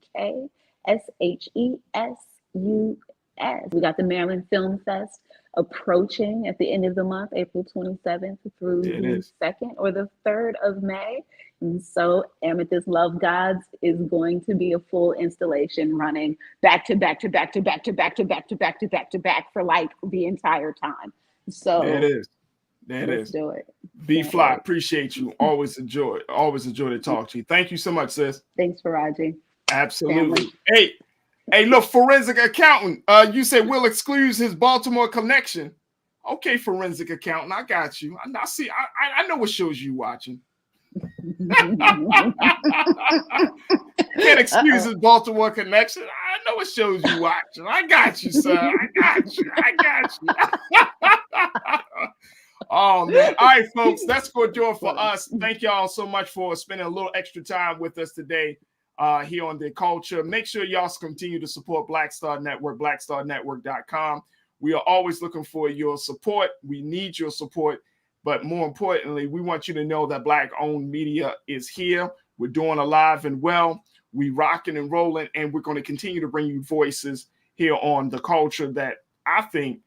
We got the Maryland Film Fest approaching at the end of the month, April 27th through the 2nd or the 3rd of May. And so Amethyst Love Gods is going to be a full installation running back to back to back to back to back to back to back to back to back for like the entire time. So there it is. There it is. Let's do it. B Fly, appreciate you. Always enjoy to talk to you. Thank you so much, sis. Thanks, Farajii. Absolutely. Family. Hey, look, forensic accountant. You said we'll exclude his Baltimore connection. Okay, forensic accountant, I got you. I see. I know what shows you watching. Can't excuse his Baltimore connection. I know what shows you watching. I got you, sir. I got you. Oh man. All right, folks, that's going to do it for us. Thank y'all so much for spending a little extra time with us today here on The Culture. Make sure y'all continue to support Black Star Network, blackstarnetwork.com. We are always looking for your support. We need your support. But more importantly, we want you to know that Black-owned media is here. We're doing alive and well. We rocking and rolling, and we're going to continue to bring you voices here on The Culture that I think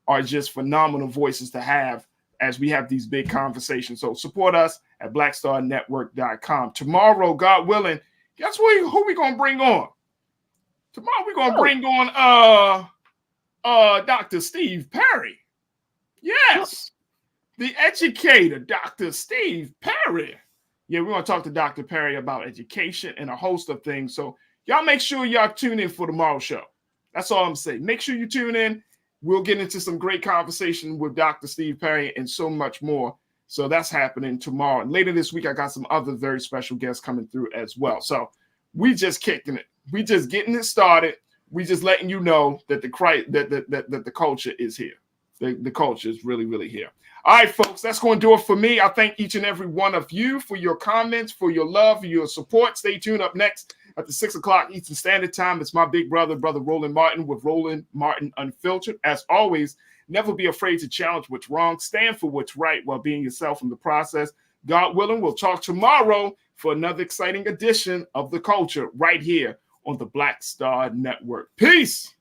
are just phenomenal voices to have as we have these big conversations. So support us at blackstarnetwork.com. Tomorrow, God willing, guess who we going to bring on? Tomorrow we're going to bring on Dr. Steve Perry. Yes. The educator, Dr. Steve Perry. Yeah, we're going to talk to Dr. Perry about education and a host of things. So y'all make sure y'all tune in for tomorrow's show. That's all I'm saying. Make sure you tune in. We'll get into some great conversation with Dr. Steve Perry and so much more. So that's happening tomorrow. And later this week, I got some other very special guests coming through as well. So we just kicking it. We just getting it started. We just letting you know that the culture is here. The culture is really, really here. All right, folks, that's going to do it for me. I thank each and every one of you for your comments, for your love, for your support. Stay tuned. Up next at the 6 o'clock Eastern Standard Time, it's my big brother Roland Martin with Roland Martin Unfiltered. As always, never be afraid to challenge what's wrong. Stand for what's right while being yourself in the process. God willing, we'll talk tomorrow for another exciting edition of The Culture right here on the Black Star Network. Peace.